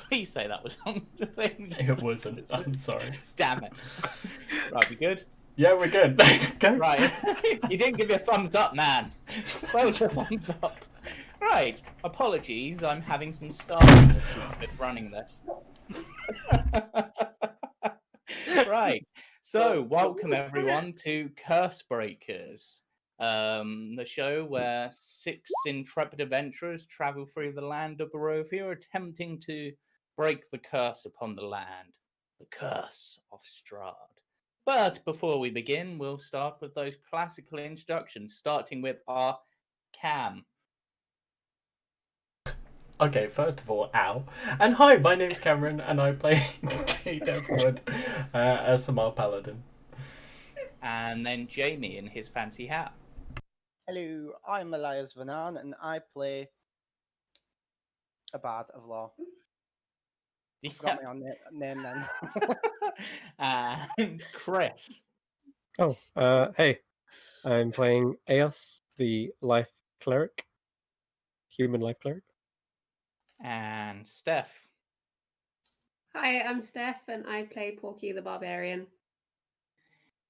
Please say that was on the thing. It wasn't. I'm sorry. Damn it. Right, we good? Yeah, we're good. Go. Right. You didn't give me a thumbs up, man. Close a thumbs up. Right. Apologies, I'm having some staff issues with running this. Right. So, welcome everyone to Cursebreakers, the show where 6 intrepid adventurers travel through the land of Barovia, attempting to break the curse upon the land, the curse of Strahd. But before we begin, we'll start with those classical introductions, starting with our Cam. Okay, first of all, ow. And hi, my name's Cameron, and I play Kate Everwood as Samar Paladin. And then Jamie in his fancy hat. Hello, I'm Elias Vanan, and I play a bard of law. I forgot my own name then. And Chris. Oh, hey. I'm playing Eos, the life cleric. Human life cleric. And Steph. Hi, I'm Steph, and I play Porky the Barbarian.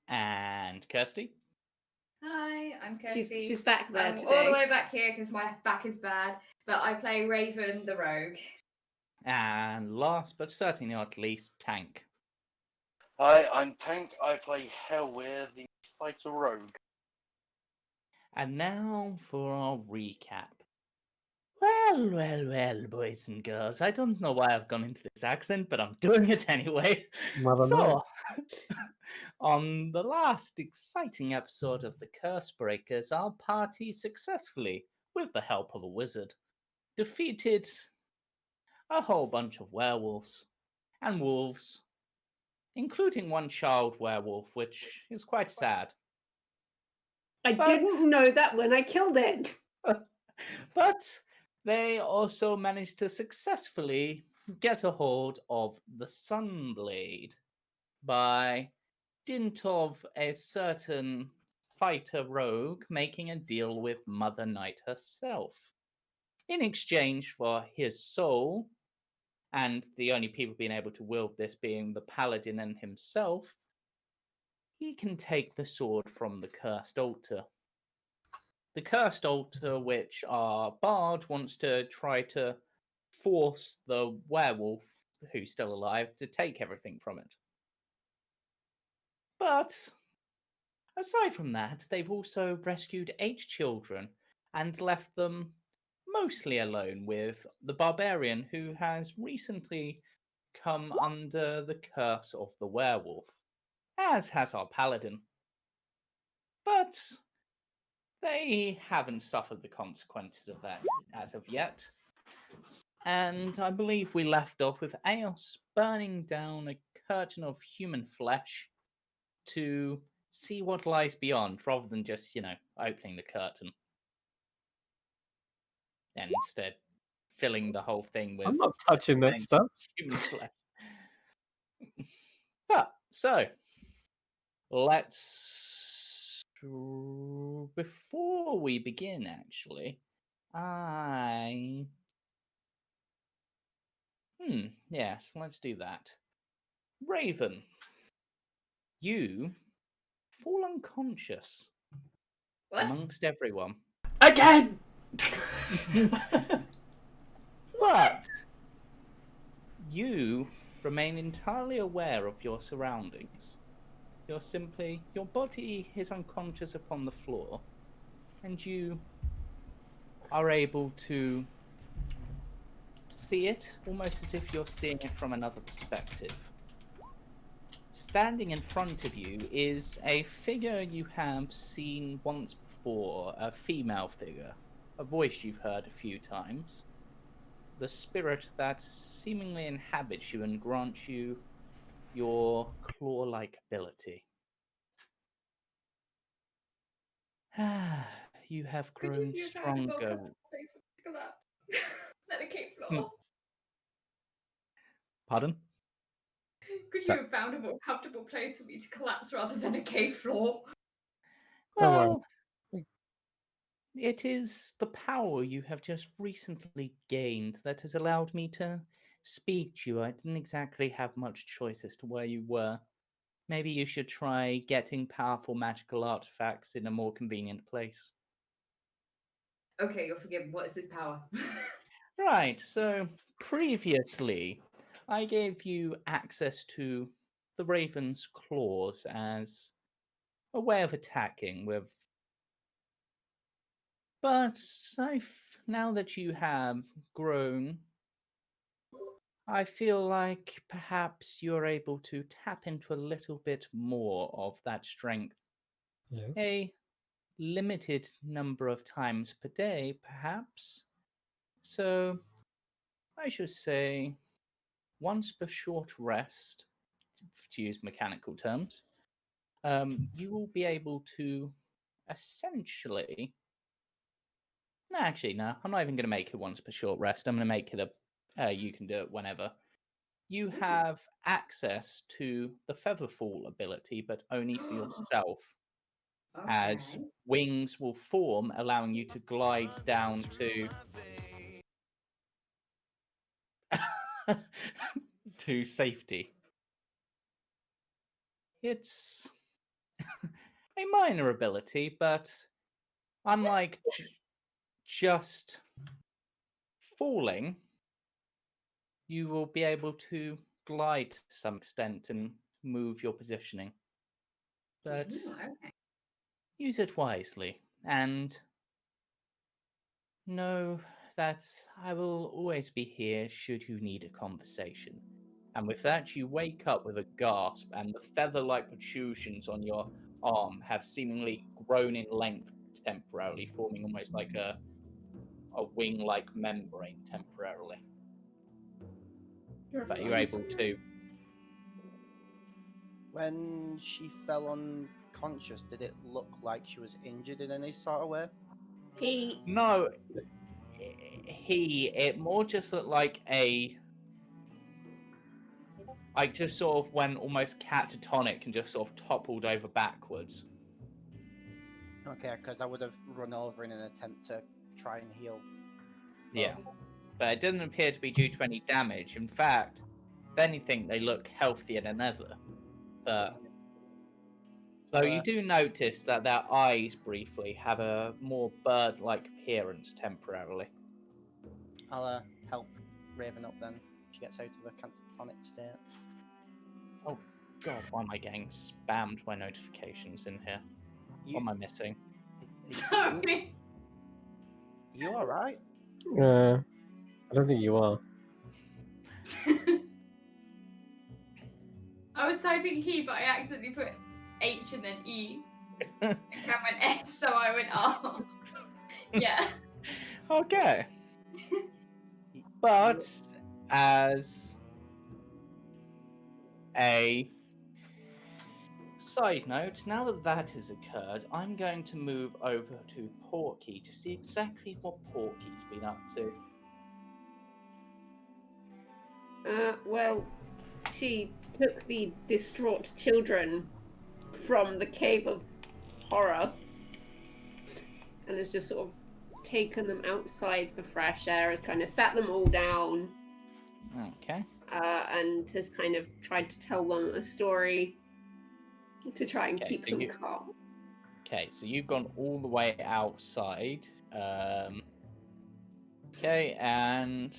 And Kirsty. Hi, I'm Kirsty. She's back there today. All the way back here because my back is bad, but I play Raven the Rogue. And last but certainly not least, Tank. Hi, I'm Tank. I play Hellweir, the fighter rogue. And now for our recap. Well, boys and girls. I don't know why I've gone into this accent, but I'm doing it anyway. So, on the last exciting episode of the Cursebreakers, our party successfully, with the help of a wizard, defeated a whole bunch of werewolves and wolves, including one child werewolf, which is quite sad. I didn't know that when I killed it. But they also managed to successfully get a hold of the Sunblade by dint of a certain fighter rogue making a deal with Mother Night herself. In exchange for his soul, and the only people being able to wield this being the paladin and himself, he can take the sword from the cursed altar. The cursed altar, which our bard wants to try to force the werewolf, who's still alive, to take everything from it. But aside from that, they've also rescued 8 children and left them mostly alone with the barbarian, who has recently come under the curse of the werewolf, as has our paladin. But they haven't suffered the consequences of that as of yet. And I believe we left off with Eos burning down a curtain of human flesh to see what lies beyond, rather than just, opening the curtain. And instead filling the whole thing with... I'm not touching that stuff. Human flesh. But, so, let's... Before we begin, actually, yes, let's do that. Raven, you fall unconscious amongst everyone. Again! But you remain entirely aware of your surroundings. Your body is unconscious upon the floor, and you are able to see it almost as if you're seeing it from another perspective. Standing in front of you is a figure you have seen once before, a female figure, a voice you've heard a few times. The spirit that seemingly inhabits you and grants you your claw-like ability. You have grown stronger. Let it keep floor. Pardon? Could you have found a more comfortable place for me to collapse rather than a cave floor? Well, it is the power you have just recently gained that has allowed me to speak to you, I didn't exactly have much choice as to where you were. Maybe you should try getting powerful magical artifacts in a more convenient place. Okay, you're forgiven. What is this power? Right, so previously, I gave you access to the Raven's Claws as a way of attacking with. But now that you have grown, I feel like perhaps you're able to tap into a little bit more of that strength. Yes. A limited number of times per day, perhaps. So I should say once per short rest, to use mechanical terms, you will be able to essentially. No, actually, no. I'm not even going to make it once per short rest. I'm going to make it a. You can do it whenever. You have access to the Featherfall ability, but only for yourself, as Okay. wings will form, allowing you to glide down to to safety. It's a minor ability, but unlike just falling, you will be able to glide to some extent and move your positioning. But Ooh, okay. use it wisely, and know that I will always be here should you need a conversation. And with that, you wake up with a gasp, and the feather like protrusions on your arm have seemingly grown in length temporarily, forming almost like a wing like membrane temporarily. But you're able to. When she fell unconscious, did it look like she was injured in any sort of way? He No, it more just looked like I just sort of went almost catatonic and just sort of toppled over backwards. Okay, because I would have run over in an attempt to try and heal. Yeah. But it doesn't appear to be due to any damage. In fact, if anything, they look healthier than ever. But though you do notice that their eyes briefly have a more bird-like appearance temporarily. I'll help Raven up then. She gets out of a catatonic state. Oh god, why am I getting spammed by notifications in here? What You, am I missing? Sorry. you all right? I don't think you are. I was typing he, but I accidentally put H and then E. And Cam went S, so I went R. Yeah. Okay. But as a side note, now that that has occurred, I'm going to move over to Porky to see exactly what Porky's been up to. well, she took the distraught children from the cave of horror and has just sort of taken them outside for fresh air, has kind of sat them all down, Okay. and has kind of tried to tell them a story to try and Okay, keep so them you- calm. Okay, so you've gone all the way outside. Okay, and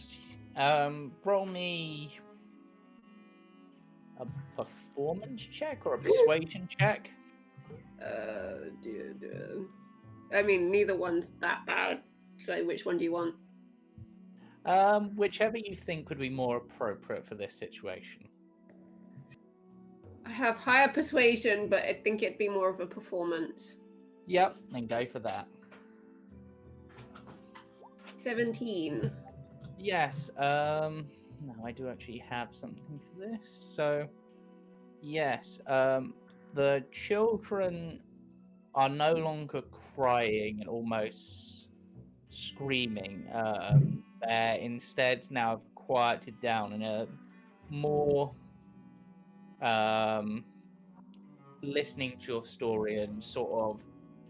roll me a performance check or a persuasion check. Dude. I mean, neither one's that bad. So, which one do you want? Whichever you think would be more appropriate for this situation. I have higher persuasion, but I think it'd be more of a performance. Yep, then go for that. 17. Yes, no, I do actually have something for this. So, yes, the children are no longer crying and almost screaming. They're instead now have quieted down and are more listening to your story and sort of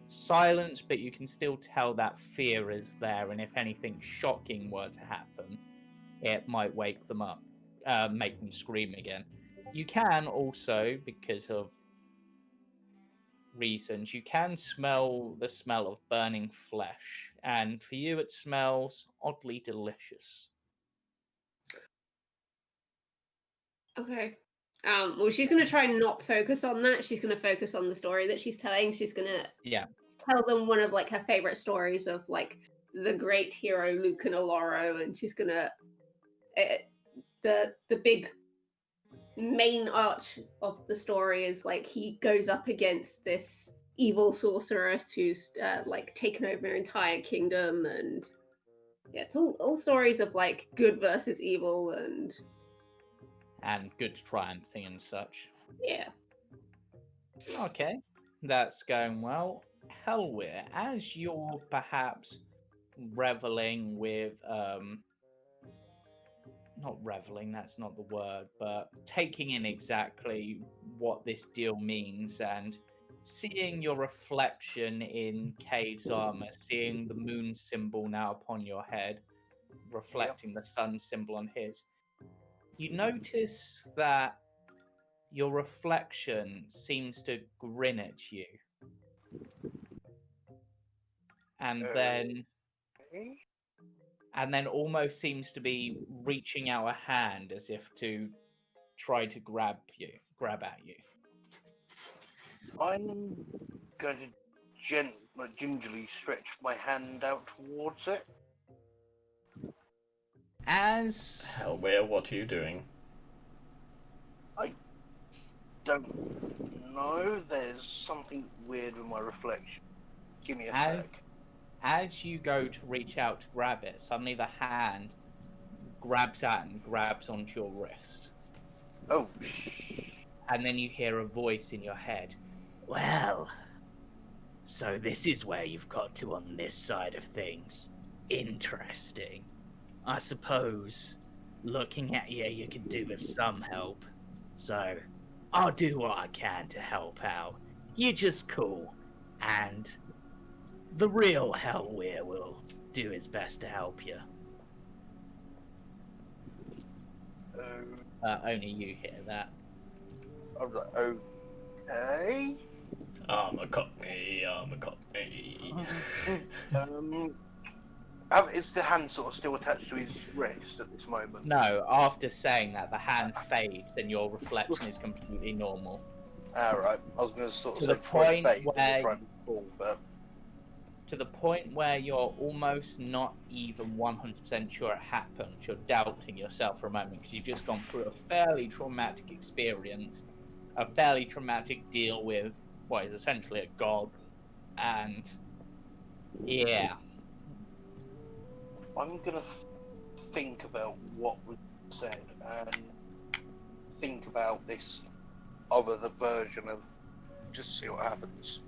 silence, but you can still tell that fear is there, and if anything shocking were to happen, it might wake them up, make them scream again. You can also, because of reasons, you can smell the smell of burning flesh, and for you it smells oddly delicious. Okay. Well, she's going to try and not focus on that. She's going to focus on the story that she's telling. She's going to Yeah. tell them one of like her favorite stories of like the great hero Luke and Aloro, and she's going to the big main arch of the story is like he goes up against this evil sorceress who's like taken over an entire kingdom, and yeah, it's all stories of like good versus evil, and good triumphing and such. yeah. Okay, that's going well. Helwyr, as you're perhaps reveling with not reveling, that's not the word, but taking in exactly what this deal means and seeing your reflection in Cade's armor, seeing the moon symbol now upon your head, reflecting the sun symbol on his, you notice that your reflection seems to grin at you. And then Okay. and then almost seems to be reaching out a hand as if to try to grab at you. I'm going to gingerly stretch my hand out towards it. As Helwyr, what are you doing? Don't know. There's something weird with my reflection. Give me a sec. as you go to reach out to grab it, suddenly the hand grabs at and grabs onto your wrist. Oh, And then you hear a voice in your head. Well, so this is where you've got to on this side of things. Interesting. I suppose, looking at you, you could do with some help. So, I'll do what I can to help out. You're just cool. And the real Helwyr will do his best to help you. Only you hear that. I was like, okay. I'm a cockney. Is the hand sort of still attached to his wrist at this moment? No, after saying that, the hand fades and your reflection is completely normal. Alright, I was going to sort of To say the before it point fades, where- try and fall, but To the point where you're almost not even 100% sure it happened. You're doubting yourself for a moment because you've just gone through a fairly traumatic experience, a fairly traumatic deal with what is essentially a god, and yeah. I'm going to think about what was said and think about this other version of just see what happens.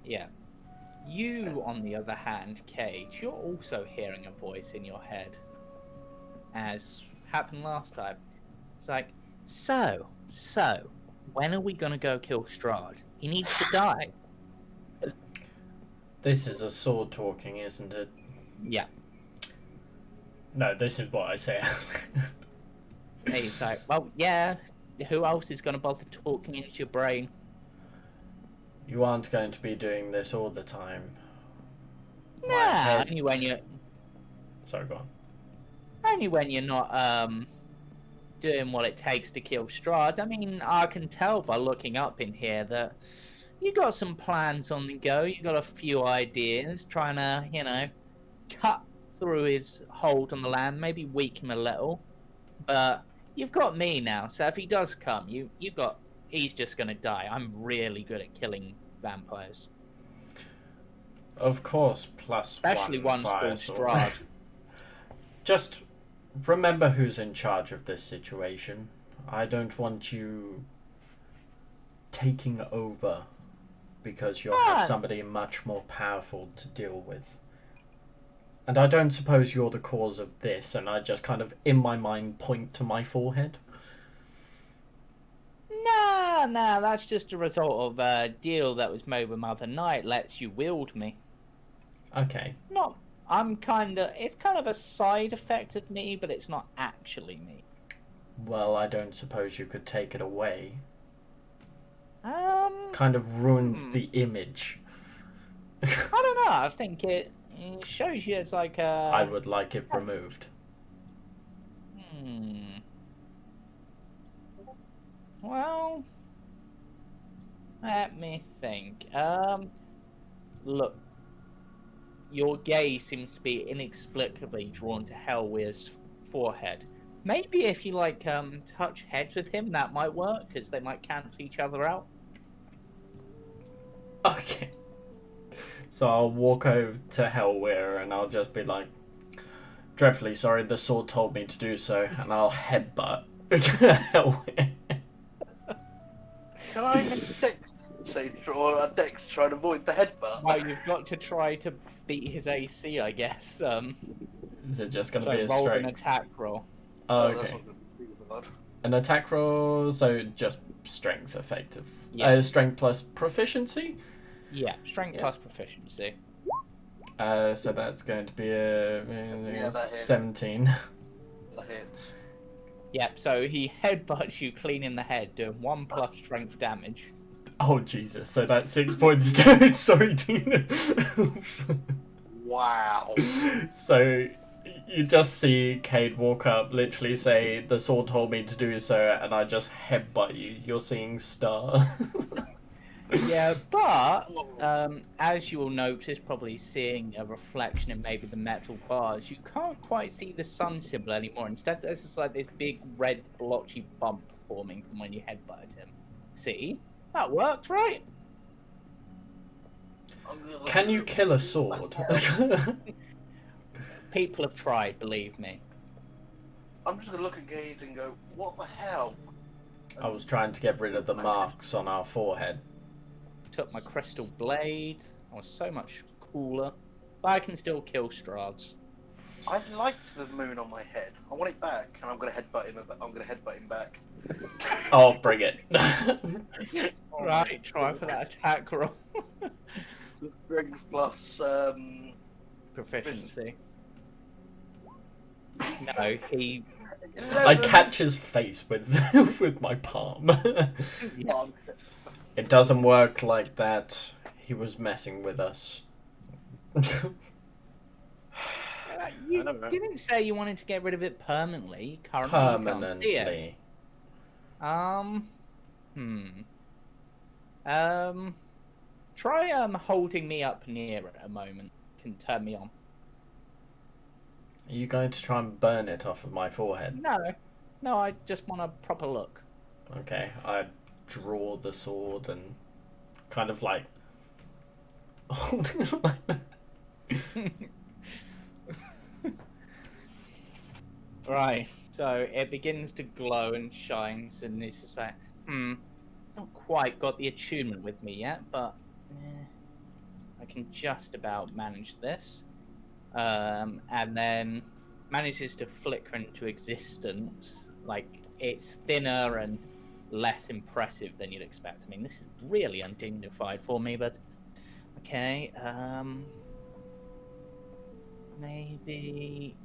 Yeah. You, on the other hand, Cage, you're also hearing a voice in your head. As happened last time. It's like, so, when are we gonna go kill Strahd? He needs to die. This is a sword talking, isn't it? Yeah. No, this is what I say. And he's like, well, yeah, who else is gonna bother talking into your brain? You aren't going to be doing this all the time. My Nah, head- only when you're Sorry, go on. only when you're not doing what it takes to kill Strahd. I mean, I can tell by looking up in here that you got some plans on the go. You got a few ideas, trying to, cut through his hold on the land, maybe weaken him a little. But you've got me now, so if he does come, he's just gonna die. I'm really good at killing vampires, Of course, plus especially one ones fire called sword. Strahd. Just remember who's in charge of this situation. I don't want you taking over because you'll have somebody much more powerful to deal with. And I don't suppose you're the cause of this, and I just kind of, in my mind, point to my forehead. Nah, that's just a result of a deal that was made with Mother Night. Lets you wield me. Okay. It's kind of a side effect of me, but it's not actually me. Well, I don't suppose you could take it away. Um, Kind of ruins the image. I don't know. I think it shows you as like a. I would like it removed. Well, let me think. Look, your gaze seems to be inexplicably drawn to Hellweir's forehead. Maybe if you like touch heads with him, that might work because they might cancel each other out. Okay. So I'll walk over to Hellweir and I'll just be like, dreadfully sorry, the sword told me to do so, and I'll headbutt Hellweir. Can I make a dex save or a dex to try and avoid the headbutt? Well, you've got to try to beat his AC, I guess. Is it just going to So be a roll an strength? attack roll. Oh, That's okay. not gonna be hard. An attack roll, so just strength effective. Yeah. Strength plus proficiency? Yeah, strength Yeah. plus proficiency. So that's going to be a that hits. 17. That hits. Yep, so he headbutts you clean in the head, doing 1 plus strength damage. Oh, Jesus. So that's 6 points of damage. Sorry, Tina. Wow. So you just see Cade walk up, literally say, the sword told me to do so, and I just headbutt you. You're seeing star. Yeah, but as you will notice, probably seeing a reflection in maybe the metal bars, you can't quite see the sun symbol anymore. Instead, there's just like this big red blotchy bump forming from when you headbutted him. See? That worked, right? Can you kill a sword? People have tried, believe me. I'm just gonna look at Gage and go, what the hell? I was trying to get rid of the marks on our forehead. Took my crystal blade. I was so much cooler. But I can still kill Strahds. I liked the moon on my head. I want it back, and I'm gonna headbutt him. I'm gonna headbutt him back. Oh, bring it. Right, try for that attack roll. So strength plus Proficiency. No, he. I catch his face with with my palm. Yeah. It doesn't work like that. He was messing with us. You I don't know. didn't say you wanted to get rid of it permanently. Currently, you can't see it. Permanently. Try holding me up near it a moment. Can turn me on. Are you going to try and burn it off of my forehead? No, I just want a proper look. Okay, I draw the sword and kind of like hold it like that. Right, so it begins to glow and shines, and it's just like, not quite got the attunement with me yet, but I can just about manage this. And then manages to flicker into existence. Like, it's thinner and less impressive than you'd expect. I mean, this is really undignified for me, but okay. Maybe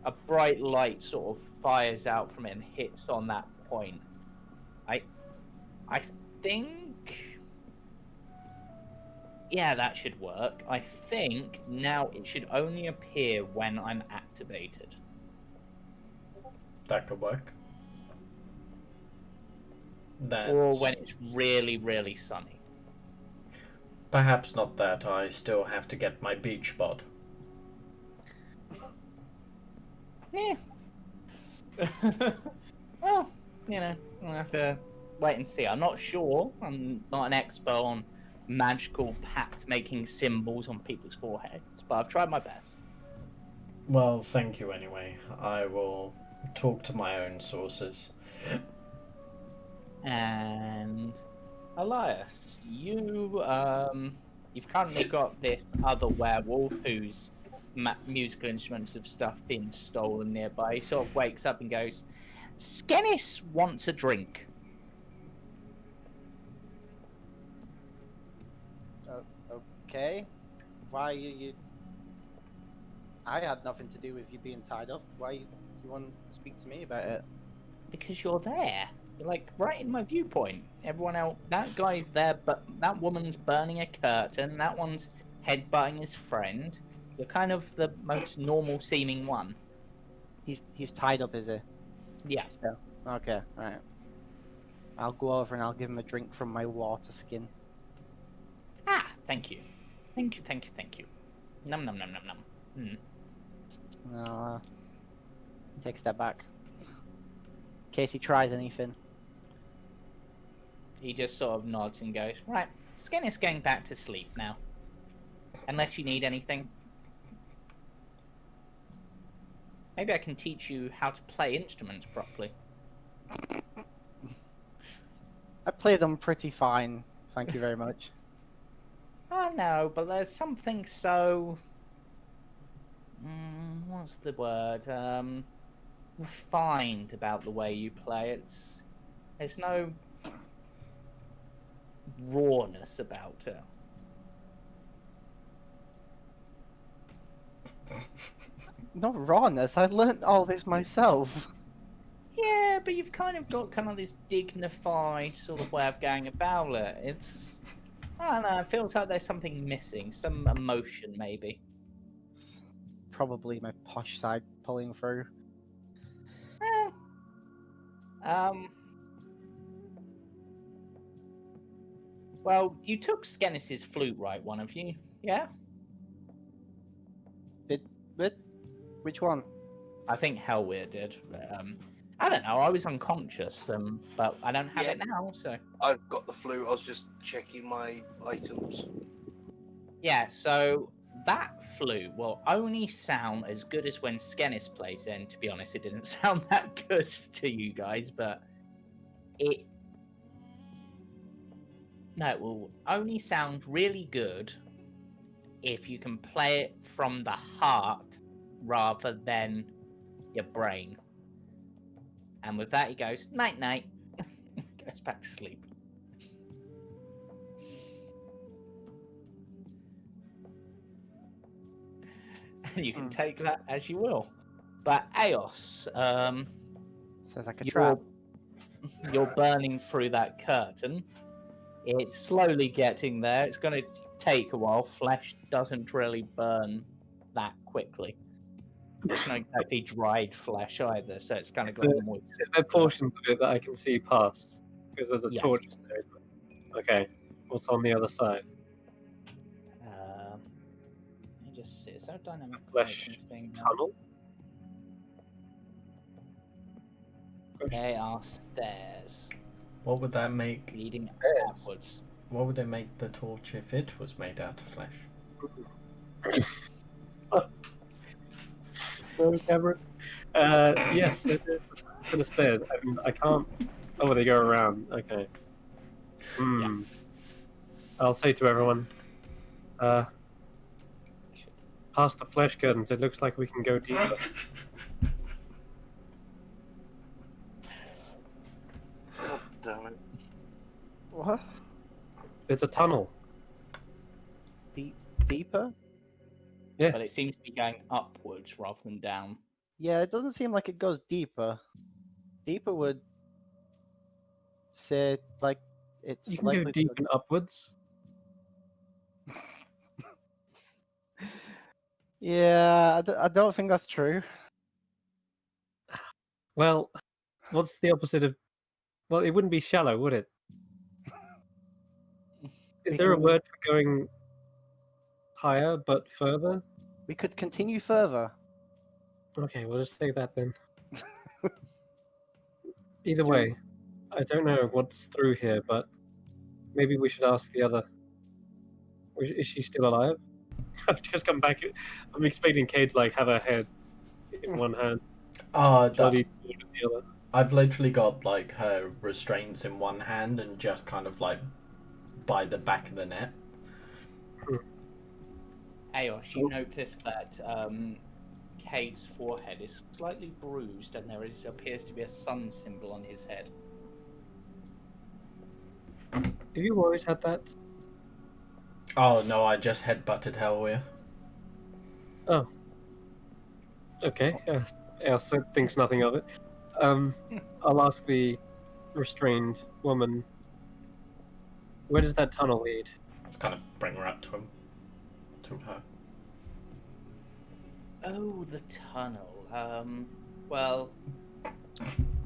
a bright light sort of fires out from it and hits on that point. I think, yeah, that should work. I think now it should only appear when I'm activated. That could work. Or when it's really, really sunny. Perhaps not that. I still have to get my beach bod. Yeah. Well, you know, I'll have to wait and see. I'm not sure. I'm not an expert on magical pact-making symbols on people's foreheads, but I've tried my best. Well, thank you anyway. I will talk to my own sources. And Elias, you've currently got this other werewolf whose musical instruments of stuff being stolen nearby. He sort of wakes up and goes, "Skennis wants a drink." Okay. Why are you I had nothing to do with you being tied up. Why you want to speak to me about it? Because you're there. You're like right in my viewpoint. Everyone else, that guy's there, but that woman's burning a curtain. That one's headbutting his friend. You're kind of the most normal seeming one. He's tied up, is he? Yeah. Still. Okay, alright. I'll go over and I'll give him a drink from my water skin. Ah, thank you. Thank you, thank you, thank you. Num num num num num. I'll take a step back. In case he tries anything. He just sort of nods and goes, right, Skin is going back to sleep now. Unless you need anything. Maybe I can teach you how to play instruments properly. I play them pretty fine, thank you very much. I know, but there's something so... what's the word? Refined about the way you play. There's no rawness about it. Not rawness, I learnt all this myself. Yeah, but you've kind of got this dignified sort of way of going about it. I don't know, it feels like there's something missing, some emotion maybe. It's probably my posh side pulling through. Well, you took Skennis's flute, right, one of you? Yeah? Which one? I think Hellweir did. I don't know, I was unconscious, but I don't have Yeah. it now, so... I've got the flute. I was just checking my items. Yeah, so that flute will only sound as good as when Skennis plays, and to be honest, it didn't sound that good to you guys, but it will only sound really good if you can play it from the heart rather than your brain. And with that, he goes, night night. Goes back to sleep. And you can take that as you will. But Eos, Sounds like a trap. you're burning through that curtain. It's slowly getting there. It's going to take a while. Flesh doesn't really burn that quickly. It's not exactly dried flesh either, so it's kind of got moist. Is there portions of it that I can see past? Because there's a Yes. torch there. Okay, what's on the other side? Let me just see. Is there a dynamic Flesh item thing? tunnel? They are stairs What would that make? leading Stairs? upwards. What would it make the torch if it was made out of flesh? No, Cameron? Yes, it is to the stairs. I can't. Oh, they go around. Okay. I'll say to everyone, past the flesh curtains, it looks like we can go deeper. Oh, damn it. What? It's a tunnel. Deeper? Yes. But it seems to be going upwards rather than down. Yeah, it doesn't seem like it goes deeper. Deeper would say, like, it's You can likely go to deep and upwards. Yeah, I don't think that's true. Well, what's the opposite of... Well, it wouldn't be shallow, would it? Is there a Because- word for going higher but further? We could continue further. Okay, we'll just say that then. Either way, I don't know what's through here, but maybe we should ask the other. Is she still alive? I've just come back. I'm expecting Kate to have her head in one hand, bloody sword in the other. I've literally got her restraints in one hand and just kind of by the back of the neck. Eos, you notice that Kate's forehead is slightly bruised and there appears to be a sun symbol on his head. Have you always had that? Oh no, I just headbutted Hellweir. Oh. Okay, Elsa thinks nothing of it. I'll ask the restrained woman, where does that tunnel lead? Let's kind of bring her up to him. To her. Oh, the tunnel. Well,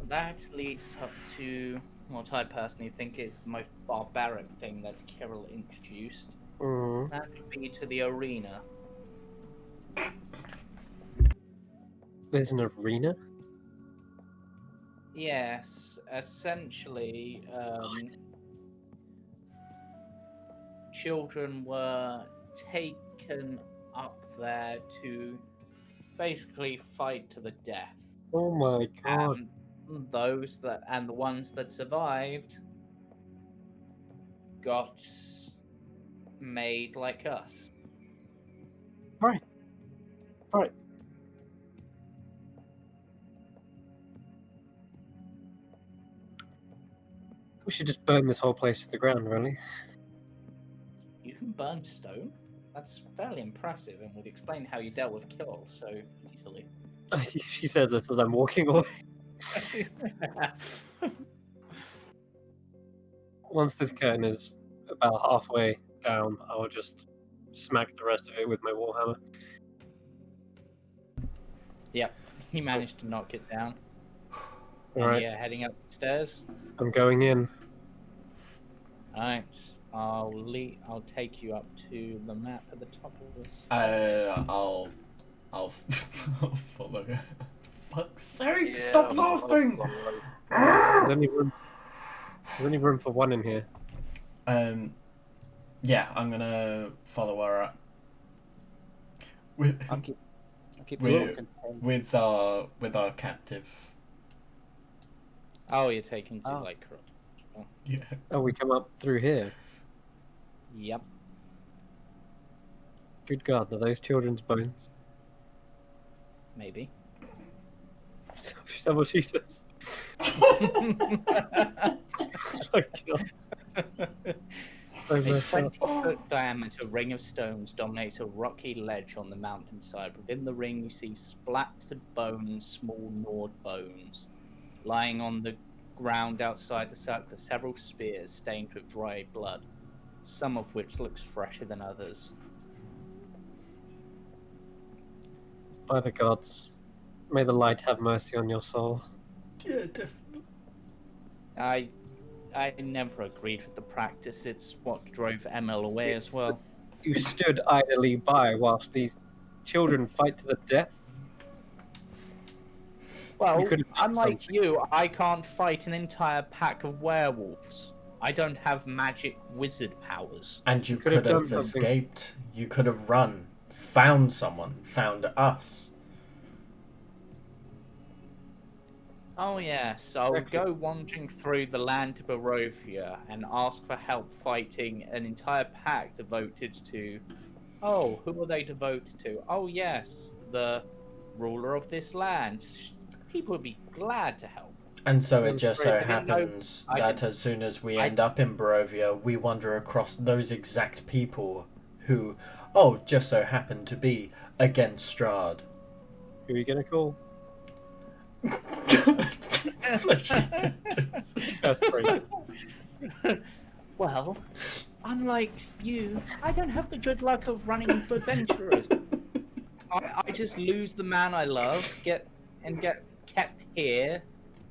that leads up to what I personally think is the most barbaric thing that Kirill introduced. Mm. That would be to the arena. There's an arena? Yes, essentially, children were taken up there to basically fight to the death. Oh my god. And the ones that survived got made like us. Right. We should just burn this whole place to the ground, really. You can burn stone? That's fairly impressive and would explain how you dealt with Kill so easily. She says this as I'm walking away. Once this curtain is about halfway down, I'll just smack the rest of it with my warhammer. Yep, he managed to knock it down. Alright, Yeah, heading up the stairs. I'm going in. Alright, I'll take you up to the map at the top of the stairs. I'll I'll follow her. Fuck's sake! Yeah, Stop I'm laughing! There's only room for one in here. Yeah, I'm gonna follow her up. With I'll keep Wait. this one contained. with our captive. Oh, you're taking to Oh. like. Yeah. Oh, we come up through here. Yep. Good God, are those children's bones? Maybe. Is that what she says? Oh, God. So A messed up. 20-foot diameter ring of stones dominates a rocky ledge on the mountainside. Within the ring, you see splattered bones, small gnawed bones. Lying on the ground outside the circle are several spears stained with dry blood, some of which looks fresher than others. By the gods, may the light have mercy on your soul. Yeah, definitely. I never agreed with the practice. It's what drove Emil away as well. You stood idly by whilst these children fight to the death? Well, You could have done unlike something. you, I can't fight an entire pack of werewolves. I don't have magic wizard powers. And you could have could have done something. escaped. You could have run, found someone, found us. Oh yes, I'll Exactly. go wandering through the land of Barovia and ask for help fighting an entire pack devoted to... Oh, who are they devoted to? Oh yes, the ruler of this land. People would be glad to help. And so it Sounds just great. so I didn't know- happens I that didn't- as soon as we I- end up in Barovia, we wander across those exact people who, oh, just so happen to be against Strahd. Who are you gonna call? Fleshy captains. That's great. Well, unlike you, I don't have the good luck of running into adventurers. I just lose the man I love, get kept here,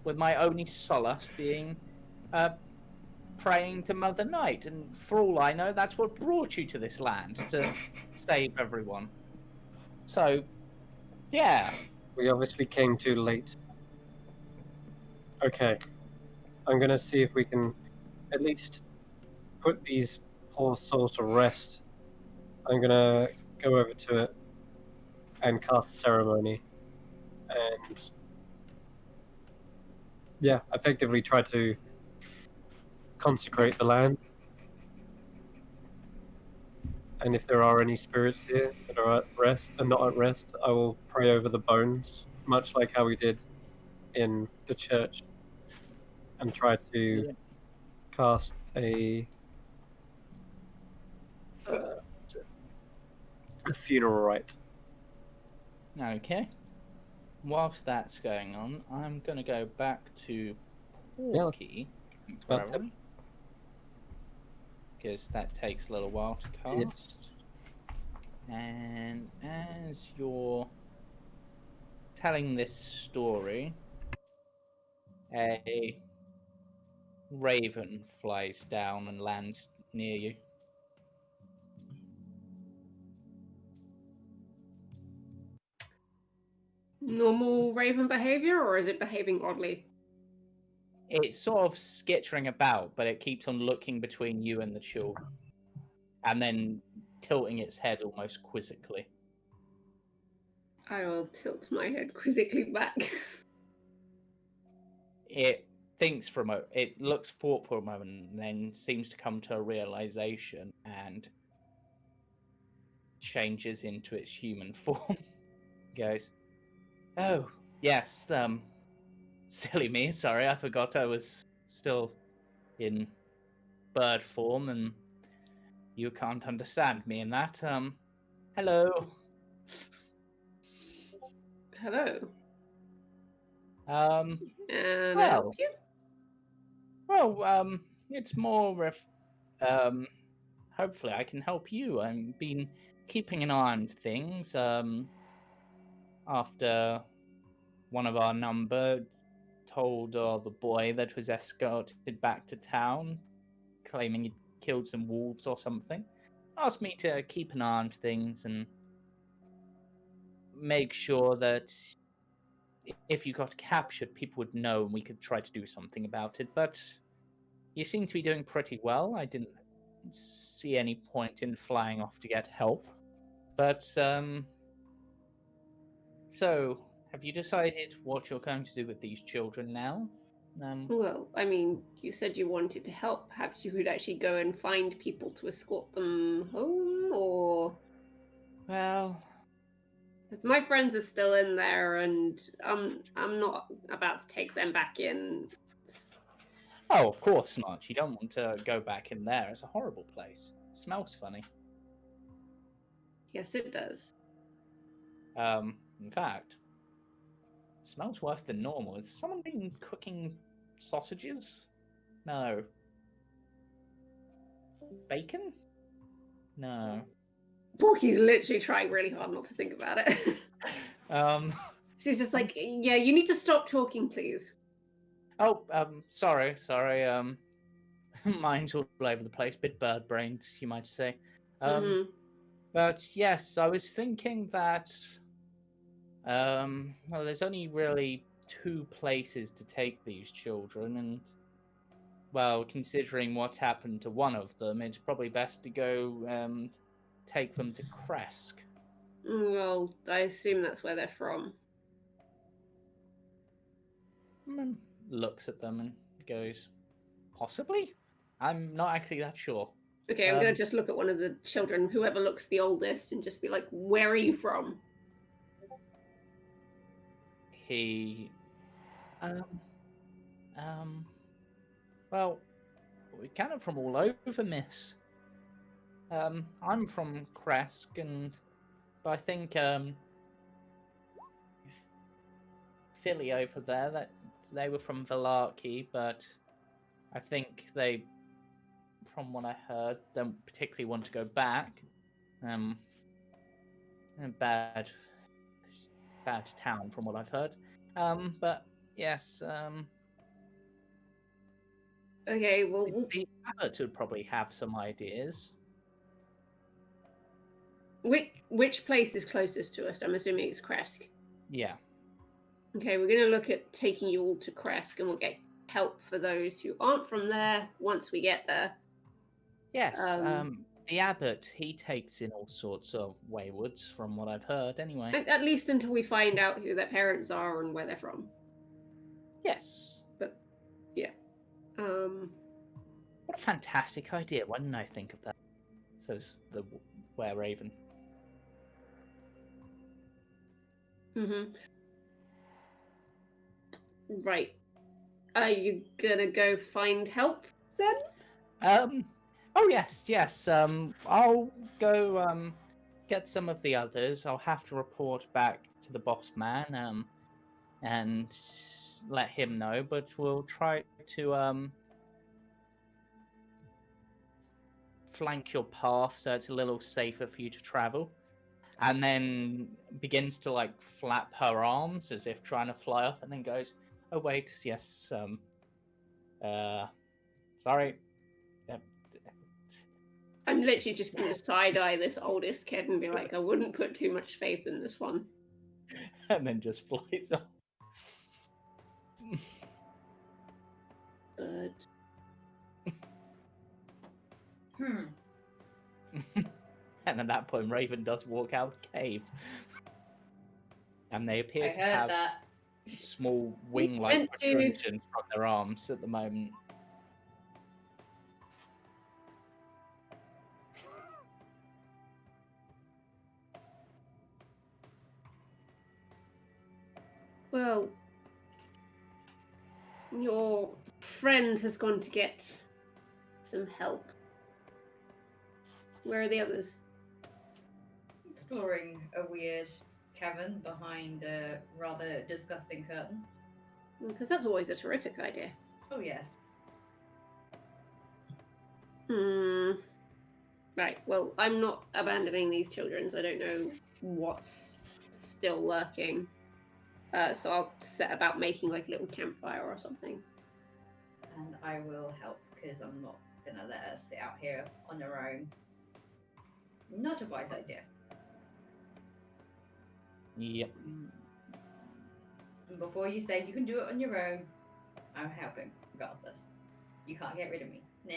with my only solace being praying to Mother Night. And for all I know, that's what brought you to this land, to save everyone. So, yeah. We obviously came too late. Okay. I'm gonna see if we can at least put these poor souls to rest. I'm gonna go over to it and cast ceremony. And yeah, effectively try to consecrate the land. And if there are any spirits here that are at rest and not at rest, I will pray over the bones, much like how we did in the church, and try to cast a funeral rite. Okay. whilst that's going on, I'm going to go back to Yeah, Porky about temporarily. Because that takes a little while to cast. And as you're telling this story, a raven flies down and lands near you. Normal raven behavior, or is it behaving oddly? It's sort of skittering about, but it keeps on looking between you and the children. And then tilting its head almost quizzically. I will tilt my head quizzically back. It thinks for a moment, it looks thoughtful for a moment, and then seems to come to a realization and changes into its human form. Goes, oh, yes, silly me, sorry, I forgot I was still in bird form and you can't understand me in that. Hello. Hello. Um, And Well. help you? well, it's more if, hopefully I can help you. I've been keeping an eye on things, after one of our number told the boy that was escorted back to town, claiming he'd killed some wolves or something. Asked me to keep an eye on things and make sure that if you got captured, people would know and we could try to do something about it. But you seem to be doing pretty well. I didn't see any point in flying off to get help. But, so, have you decided what you're going to do with these children now? Well, I mean, you said you wanted to help. Perhaps you could actually go and find people to escort them home, or... Well, 'Cause my friends are still in there, and I'm not about to take them back in. oh, of course not. You don't want to go back in there. It's a horrible place. It smells funny. Yes, it does. In fact, it smells worse than normal. Has someone been cooking sausages? No. Bacon? No. Porky's literally trying really hard not to think about it. Um. She's just like, yeah, you need to stop talking, please. Oh, sorry. Mine's all over the place. Bit bird-brained, you might say. Mhm. But yes, I was thinking that, well, there's only really 2 places to take these children, and, well, considering what happened to one of them, it's probably best to go and take them to Kresk. Well, I assume that's where they're from. Looks at them and goes, possibly? I'm not actually that sure. Okay, I'm gonna just look at one of the children, whoever looks the oldest, and just be like, where are you from? He, well, we're kind of from all over, miss. I'm from Kresk, but I think, Philly over there, that they were from Valarki, but I think they, from what I heard, don't particularly want to go back. A bad town from what I've heard. But yes, Okay, well, the abbot would probably have some ideas. which place is closest to us? I'm assuming it's Kresk. Yeah. Okay, we're gonna look at taking you all to Kresk, and we'll get help for those who aren't from there once we get there. Yes, the abbot, he takes in all sorts of waywards, from what I've heard, anyway. At least until we find out who their parents are and where they're from. Yes. But, yeah. What a fantastic idea. Why didn't I think of that? Says the were-raven. Right. Are you gonna go find help then? Oh yes. I'll go get some of the others. I'll have to report back to the boss man. and let him know, but we'll try to flank your path so it's a little safer for you to travel. And then begins to like flap her arms as if trying to fly off, and then goes, "Oh wait, yes, sorry." Yep. I'm literally just going to side eye this oldest kid and be like, I wouldn't put too much faith in this one. And then just flies off. But And at that point, Raven does walk out of the cave. And they appear I to heard have that. small wing-like went to- protrusions from their arms at the moment. well, your friend has gone to get some help. Where are the others? Exploring a weird cavern behind a rather disgusting curtain. Because that's always a terrific idea. Oh yes. Right, well, I'm not abandoning these children, so I don't know what's still lurking. So I'll set about making like a little campfire or something. And I will help because I'm not gonna let her sit out here on her own. Not a wise idea. Yep. And before you say you can do it on your own, I'm helping, regardless. You can't get rid of me. Nah.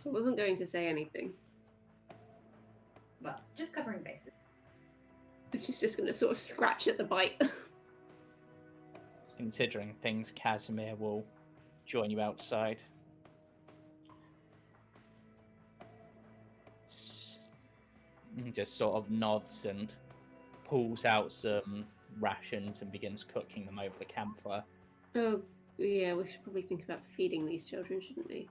I wasn't going to say anything. Well, just covering bases. She's just going to sort of scratch at the bite. Considering things, Casimir will join you outside. Just sort of nods and pulls out some rations and begins cooking them over the campfire. Oh, yeah, we should probably think about feeding these children, shouldn't we?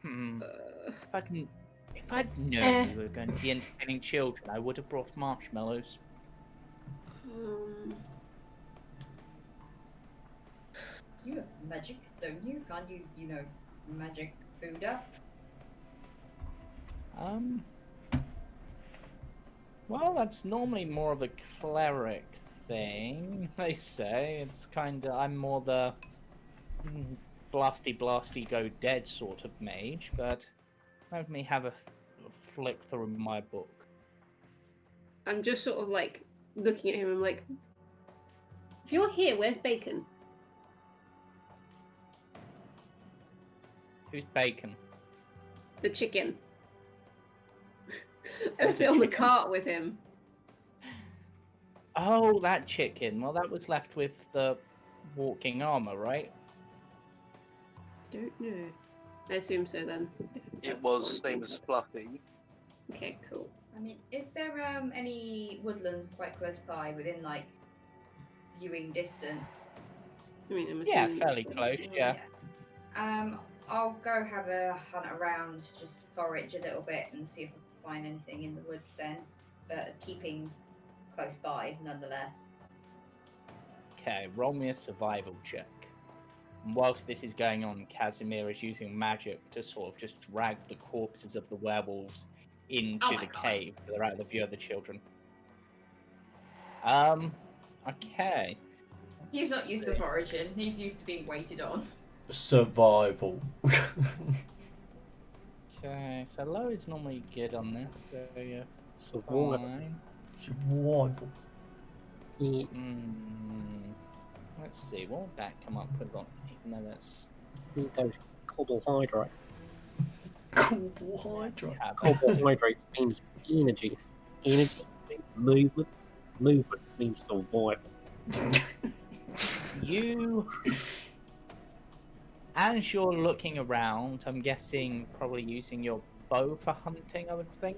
If I'd known we were going to be entertaining children, I would have brought marshmallows. You have magic, don't you? Can't you know, magic food up? Well, that's normally more of a cleric thing, they say. It's kinda, I'm more the blasty go dead sort of mage, but let me have a flick through my book. I'm just sort of like looking at him. I'm like, if you're here, where's Bacon? Who's Bacon? The chicken. I left it on the cart with him. Oh, that chicken. Well, that was left with the walking armor, right? Don't know. I assume so then. It That's was one same thing. as Fluffy. Okay, cool. I mean, is there any woodlands quite close by within like viewing distance? I mean, I'm Yeah, assuming fairly it's- close, yeah. I'll go have a hunt around, just forage a little bit and see if I can find anything in the woods then. But keeping close by nonetheless. Okay, roll me a survival check. And whilst this is going on, Casimir is using magic to sort of just drag the corpses of the werewolves into Oh my the God. cave so they're out of the view of the children. Okay. He's not used to foraging, he's used to being waited on. Survival. Okay, so low is normally good on this, so you're Survival. fine. Survival. Yeah. Let's see, what would that come up with on, even though that's... Need those carbohydrates. Carbohydrate. Carbohydrates means energy. Energy means movement. Movement means survival. You, as you're looking around, I'm guessing probably using your bow for hunting, I would think.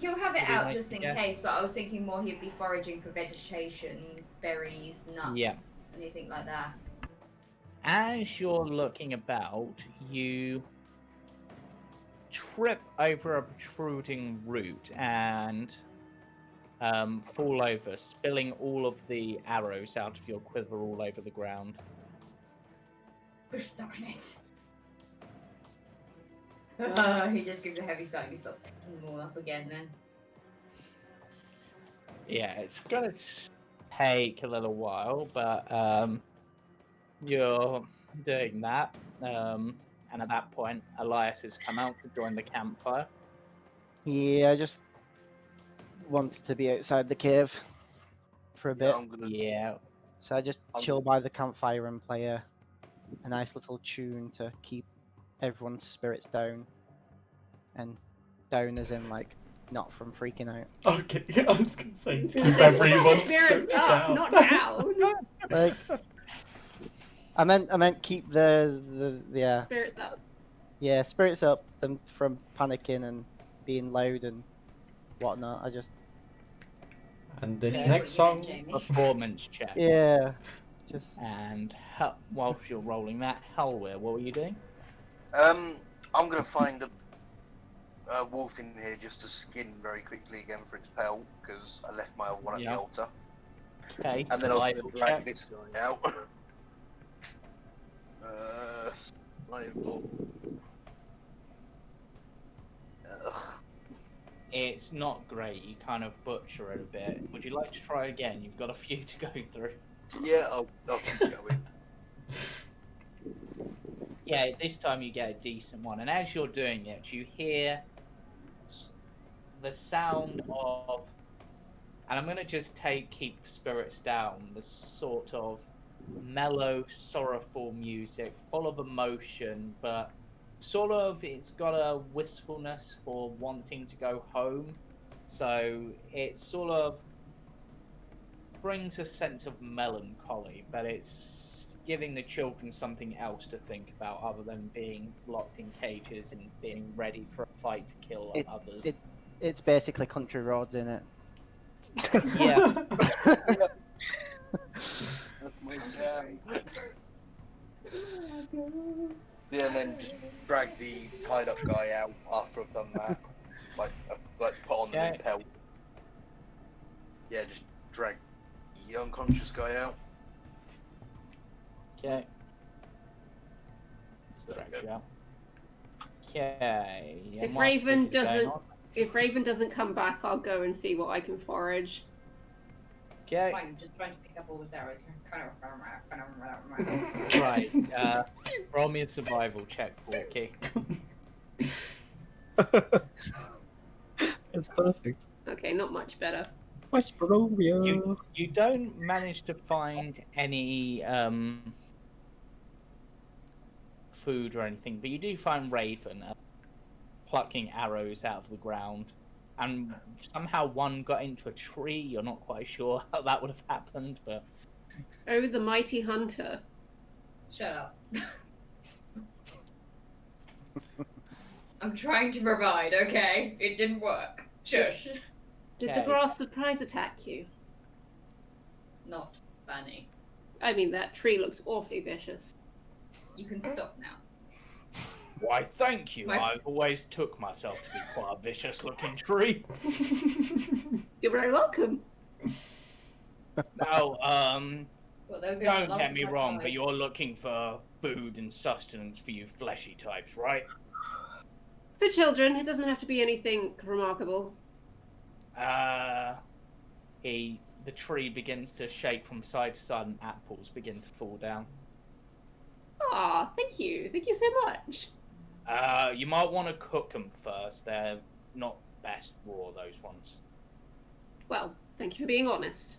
He'll have it Would you out like just to in guess? case, but I was thinking more he'd be foraging for vegetation, berries, nuts, Yeah. anything like that. As you're looking about, you trip over a protruding root and fall over, spilling all of the arrows out of your quiver all over the ground. Gosh darn it. He just gives a heavy sigh and he starts picking them all up again then. Yeah, it's gonna take a little while, but you're doing that. And at that point, Elias has come out to join the campfire. Yeah, I just wanted to be outside the cave for a Yeah, bit. I'm gonna. Yeah, So I just chill by the campfire and play a nice little tune to keep everyone's spirits down. And down as in, like, not from freaking out. Okay, I was gonna say I was keep gonna say, everyone's spirits spirits up, down. not down. Like, I meant keep the Spirits up. spirits up, them from panicking and being loud and whatnot. I just And this Yeah. next What you song, did, Jamie. performance check. just And whilst you're rolling that, Helwir, what were you doing? I'm gonna find a wolf in here just to skin very quickly again for its pelt because I left my old one at Yeah. the altar, Okay, and then I was survival gonna drag check. this guy out. Survival. Ugh. It's not great. You kind of butcher it a bit. Would you like to try again? You've got a few to go through. Yeah, I'll keep going. Yeah, this time you get a decent one. And as you're doing it, you hear the sound of, and I'm going to just keep spirits down, the sort of mellow, sorrowful music, full of emotion, but sort of it's got a wistfulness for wanting to go home. So it sort of brings a sense of melancholy, but it's giving the children something else to think about other than being locked in cages and being ready for a fight to kill others. it's basically country roads in it. Yeah. That's my jam. Yeah, and then just drag the tied up guy out after I've done that. Like put on the new Okay. pelt. Yeah, just drag the unconscious guy out. Okay. Okay. yeah, If whilst Raven this is going doesn't- on- If Raven doesn't come back, I'll go and see what I can forage. Okay. Fine, I'm just trying to pick up all those arrows. Right. Roll me a survival check, Porky. It's perfect. Okay, not much better. Westrovia. You don't manage to find any food or anything, but you do find Raven plucking arrows out of the ground, and somehow one got into a tree. You're not quite sure how that would have happened, but Oh, the mighty hunter. Shut up. I'm trying to provide, okay? It didn't work. Shush. Did Okay. the grass surprise attack you? Not funny. I mean, that tree looks awfully vicious. You can stop now. why, thank you. My- I've always took myself to be quite a vicious-looking tree. You're very welcome. Now, Well, there goes the don't last get me of my wrong, time. but you're looking for food and sustenance for you fleshy types, right? For children, it doesn't have to be anything remarkable. The tree begins to shake from side to side, and apples begin to fall down. Aw, thank you. Thank you so much. You might want to cook them first. They're not best raw, those ones. Well, thank you for being honest.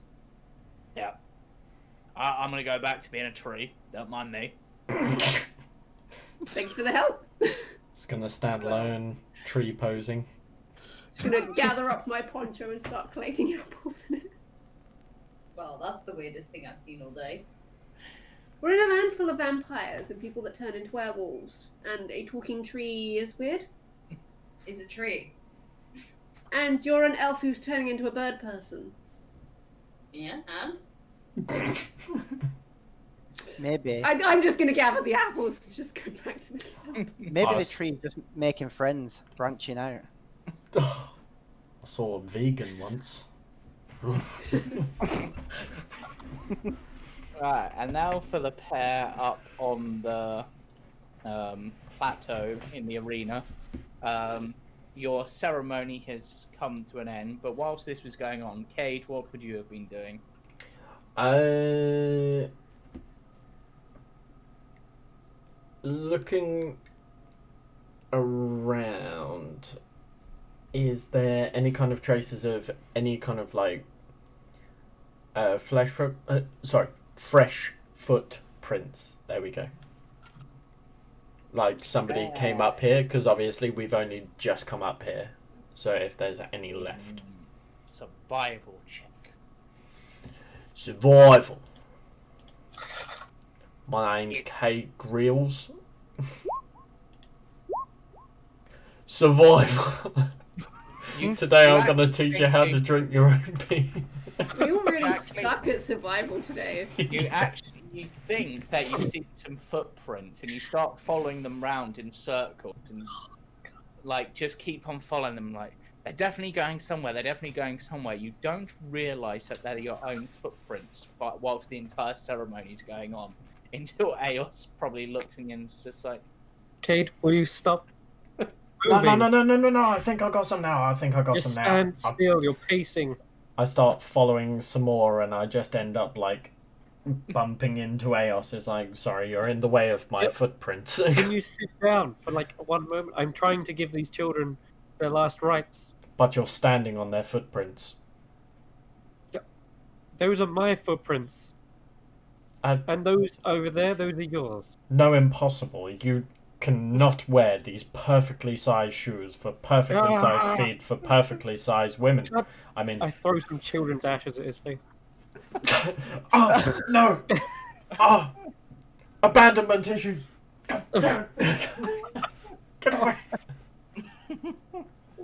Yeah. I'm gonna go back to being a tree. Don't mind me. Thank you for the help. It's gonna stand alone, tree posing. Just gonna gather up my poncho and start collecting apples in it. Well, that's the weirdest thing I've seen all day. We're in a land full of vampires and people that turn into werewolves, and a talking tree is weird. Is a tree. And you're an elf who's turning into a bird person. Yeah, and? Maybe. I'm just gonna gather the apples and just go back to the camp. Maybe the Us. tree's just making friends, branching out. I saw a vegan once. Right, and now for the pair up on the plateau in the arena. Your ceremony has come to an end, but whilst this was going on, Cade, what would you have been doing? Looking around, is there any kind of traces of any kind of like fresh footprints? There we go. Like somebody came up here, because obviously we've only just come up here. So if there's any left. Survival check. Survival. My name's Kate Grills. Survival. Today I'm going to teach you how to drink your own pee. We all really Exactly. stuck at survival today. You think that you see some footprints and you start following them round in circles and like just keep on following them like they're definitely going somewhere, You don't realise that they're your own footprints but whilst the entire ceremony's going on until Eos probably looks and is just like, Cade, will you stop No, moving? I think I got some now. Just stand still, you're pacing. I start following some more and I just end up like bumping into Eos. It's like, sorry, you're in the way of my Yep. footprints. Can you sit down for like one moment? I'm trying to give these children their last rites. But you're standing on their footprints. Those are my footprints. And those over there, those are yours. No, impossible. You cannot wear these perfectly sized shoes for perfectly sized feet for perfectly sized women. I mean, I throw some children's ashes at his face. oh no! Oh, abandonment issues. God damn it. Get away!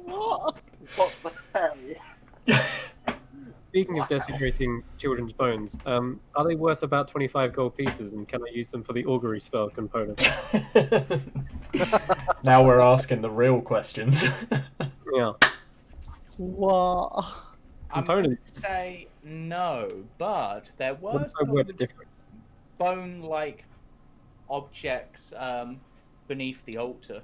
What the hell? Speaking of desecrating children's bones, are they worth about 25 gold pieces, and can I use them for the augury spell component? Now we're asking the real questions. Yeah. What? I'm going to Components. say no, but there were What if I word it different? bone-like objects beneath the altar.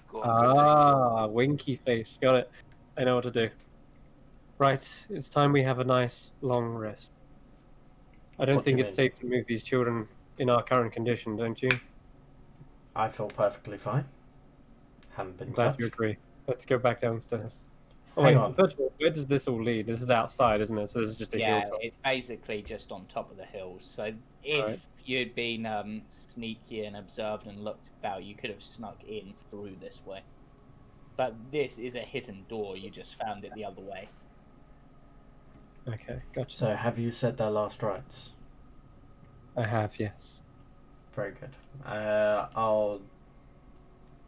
Go on, Ah, winky face. Got it. I know what to do. Right, it's time we have a nice long rest. I don't What do think you it's mean? safe to move these children in our current condition, don't you? I feel perfectly fine. Haven't been Glad touched. you agree. Let's go back downstairs. Oh, Hang wait, on. first of all, where does this all lead? This is outside, isn't it? So this is just a Yeah, hilltop. it's basically just on top of the hills. So if Right. you'd been sneaky and observed and looked about, you could have snuck in through this way. But this is a hidden door. You just found it the other way. Okay, gotcha. So, have you said their last rites? I have, yes. Very good. I'll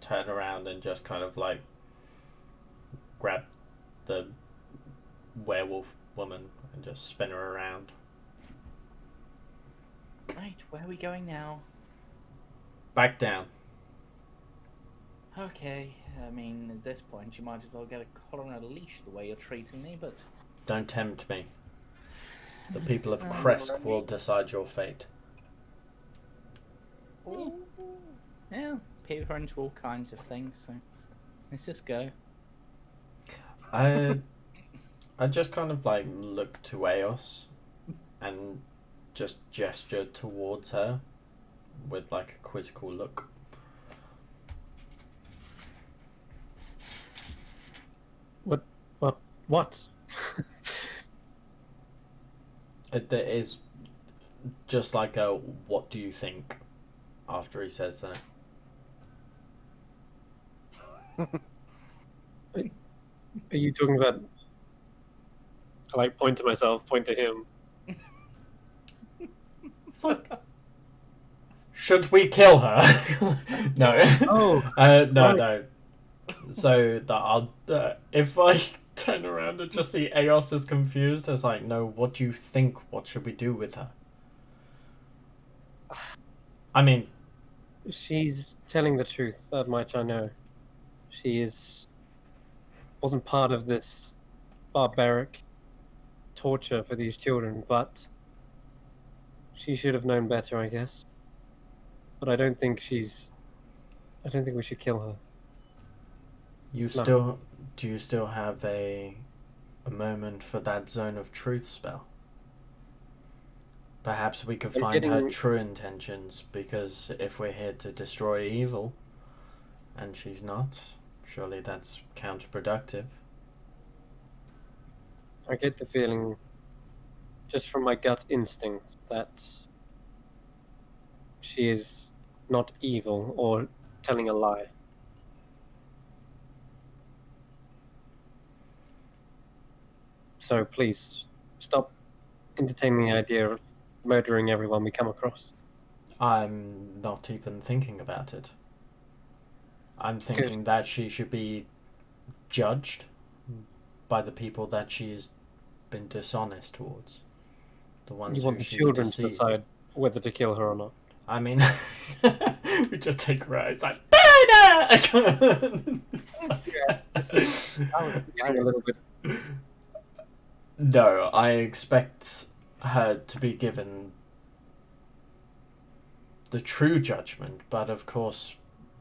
turn around and just kind of like grab the werewolf woman and just spin her around. Right, where are we going now? Back down. Okay, I mean, at this point, you might as well get a collar and a leash the way you're treating me, but... Don't tempt me. The people of Oh, Kresk right. will decide your fate. Yeah, people are into all kinds of things, so let's just go. I just kind of like look to Eos and just gesture towards her with like a quizzical look. What? It is just like a what do you think after he says that. Are you talking about... I like point to myself, point to him. It's like, should we kill her? No. Oh, No, right. no. So that I'll if I turn around and just see Eos is confused. It's like, no, what do you think? What should we do with her? I mean, She's telling the truth, that much I know. She wasn't part of this barbaric torture for these children, but she should have known better, I guess. But I don't think we should kill her. do you still have a moment for that zone of truth spell? Perhaps we could find her true intentions, because if we're here to destroy evil, and she's not, surely that's counterproductive. I get the feeling, just from my gut instinct, that she is not evil or telling a lie. So please, stop entertaining the idea of murdering everyone we come across. I'm not even thinking about it. I'm thinking that she should be judged by the people that she's been dishonest towards. The ones You want who the she's children to deceived. decide whether to kill her or not. I mean, we just take her out. It's like, A little bit. No, I expect her to be given the true judgment, but of course,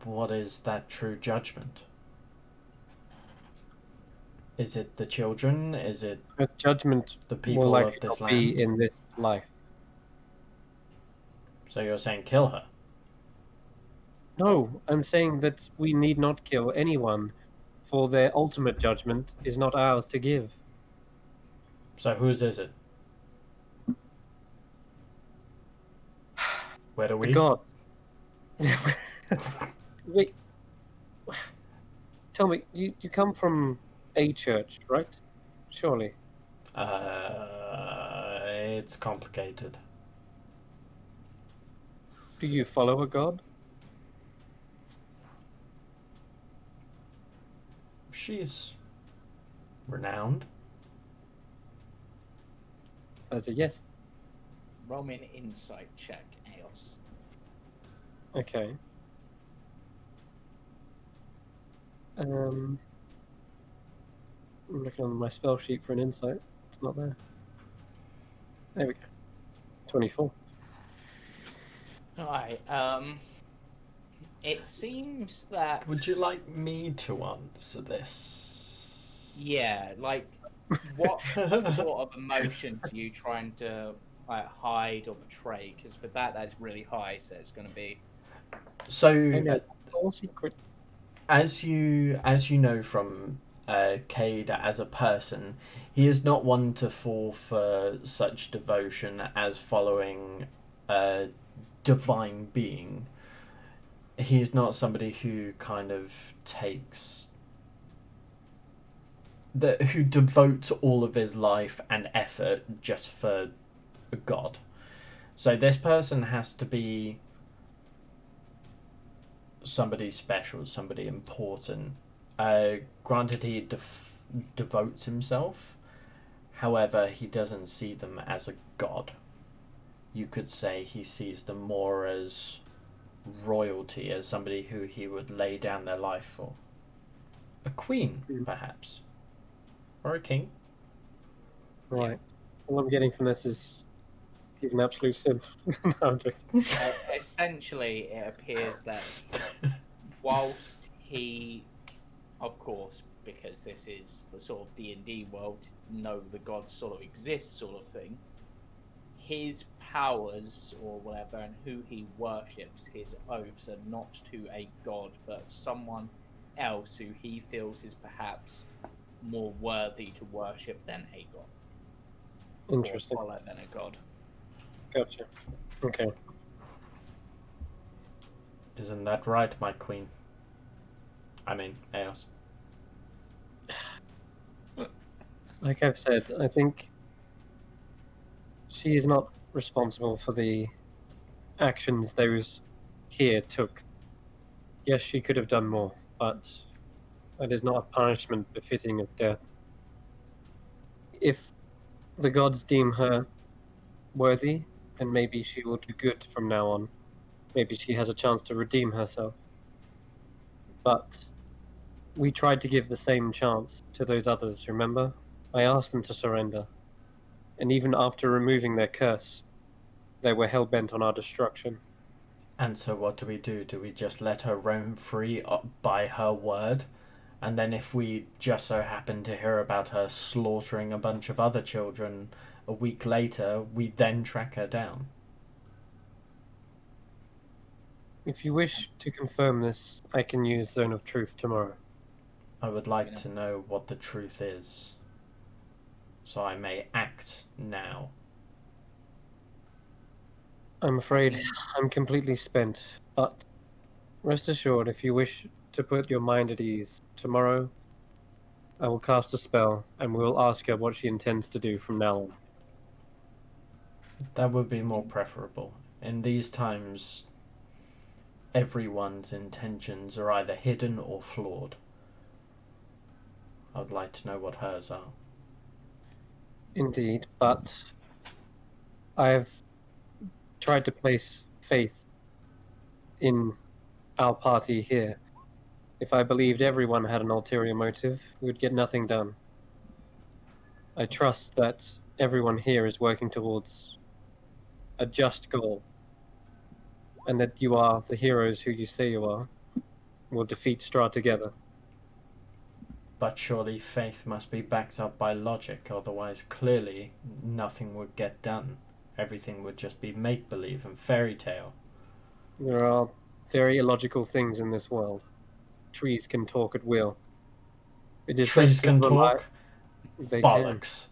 what is that true judgment? Is it the children? Is it Her judgment the will people likely of this not land? be in this life. So you're saying kill her? No, I'm saying that we need not kill anyone, for their ultimate judgment is not ours to give. So whose is it? Where do we? The gods. Wait. Tell me, you come from a church, right? Surely. It's complicated. Do you follow a god? She's renowned. That's a yes. Roll me an insight check, Eos. Okay. I'm looking on my spell sheet for an insight. It's not there. There we go. 24. Alright, it seems that... Would you like me to answer this? Yeah, like, what sort of emotions are you trying to hide or portray? Because for that's really high, so it's going to be... So, I know. It's all secret. as you know from Cade as a person, he is not one to fall for such devotion as following a divine being. He's not somebody who kind of who devotes all of his life and effort just for God. So this person has to be somebody special, somebody important. Granted, he devotes himself. However, he doesn't see them as a god. You could say he sees them more as royalty, as somebody who he would lay down their life for. A queen, perhaps. Or a king. Right. All I'm getting from this is he's an absolute simp. No, I'm joking. Essentially, it appears that whilst he, of course, because this is the sort of D&D world, know the gods sort of exist sort of thing, his powers or whatever and who he worships, his oaths are not to a god but someone else who he feels is perhaps more worthy to worship than a god. Interesting. Or follow than a god. Gotcha. Okay. Isn't that right, my queen? I mean, Eos. Like I've said, I think she is not responsible for the actions those here took. Yes, she could have done more, but that is not a punishment befitting of death. If the gods deem her worthy, then maybe she will do good from now on. Maybe she has a chance to redeem herself. But we tried to give the same chance to those others, remember? I asked them to surrender. And even after removing their curse, they were hell-bent on our destruction. And so what do? Do we just let her roam free by her word? And then if we just so happen to hear about her slaughtering a bunch of other children a week later, we then track her down? If you wish to confirm this, I can use Zone of Truth tomorrow. I would like to know what the truth is, so I may act now. I'm afraid I'm completely spent, but rest assured, if you wish to put your mind at ease, tomorrow I will cast a spell and we will ask her what she intends to do from now on. That would be more preferable. In these times, everyone's intentions are either hidden or flawed. I would like to know what hers are. Indeed, but I've tried to place faith in our party here. If I believed everyone had an ulterior motive, we would get nothing done. I trust that everyone here is working towards a just goal, and that you are the heroes who you say you are. We'll defeat Strahd together. But surely faith must be backed up by logic, otherwise clearly nothing would get done. Everything would just be make-believe and fairy tale. There are very illogical things in this world. Trees can talk at will. It is Trees best to can rely. talk? They Bollocks.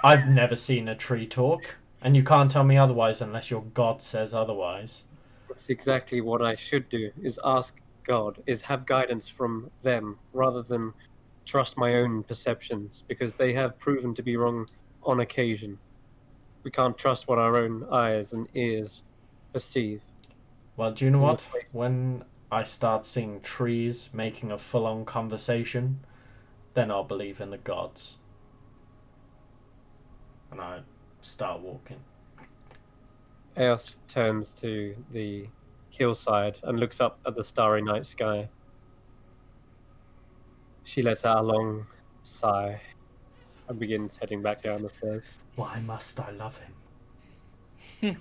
I've never seen a tree talk, and you can't tell me otherwise unless your god says otherwise. That's exactly what I should do, is ask God, is have guidance from them, rather than trust my own perceptions, because they have proven to be wrong on occasion. We can't trust what our own eyes and ears perceive. Well, do you know We what? must face- When I start seeing trees making a full-on conversation, then I'll believe in the gods. And I start walking. Eos turns to the hillside and looks up at the starry night sky. She lets out a long sigh and begins heading back down the stairs. Why must I love him?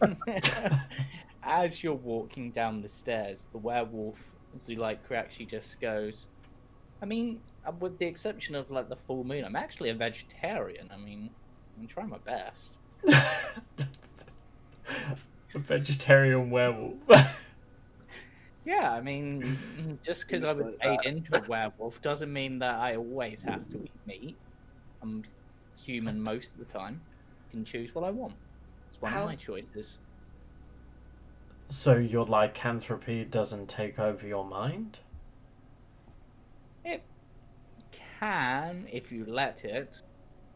As you're walking down the stairs, the werewolf Zuleika actually just goes, I mean, with the exception of like the full moon, I'm actually a vegetarian. I mean, I'm trying my best. A vegetarian werewolf. Yeah, I mean, just because I Just was like made that. into a werewolf doesn't mean that I always have to eat meat. I'm human most of the time. Can choose what I want. It's one of How- my choices. So your lycanthropy doesn't take over your mind? It can if you let it,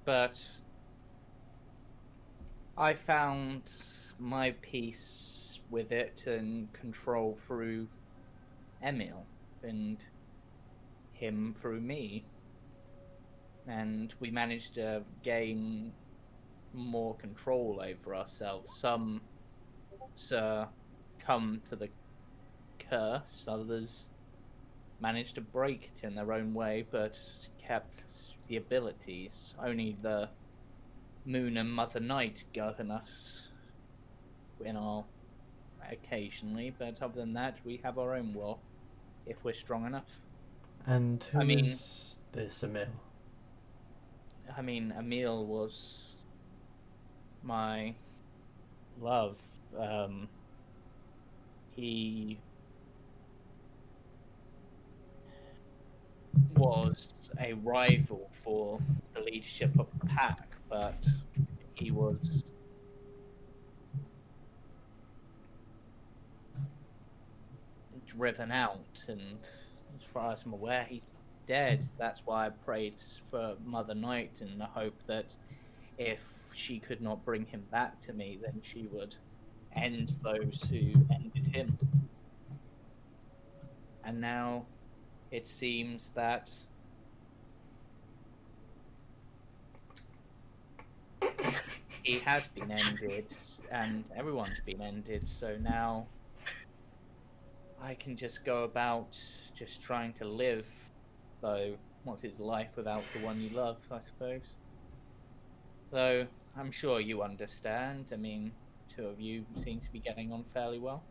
but I found my peace with it and control through Emil and him through me. And we managed to gain more control over ourselves. Some succumb to the curse, others managed to break it in their own way, but kept the abilities. Only the moon and Mother Night govern us in our occasionally, but other than that, we have our own will if we're strong enough. And who I mean- is this Emil? I mean, Emil was my love. He was a rival for the leadership of the pack, but he was driven out, and as far as I'm aware, he's dead. That's why I prayed for Mother Night in the hope that if she could not bring him back to me, then she would end those who ended him. And now it seems that he has been ended, and everyone's been ended. So now I can just go about just trying to live. Though, what's his life without the one you love? I suppose. Though I'm sure you understand. I mean, two of you seem to be getting on fairly well.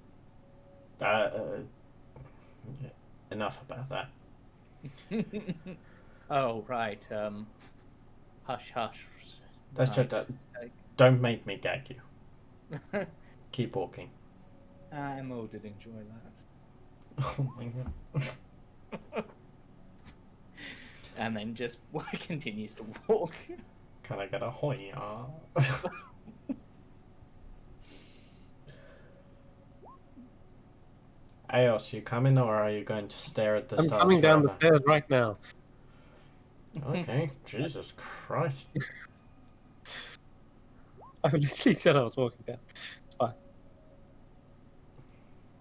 Yeah, enough about that. Oh right. Hush, hush. That's just Nice. don't make me gag you. Keep walking. Emil did enjoy that. Oh my god. And then just continues to walk. Can I get a hoya? Eos, you coming or are you going to stare at the I'm stars coming down the forever? stairs right now. Okay, Jesus Christ. I literally said I was walking down. It's fine.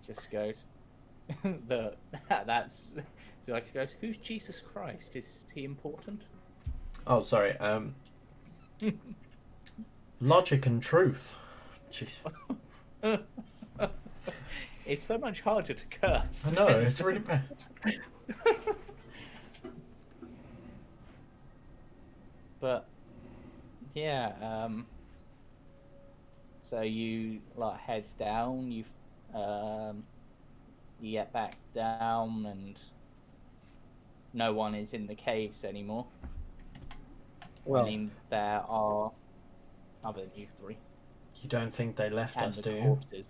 Just goes. That's so like goes. Who's Jesus Christ? Is he important? Oh, sorry. Logic and truth. Jeez. It's so much harder to curse. I know, it's really bad. But yeah, so you like head down. You get back down, and no one is in the caves anymore. Well, I mean, there are other than you three You don't think they left and us, the do you? corpses.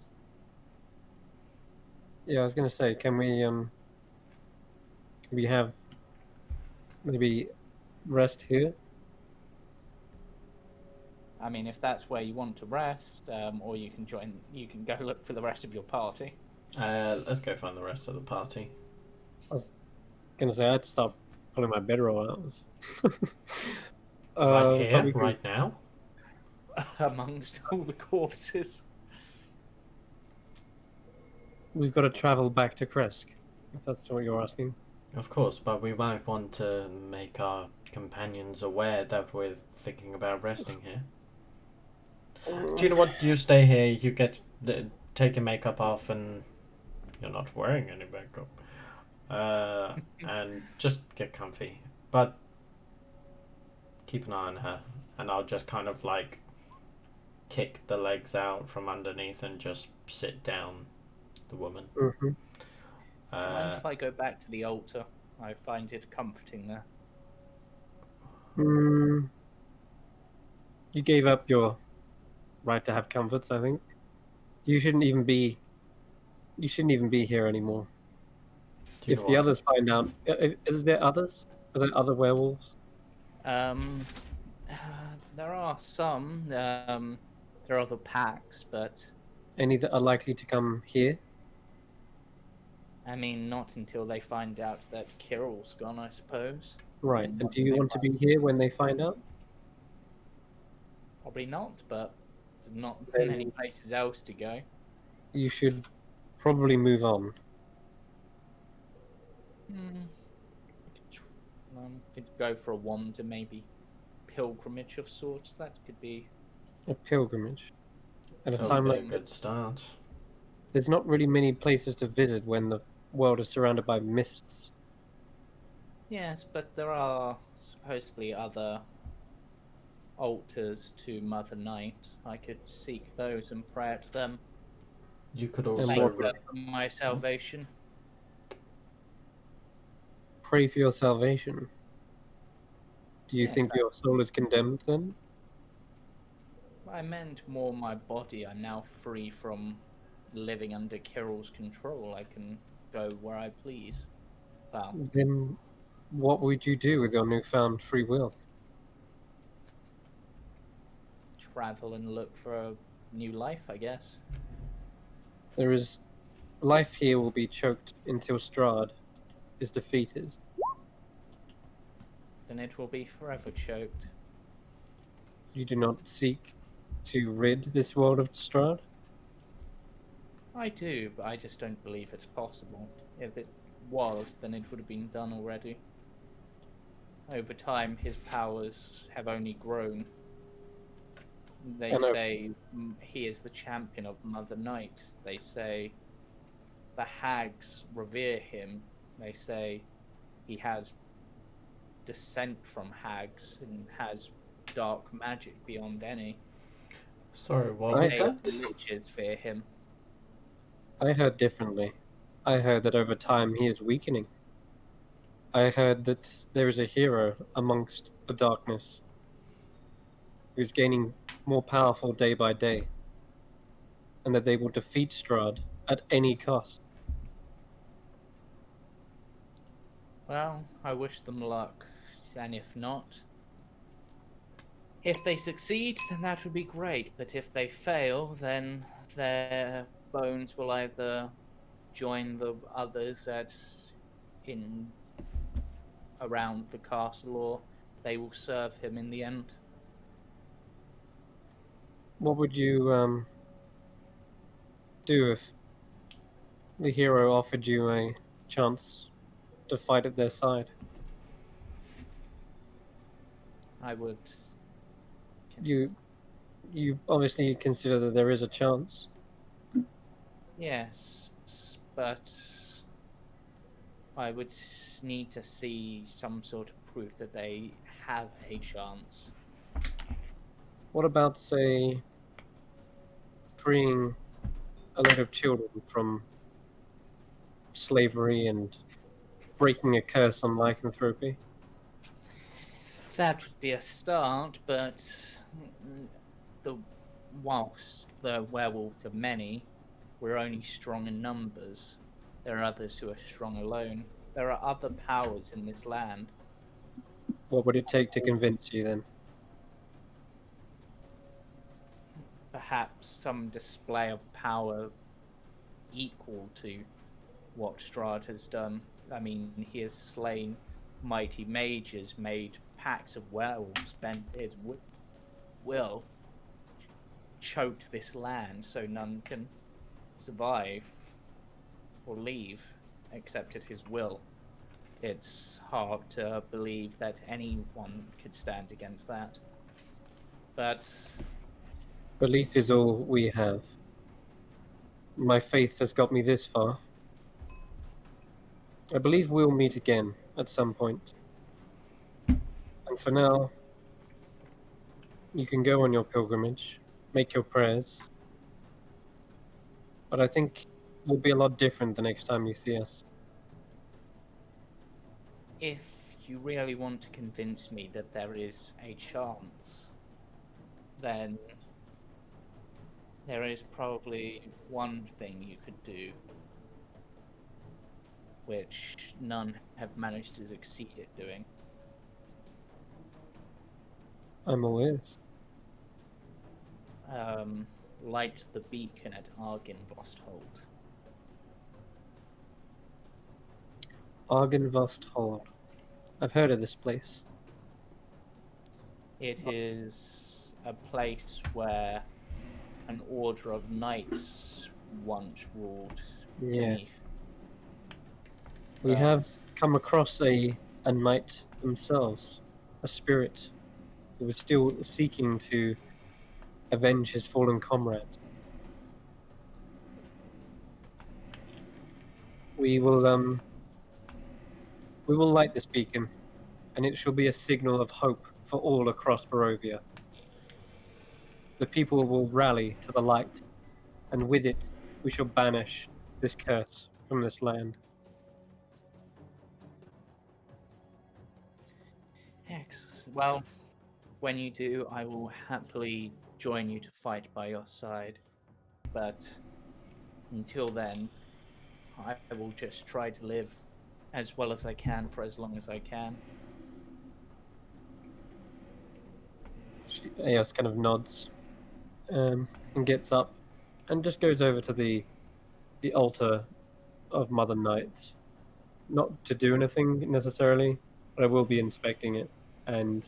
yeah, I was gonna say, can we have maybe rest here? I mean, if that's where you want to rest, or you can join. You can go look for the rest of your party. Let's go find the rest of the party. Gonna say I had to stop pulling my bedroll out. Right but here, we could- right now? Amongst all the corpses. We've got to travel back to Kresk, if that's what you're asking. Of course, but we might want to make our companions aware that we're thinking about resting here. Do you know what? You stay here, you take your makeup off, and you're not wearing any makeup. And just get comfy. But keep an eye on her, and I'll just kind of like kick the legs out from underneath and just sit down the woman. Mm-hmm. Mind if I go back to the altar? I find it comforting there. You gave up your right to have comforts, I think. You shouldn't even be here anymore. Do you If know the what? others find out, is there others? Are there other werewolves? There are some. There are other packs, but Any that are likely to come here? I mean, not until they find out that Kirill's gone, I suppose. Right. And And do once you they want to find- be here when they find out? Probably not, but there's not Then- many places else to go. You should probably move on. Could go for a wander, maybe pilgrimage of sorts. That could be. A pilgrimage. At a That time would be like a good start. there's not really many places to visit when the world is surrounded by mists. Yes, but there are supposedly other altars to Mother Night. I could seek those and pray to them. You could And also Thank what- them for my salvation. Pray for your salvation. Do you Yes, think your soul is condemned then? I meant more my body. I'm now free from living under Kirill's control. I can go where I please. Well, Then what would you do with your newfound free will? travel and look for a new life, I guess. There is life here will be choked until Strahd is defeated. Then it will be forever choked. You do not seek to rid this world of Strahd? I do, but I just don't believe it's possible. If it was, then it would have been done already. Over time, his powers have only grown. They I know. say he is the champion of Mother Night. They say the hags revere him. They say he has descent from hags and has dark magic beyond any. Sorry, what They was say that? villages fear him. I heard differently. I heard that over time he is weakening. I heard that there is a hero amongst the darkness who's gaining more powerful day by day, and that they will defeat Strahd at any cost. Well, I wish them luck. And if not, if they succeed, then that would be great. But if they fail, then their bones will either join the others at in around the castle, or they will serve him in the end. What would you do if the hero offered you a chance to fight at their side? I would. You obviously consider that there is a chance. Yes, but I would need to see some sort of proof that they have a chance. What about, say, freeing a load of children from slavery and breaking a curse on lycanthropy? That would be a start, but the whilst the werewolves are many, we're only strong in numbers. There are others who are strong alone. There are other powers in this land. What would it take to convince you then? Perhaps some display of power equal to what Strahd has done. I mean, he has slain mighty mages, made packs of werewolves, bent his will, choked this land so none can survive or leave except at his will. It's hard to believe that anyone could stand against that. But Belief is all we have. My faith has got me this far. I believe we'll meet again at some point. And for now, you can go on your pilgrimage, make your prayers. But I think we'll be a lot different the next time you see us. if you really want to convince me that there is a chance, then there is probably one thing you could do which none have managed to succeed at doing. I'm all ears. Light the beacon at Argynvostholt. Argynvostholt. I've heard of this place. It is a place where an order of knights once ruled. Yes. We have come across a knight themselves, a spirit who was still seeking to avenge his fallen comrade. We will light this beacon, and it shall be a signal of hope for all across Barovia. The people will rally to the light, and with it we shall banish this curse from this land. Well, when you do, I will happily join you to fight by your side. But until then, I will just try to live as well as I can for as long as I can. Eos kind of nods and gets up and just goes over to the altar of Mother Night. Not to do anything necessarily, but I will be inspecting it and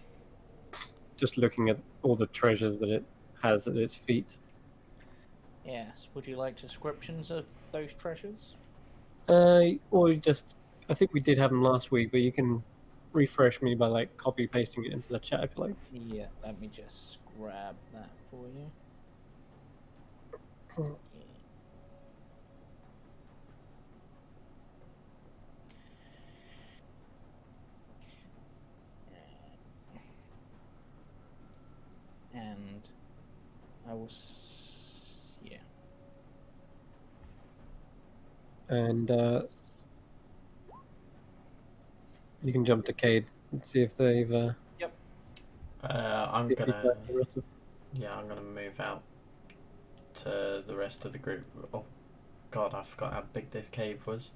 just looking at all the treasures that it has at its feet. Yes. Would you like descriptions of those treasures? Or just, I think we did have them last week, but you can refresh me by like copy pasting it into the chat if you like. Yeah, let me just grab that for you. And I was, yeah. And you can jump to Cade and see if they've. I'm if he gonna. grabs the rest of- Yeah, I'm gonna move out to the rest of the group. Oh, God, I forgot how big this cave was.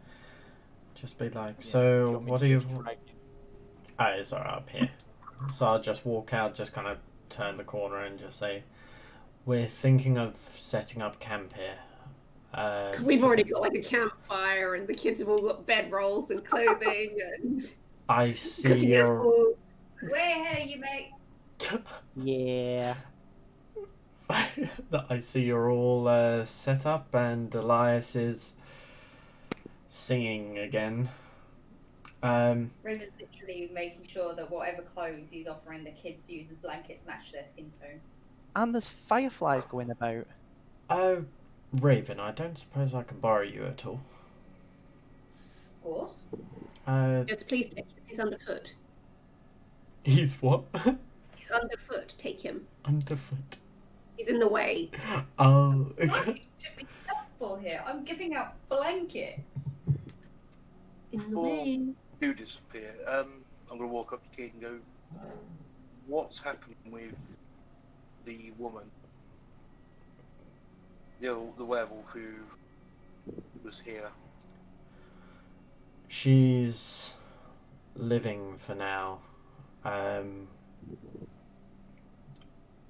Just be like, Do so you want me what to are you? just drag- Ah, it's alright up here. So I'll just walk out, just kind of turn the corner and just say, we're thinking of setting up camp here. We've already got like a campfire, and the kids have all got bedrolls and clothing and I see cooking your. apples. Way ahead of you, mate. Yeah. I see you're all set up, and Elias is singing again. Raven's literally making sure that whatever clothes he's offering the kids to use as blankets match their skin tone. And there's fireflies going about. Oh, Raven, I don't suppose I can borrow you at all. Of course. Yes, please take him. He's underfoot. He's what? He's underfoot. Take him. Underfoot. He's in the way. Oh, okay. What to be helpful here? I'm giving out blankets. In the Before way. you disappear, I'm gonna walk up to Kate and go, what's happening with the woman? The werewolf who was here. She's living for now.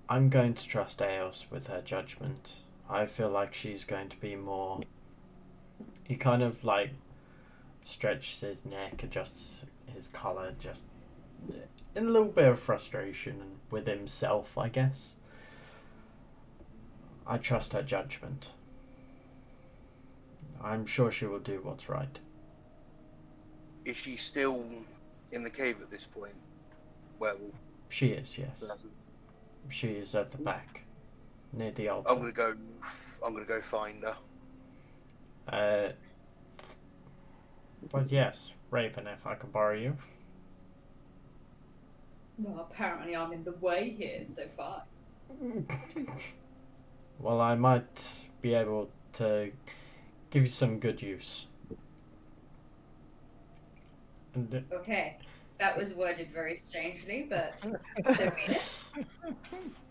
I'm going to trust Eos with her judgment. I feel like she's going to be more. He kind of like stretches his neck, adjusts his collar, just in a little bit of frustration and with himself, I guess. I trust her judgment. I'm sure she will do what's right. Is she still in the cave at this point? Werewolf. She is, yes. She is at the back, near the altar. I'm gonna go find her. But yes, Raven, if I could borrow you. Well, apparently I'm in the way here so far. Well, I might be able to give you some good use. And, Okay, that was worded very strangely, but so be it.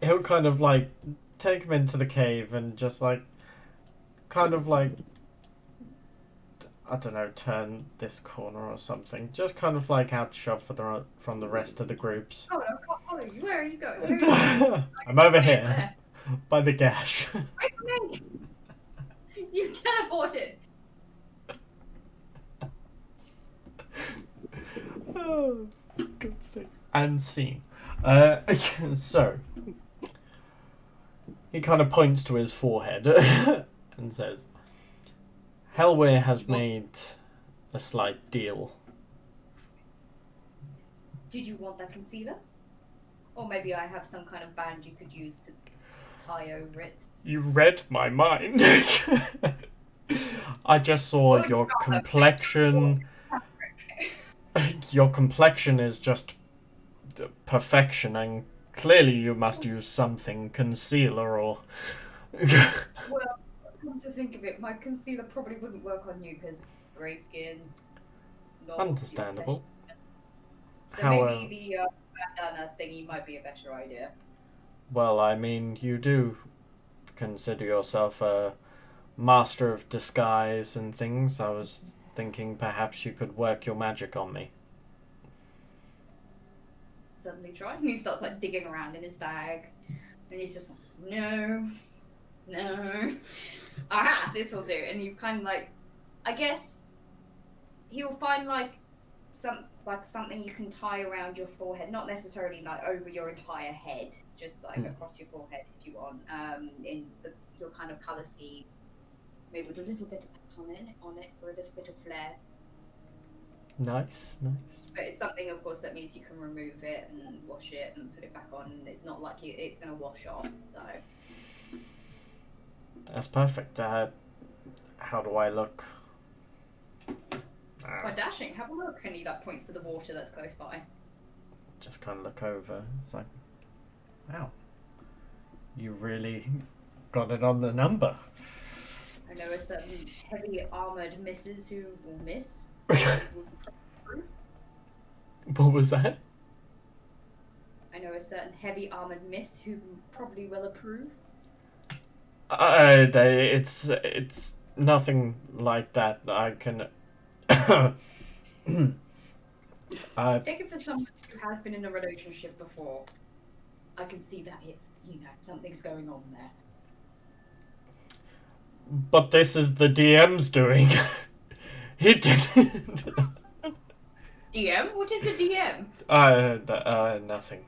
he'll kind of like take him into the cave and just like kind of like, I don't know, turn this corner or something. Just kind of like out shove from the rest of the groups. Oh, no, I can't follow you. Where are you going? Where are you going? I'm over Wait here there. by the gash. Wait for me! You teleported! Oh, for God's sake. And scene. So, he kind of points to his forehead and says, Hellway has made a slight deal. Did you want that concealer? Or maybe I have some kind of band you could use to tie over it. You read my mind. I just saw Oh, your God, complexion. Your complexion is just perfection, and clearly you must use something concealer or. Well, come to think of it, my concealer probably wouldn't work on you because grey skin. not Understandable. So However, maybe the bandana thingy might be a better idea. well, I mean, you do consider yourself a master of disguise and things. I was thinking perhaps you could work your magic on me. Suddenly try, and he starts like digging around in his bag, and he's just like, no, aha, this will do. And you kind of like, I guess he'll find like something you can tie around your forehead, not necessarily like over your entire head, just like across your forehead if you want, in your kind of color scheme, maybe with a little bit of on it for a little bit of flair. Nice, nice. But it's something, of course, that means you can remove it and wash it and put it back on. And it's not like it's going to wash off. So That's perfect. How do I look? by dashing, have a look. And he like points to the water that's close by. Just kind of look over. It's like, wow, you really got it on the number. I know a certain heavy armored misses who will miss. What was that? I know a certain heavy armored miss who probably will approve. It's nothing like that. I can. Take it for someone who has been in a relationship before. I can see that it's, something's going on there. But this is the DM's doing. He didn't. DM? What is a DM? Nothing.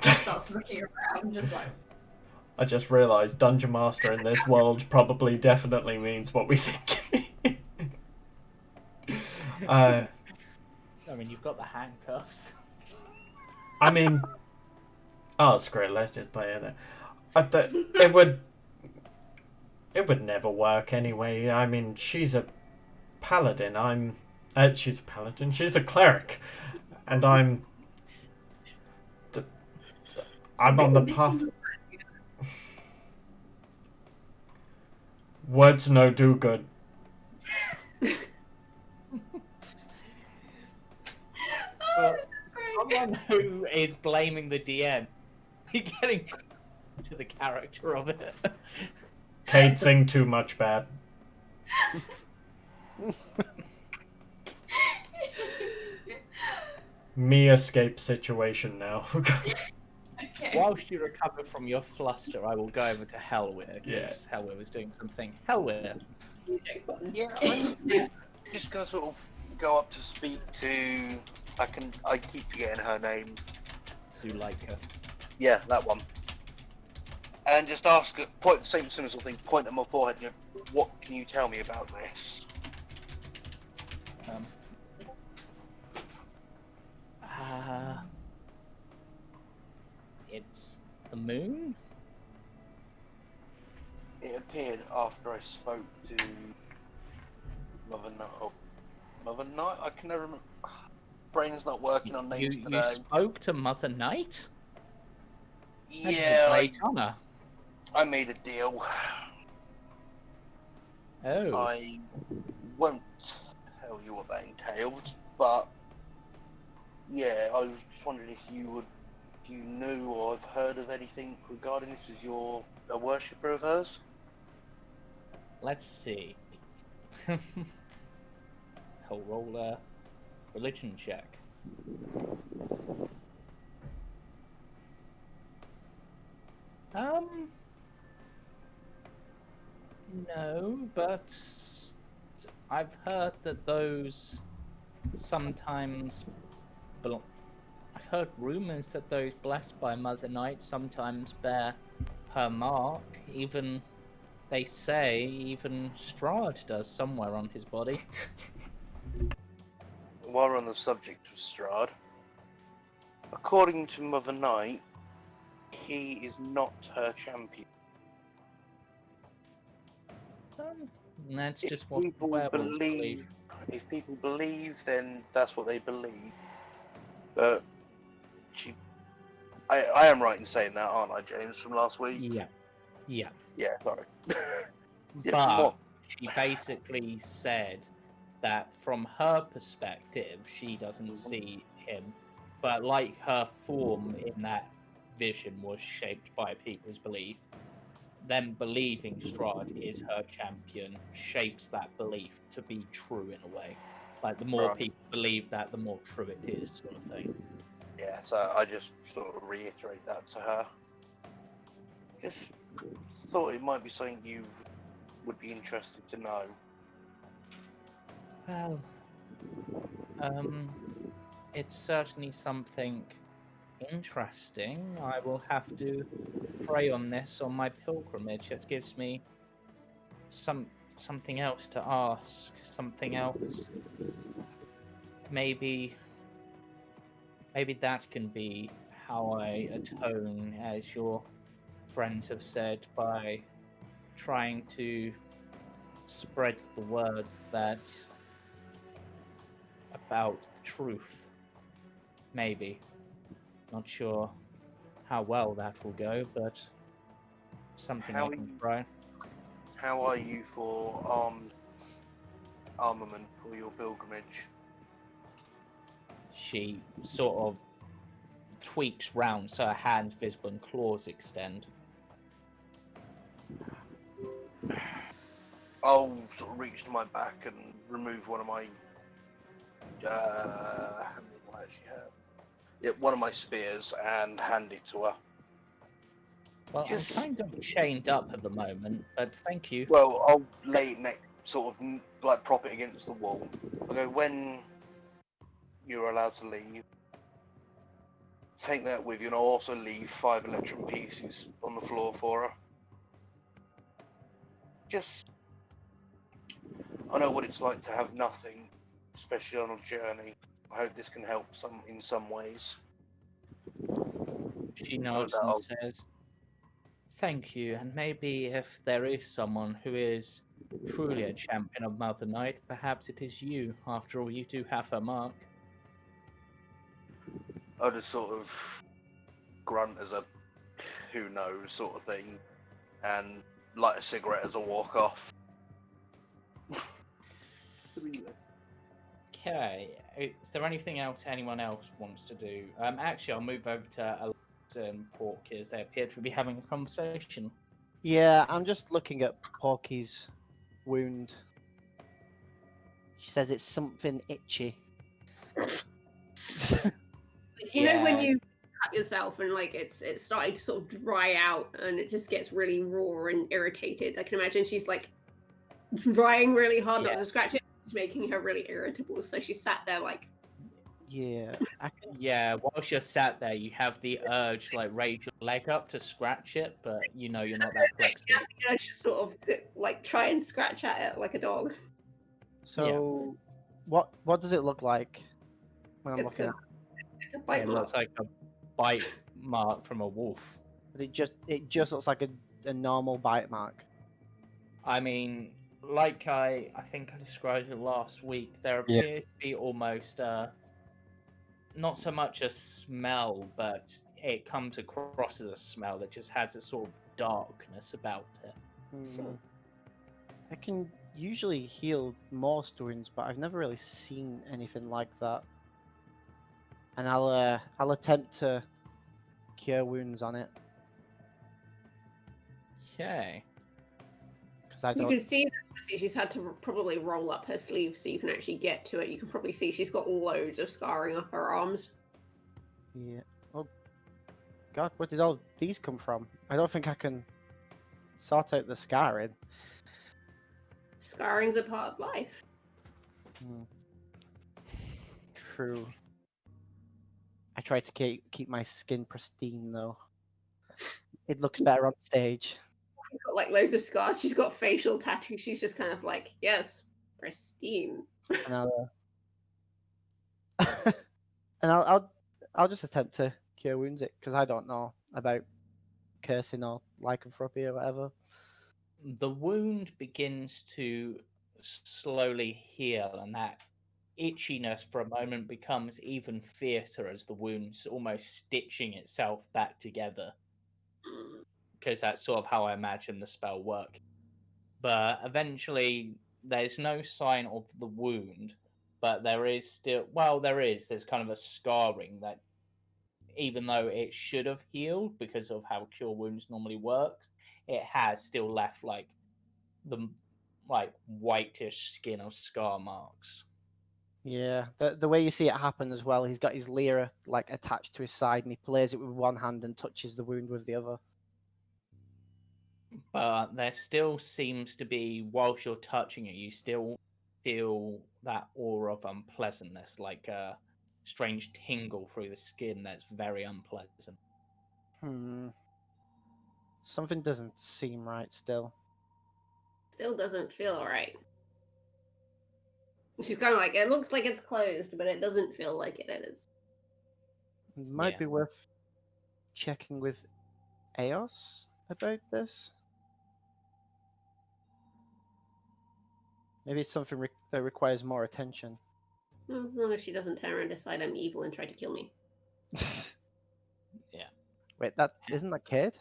Starts looking around, just like. I just realised Dungeon Master in this world probably definitely means what we think it means. I mean, you've got the handcuffs. I mean, oh, screw it, let's just play it there. It would never work anyway. I mean, she's a paladin. She's a paladin. She's a cleric, and I'm on the path. Words no do good. Well, someone who is blaming the DM, you're getting to the character of it. Cade think too much bad. Me escape situation now. Okay. Whilst you recover from your fluster, I will go over to Hellweir, because Hellweir was doing something. Hellweir. Yeah, I'm just gonna sort of go up to speak to. I keep forgetting her name. Zuleika. Yeah, that one. And just ask, point the same sort of thing, point at my forehead. And go, what can you tell me about this? It's the moon? It appeared after I spoke to Mother Night. Mother Night? I can never remember. Brain's not working on names You today. spoke to Mother Night? Yeah, Great honor. I made a deal. Oh. I won't tell you what that entails, but yeah, I was just wondering if you knew or have heard of anything regarding this. Is you're a worshipper of hers? Let's see. I'll roll a religion check. No, but I've heard that those sometimes I've heard rumors that those blessed by Mother Night sometimes bear her mark. Even, they say, even Strahd does somewhere on his body. While we're on the subject of Strahd, according to Mother Night, he is not her champion. That's If just what people werewolves believe. If people believe, then that's what they believe. But I am right in saying that, aren't I, James, from last week? Yeah. Yeah. Yeah, sorry. But she basically said that from her perspective, she doesn't see him. But like her form in that vision was shaped by people's belief, them believing Strahd is her champion shapes that belief to be true in a way. Like the more Right. people believe that, the more true it is, sort of thing. Yeah, so I just sort of reiterate that to her. Just thought it might be something you would be interested to know. Well, it's certainly something interesting. I will have to pray on this on my pilgrimage. It gives me something else to ask, something else. Maybe that can be how I atone, as your friends have said, by trying to spread the words that about the truth. Maybe. Not sure how well that will go, but something How I are can you? try. How are you for armament for your pilgrimage? She sort of tweaks round so her hands visible and claws extend. I'll sort of reach to my back and remove one of my. How many do I actually have? Yeah, one of my spears and hand it to her. Well, Just- I'm kind of chained up at the moment, but thank you. Well, I'll lay it next, sort of like prop it against the wall. I'll go, when you're allowed to leave, take that with you, and I'll also leave 5 electrum pieces on the floor for her. Just, I know what it's like to have nothing, especially on a journey. I hope this can help in some ways. She nods and says, thank you, and maybe if there is someone who is truly a champion of Mother Night, perhaps it is you. After all, you do have her mark. I'll just sort of grunt as a who knows sort of thing and light a cigarette as I walk off. Okay, is there anything else anyone else wants to do? Actually, I'll move over to Alexa and Porky as they appear to be having a conversation. Yeah, I'm just looking at Porky's wound. She says it's something itchy. Like, you know when Yeah. you cut yourself and like it's starting to sort of dry out and it just gets really raw and irritated. I can imagine she's like trying really hard not Yeah. to scratch it. It's making her really irritable. So she sat there like, Yeah, I can. Yeah, whilst you're sat there, you have the urge to like raise your leg up to scratch it, but you know you're not that flexible. I just sort of like try and scratch at it like a dog. So, what does it look like when I'm It's looking a, at it's a bite It mark. looks like a bite mark from a wolf. it? It just looks like a normal bite mark. I mean, like I think I described it last week, there Yeah. appears to be almost not so much a smell, but it comes across as a smell that just has a sort of darkness about it. Hmm. I can usually heal most wounds, but I've never really seen anything like that. And I'll attempt to cure wounds on it Okay. because I You don't. can see that obviously she's had to probably roll up her sleeves so you can actually get to it. You can probably see she's got loads of scarring up her arms. Yeah. Oh, God, where did all these come from? I don't think I can sort out the scarring. Scarring's a part of life. Hmm. True. I try to keep my skin pristine though. It looks better on stage. She's got like loads of scars. She's got facial tattoos. She's just kind of like, yes, pristine. And I'll just attempt to cure wounds it because I don't know about cursing or lycanthropy or whatever. The wound begins to slowly heal, and that itchiness for a moment becomes even fiercer as the wound's almost stitching itself back together. Because that's sort of how I imagine the spell work. But eventually, there's no sign of the wound, but there is still, well, there's kind of a scarring that, even though it should have healed because of how cure wounds normally works, it has still left like the whitish skin of scar marks. Yeah, the way you see it happen as well, he's got his lyra like attached to his side and he plays it with one hand and touches the wound with the other. But there still seems to be, whilst you're touching it, you still feel that aura of unpleasantness, like a strange tingle through the skin that's very unpleasant. Something doesn't seem right still. Still doesn't feel right. She's kind of like, it looks like it's closed, but it doesn't feel like it is. Might Yeah. be worth checking with Eos about this. Maybe it's something that requires more attention. Well, as long as she doesn't turn around and decide I'm evil and try to kill me. Yeah. Wait, that isn't that Cade?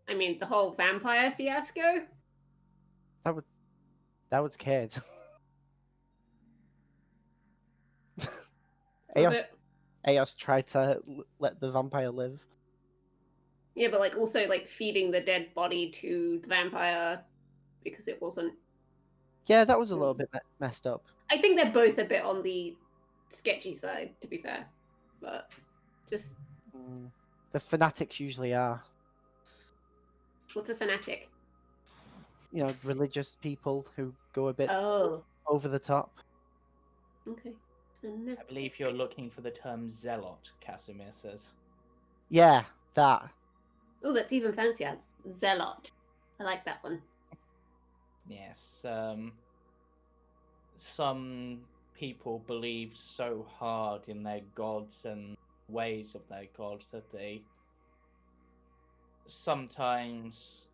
I mean, the whole vampire fiasco? That was Cade. Was Eos, it? Eos tried to let the vampire live. Yeah, but like also like feeding the dead body to the vampire because it wasn't. Yeah, that was a little bit messed up. I think they're both a bit on the sketchy side, to be fair. But just The fanatics usually are. what's a fanatic? You know, religious people who go a bit Oh, over the top. okay. I believe you're looking for the term zealot, Casimir says. Yeah, that. Oh, that's even fancier. Zealot. I like that one. Yes. Some people believe so hard in their gods and ways of their gods that they sometimes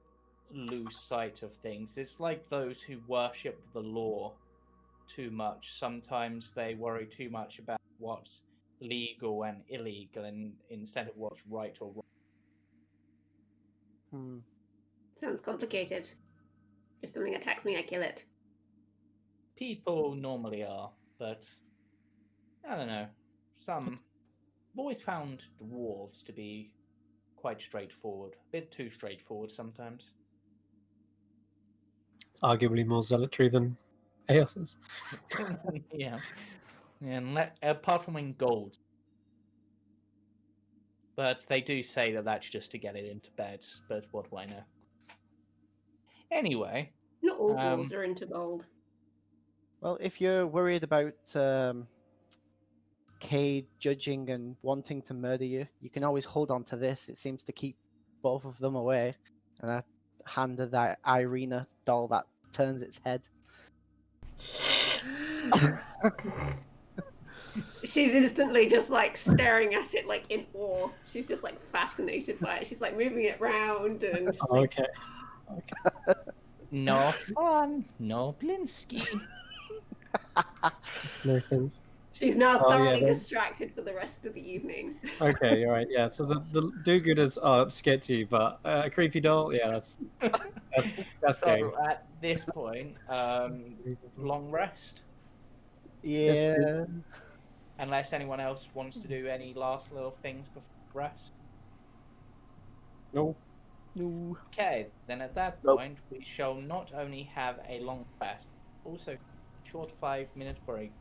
lose sight of things. It's like those who worship the law too much. Sometimes they worry too much about what's legal and illegal and instead of what's right or wrong. Sounds complicated. If something attacks me, I kill it. People normally are, but I don't know. I've always found dwarves to be quite straightforward. A bit too straightforward sometimes. It's arguably more zealotry than Eos's. Yeah. And apart from in gold. But they do say that that's just to get it into bed, but what do I know? Anyway. Not all dwarves are into gold. Well, if you're worried about Cade judging and wanting to murder you, you can always hold on to this. It seems to keep both of them away. And I handed that Irina doll that turns its head. She's instantly just like staring at it like in awe. She's just like fascinated by it. She's like moving it around and she's like, Okay. No fun, no Blinsky. Makes no sense. she's now Oh, yeah, thoroughly then- distracted for the rest of the evening. Okay, you're right. Yeah, so the do-gooders are sketchy, but a creepy doll, yeah, that's So game. at this point, long rest. Yeah. Unless anyone else wants to do any last little things before rest. No. No. Okay, then at that Nope. point, we shall not only have a long rest, also short 5-minute break.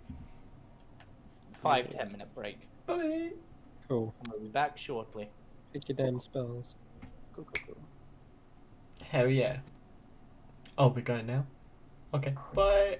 5-10-minute break. Bye. Cool. And we'll be back shortly. Pick your damn spells. Go. Hell yeah. Oh, we're going now? Okay. Bye.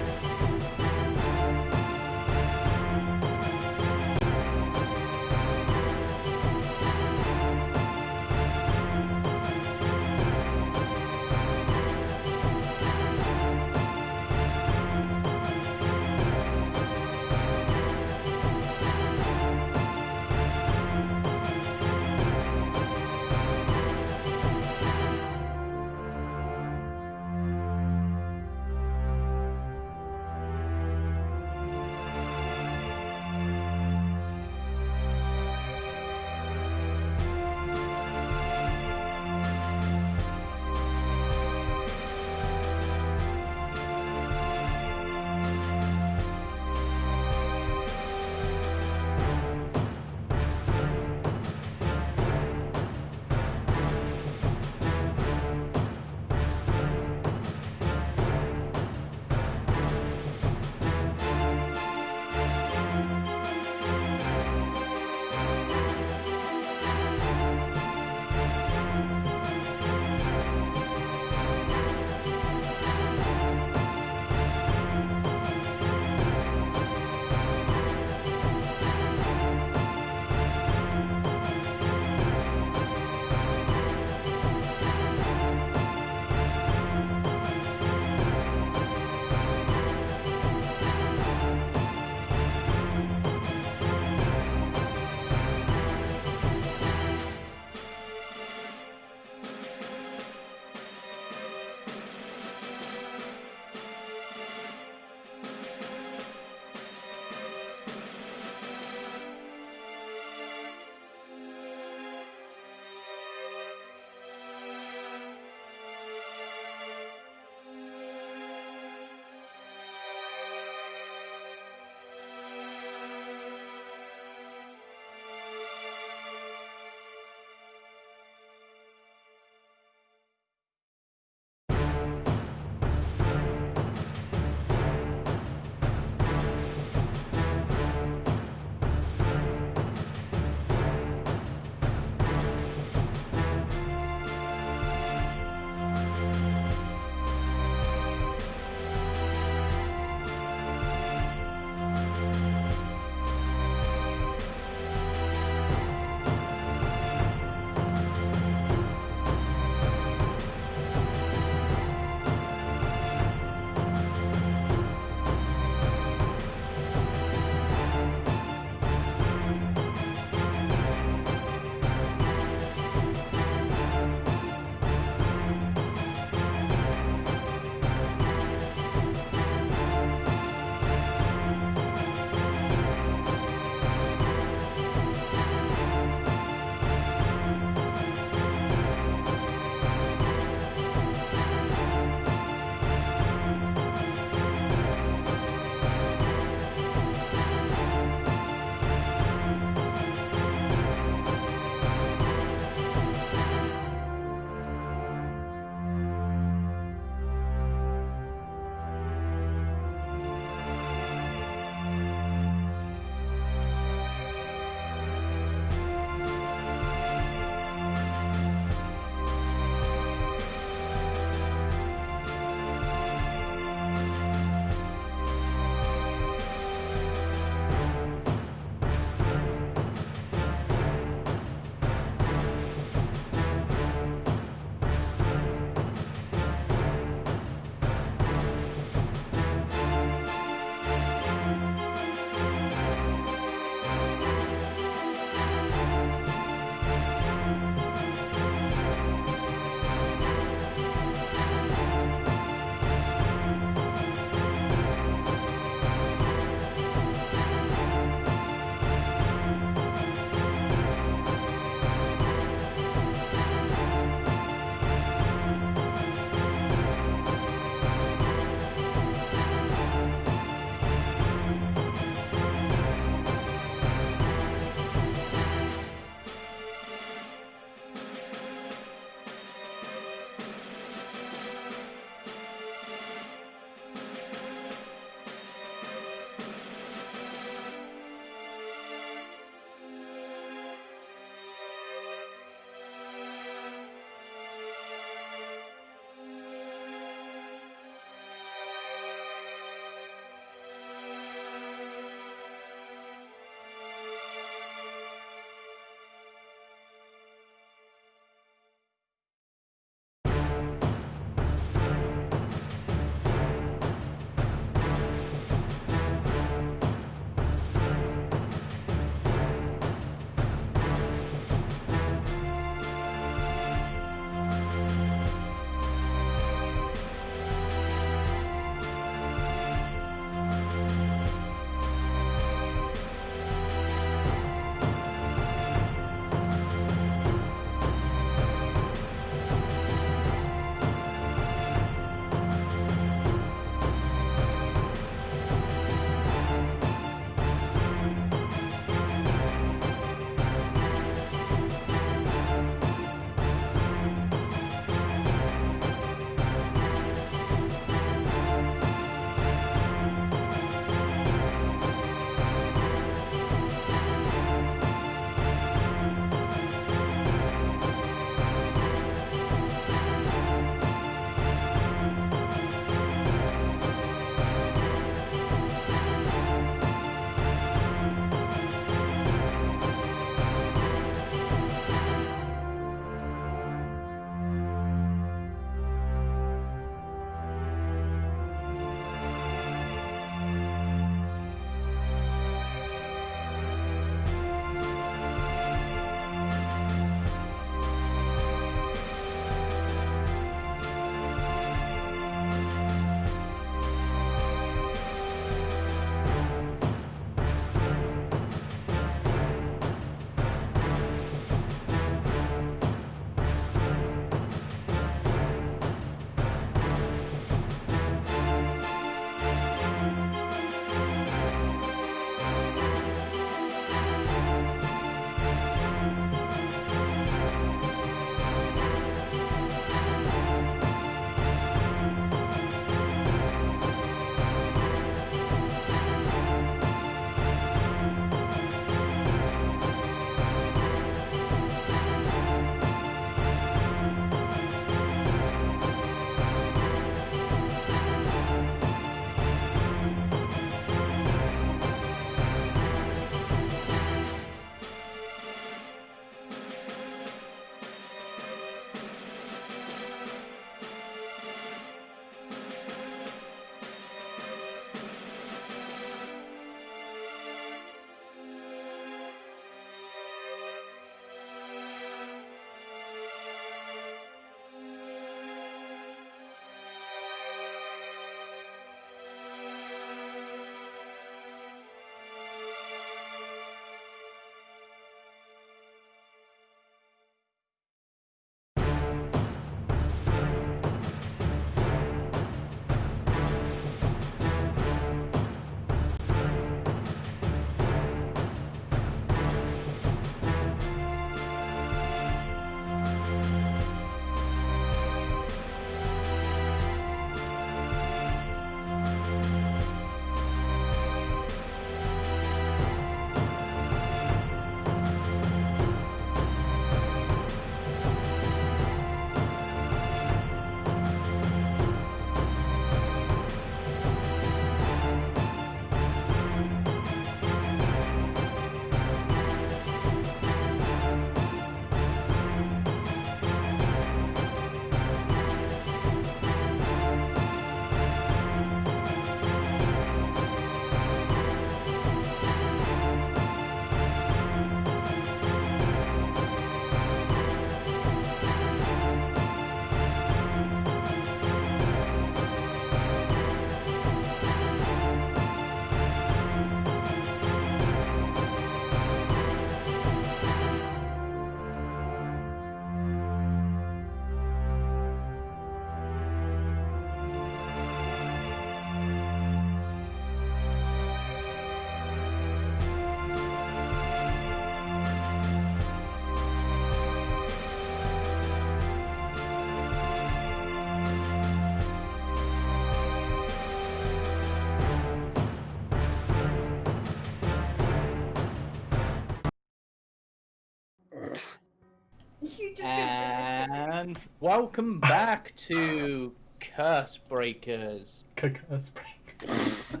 just go. And welcome back to Cursebreakers, Cursebreakers.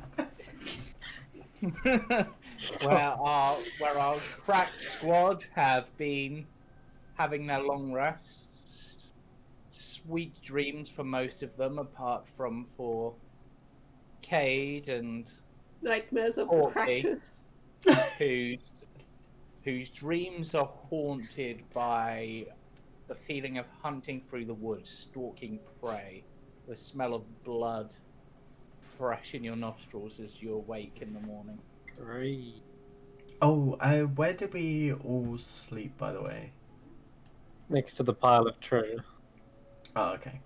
where our crack squad have been having their long rests. Sweet dreams for most of them, apart from for Cade and Nightmares of the Orky. Cractus. whose dreams are haunted by the feeling of hunting through the woods, stalking prey, the smell of blood fresh in your nostrils as you awake in the morning. Great. Oh, where did we all sleep, by the way? Next to the pile of treasure. Oh, okay.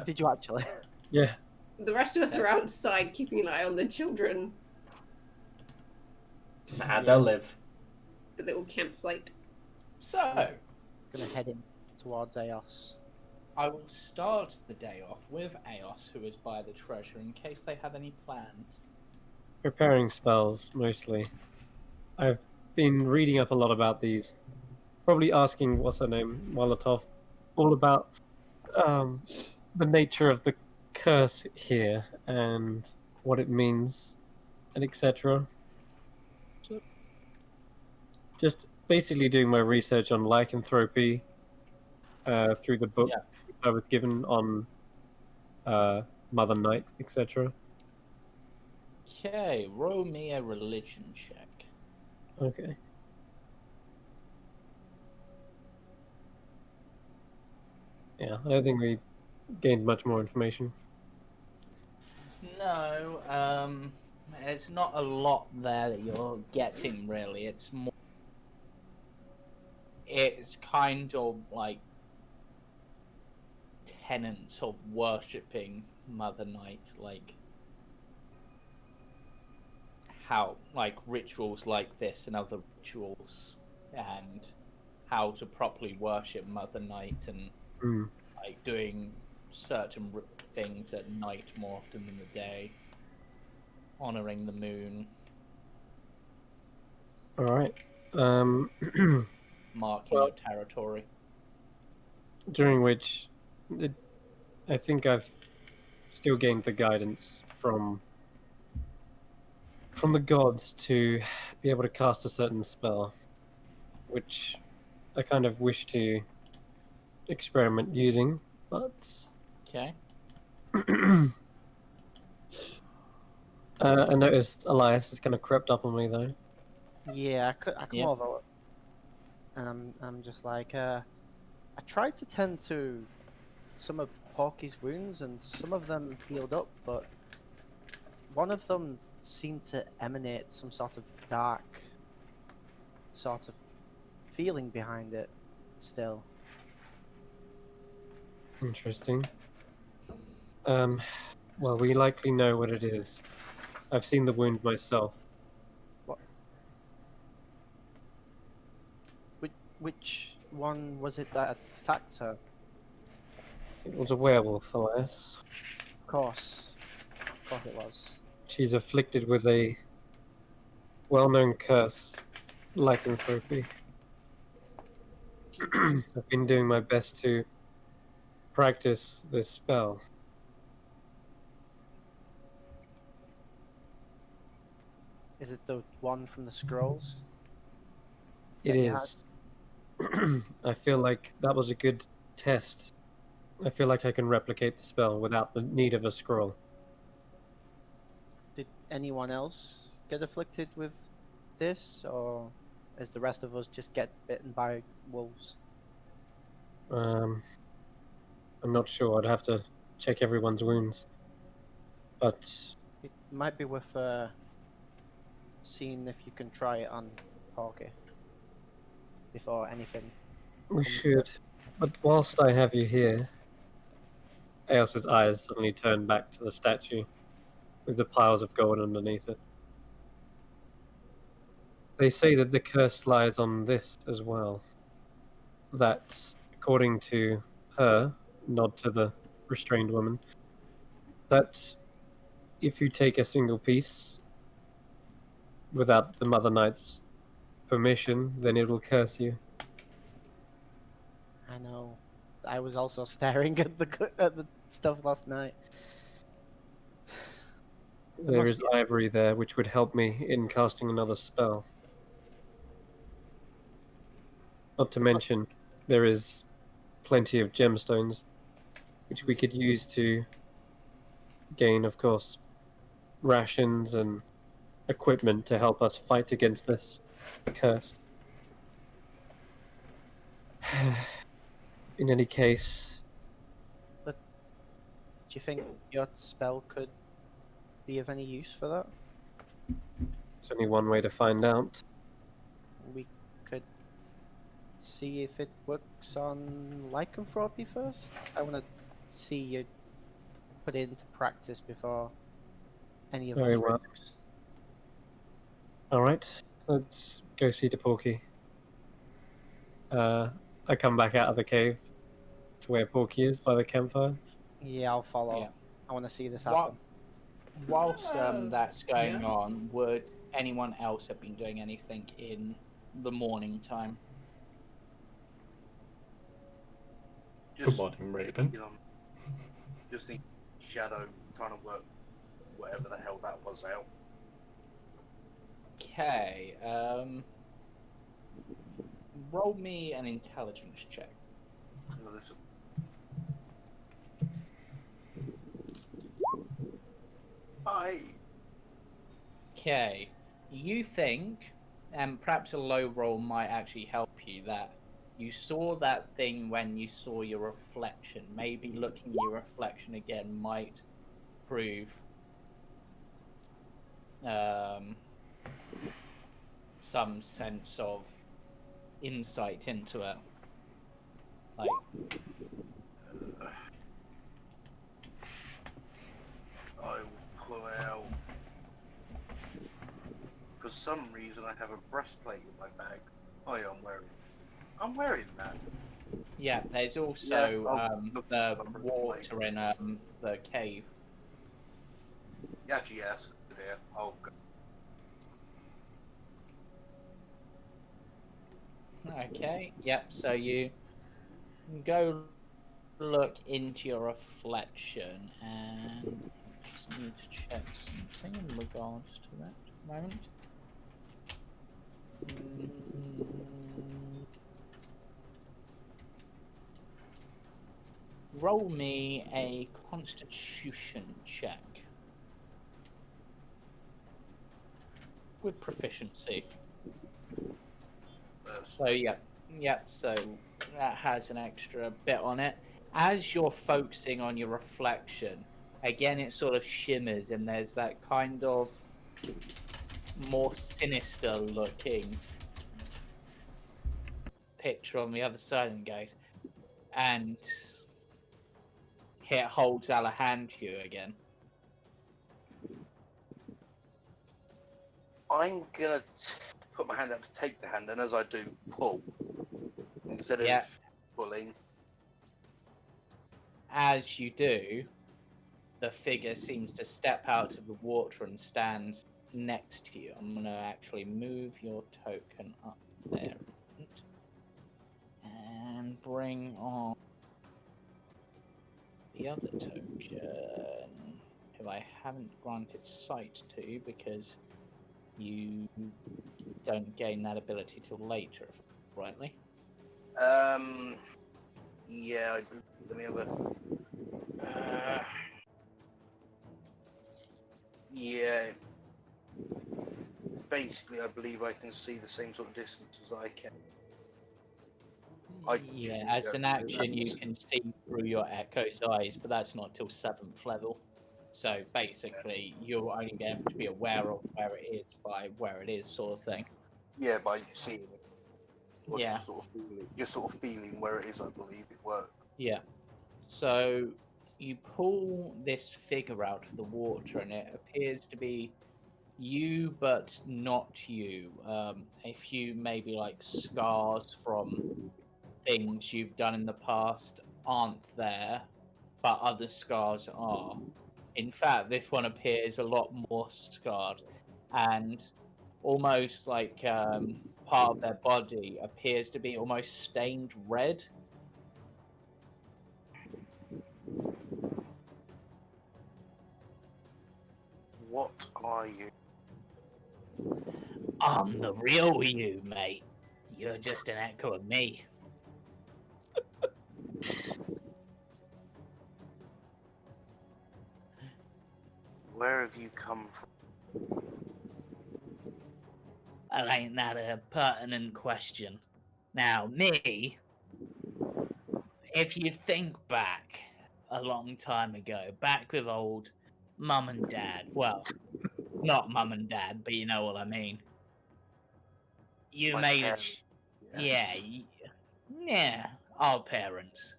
Did you actually? Yeah. The rest of us are outside keeping an eye on the children. Nah, they'll live. The little campsite. So, Gonna head in towards Eos. I will start the day off with Eos, who is by the treasure, in case they have any plans. Preparing spells, mostly. I've been reading up a lot about these. Probably asking, what's her name, Molotov, all about the nature of the curse here and what it means and etc. Just basically doing my research on lycanthropy through the book I was given on Mother Night, etc. Okay, roll me a religion check. Okay. Yeah, I don't think we gained much more information. No, there's not a lot there that you're getting, really. It's more... It's kind of like tenets of worshipping Mother Night, like how, like rituals like this and other rituals, and how to properly worship Mother Night, and like doing certain things at night more often than the day, honoring the moon, All right. marking your territory. During which, I think I've still gained the guidance from the gods to be able to cast a certain spell, which I kind of wish to experiment using, but Okay. I noticed Elias has kind of crept up on me though. Yeah, I come over, and I'm just like, I tried to tend to some of Porky's wounds, and some of them healed up, but one of them seemed to emanate some sort of dark sort of feeling behind it still. Interesting. Well, we likely know what it is. I've seen the wound myself. What? Which one was it that attacked her? It was a werewolf, Elias. Of course. Of course it was. She's afflicted with a well-known curse, lycanthropy. I've been doing my best to practice this spell. Is it the one from the scrolls? It that you is. I feel like that was a good test. I feel like I can replicate the spell without the need of a scroll. Did anyone else get afflicted with this, or is the rest of us just get bitten by wolves? I'm not sure. I'd have to check everyone's wounds. But It might be worth seeing if you can try it on Porky before anything. we should. But whilst I have you here, Eos's eyes suddenly turn back to the statue with the piles of gold underneath it. They say that the curse lies on this as well. That, according to her, nod to the restrained woman, that if you take a single piece without the Mother Knight's permission, then it will curse you. I know. I was also staring at the stuff last night. There must is be- ivory there, which would help me in casting another spell. Not to mention, there is plenty of gemstones, which we could use to gain, of course, rations and equipment to help us fight against this curse. In any case, Do you think your spell could be of any use for that? it's only one way to find out. We could see if it works on lycanthropy first. I want to see you put it into practice before any of Very us well. risks. Alright, let's go see the Porky. I come back out of the cave to where Porky is by the campfire. Yeah, I'll follow. Yeah. I want to see this What- happen. Whilst that's going Yeah. on, would anyone else have been doing anything in the morning time? Good morning, Raven. You know, just think Shadow trying to work whatever the hell that was out. Okay. Roll me an intelligence check. You know, this- Okay. You think, and perhaps a low roll might actually help you, that you saw that thing when you saw your reflection. Maybe looking at your reflection again might prove some sense of insight into it. Like, I will pull out. For some reason, I have a breastplate in my bag. Oh yeah, I'm wearing that. yeah, there's also Yeah, I'll look the at the water in the cave. Actually, yes. Yeah, I'll go. Okay, yep, so you go look into your reflection, and I just need to check something in regards to that moment. Roll me a constitution check with proficiency. So yep, so that has an extra bit on it. As you're focusing on your reflection, again it sort of shimmers and there's that kind of more sinister looking picture on the other side and goes, and it holds out a hand to you again. I'm gonna put my hand up to take the hand, and as I do, pull instead Yeah. of pulling. As you do, the figure seems to step out of the water and stands next to you. I'm going to actually move your token up there and bring on the other token, who I haven't granted sight to because you don't gain that ability till later, if I'm rightly. Yeah, let me have a. Yeah. Basically, I believe I can see the same sort of distance as I can. Yeah, as an action, you can see through your Echo's eyes, but that's not till 7th level. So basically, you'll only be able to be aware of where it is by where it is, sort of thing. Yeah, by seeing it. Or Yeah. Just sort of feeling where it is, I believe it works. Yeah. So you pull this figure out of the water, and it appears to be you, but not you. A few maybe like scars from things you've done in the past aren't there, but other scars are. In fact, this one appears a lot more scarred, and almost like part of their body appears to be almost stained red. What are you? I'm the real you, mate. You're just an echo of me. Where have you come from? Well, ain't that a pertinent question? Now, me, if you think back a long time ago, back with old mum and dad, well, not mum and dad, but you know what I mean. You My made parents, yeah, yes. yeah, our parents.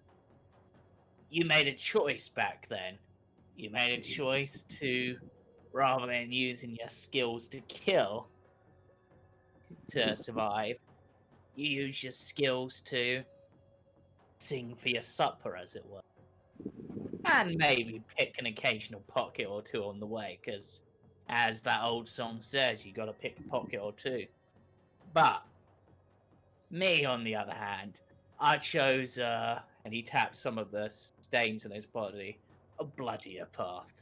You made a choice back then. You made a choice to, rather than using your skills to kill to survive, you use your skills to sing for your supper, as it were. And maybe pick an occasional pocket or two on the way, because as that old song says, you gotta pick a pocket or two. But me, on the other hand, I chose, and he tapped some of the stains on his body, a bloodier path.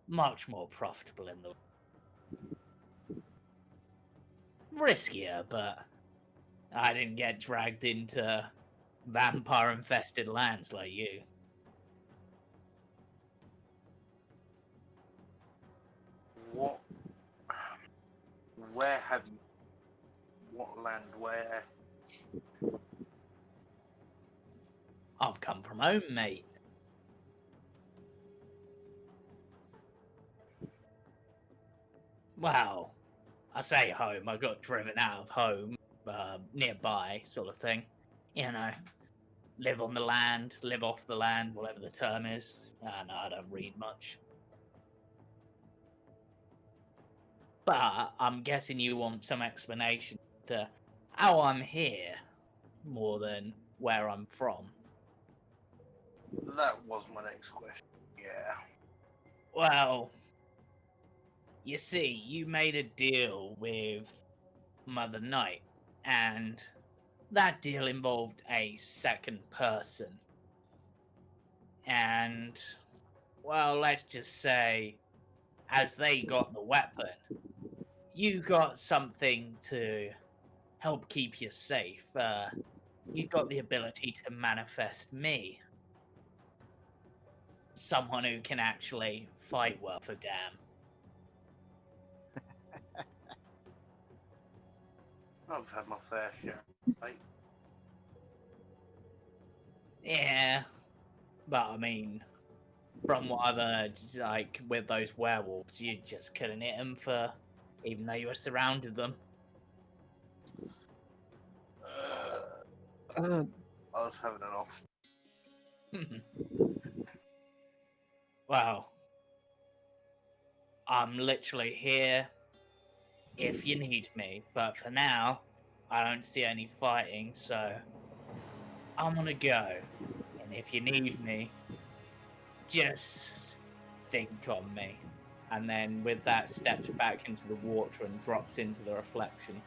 Much more profitable in the riskier, but I didn't get dragged into vampire infested lands like you. What? Where have you? What land? Where? I've come from home, mate. Well, I say home, I got driven out of home, nearby, sort of thing. You know, live on the land, live off the land, whatever the term is. No, I don't read much. But I'm guessing you want some explanation to how I'm here more than where I'm from. That was my next question. Yeah. Well, you see, you made a deal with Mother Night, and that deal involved a second person. And, well, let's just say, as they got the weapon, you got something to help keep you safe. You got the ability to manifest me. Someone who can actually fight well for damn. I've had my fair share. Right? Yeah, but I mean, from what I've heard, like with those werewolves, you just couldn't hit them for, even though you were surrounded them. Uh, I was having an off. Well, I'm literally here if you need me, but for now, I don't see any fighting, so I'm gonna go. And if you need me, just think on me. And then with that, steps back into the water and drops into the reflection.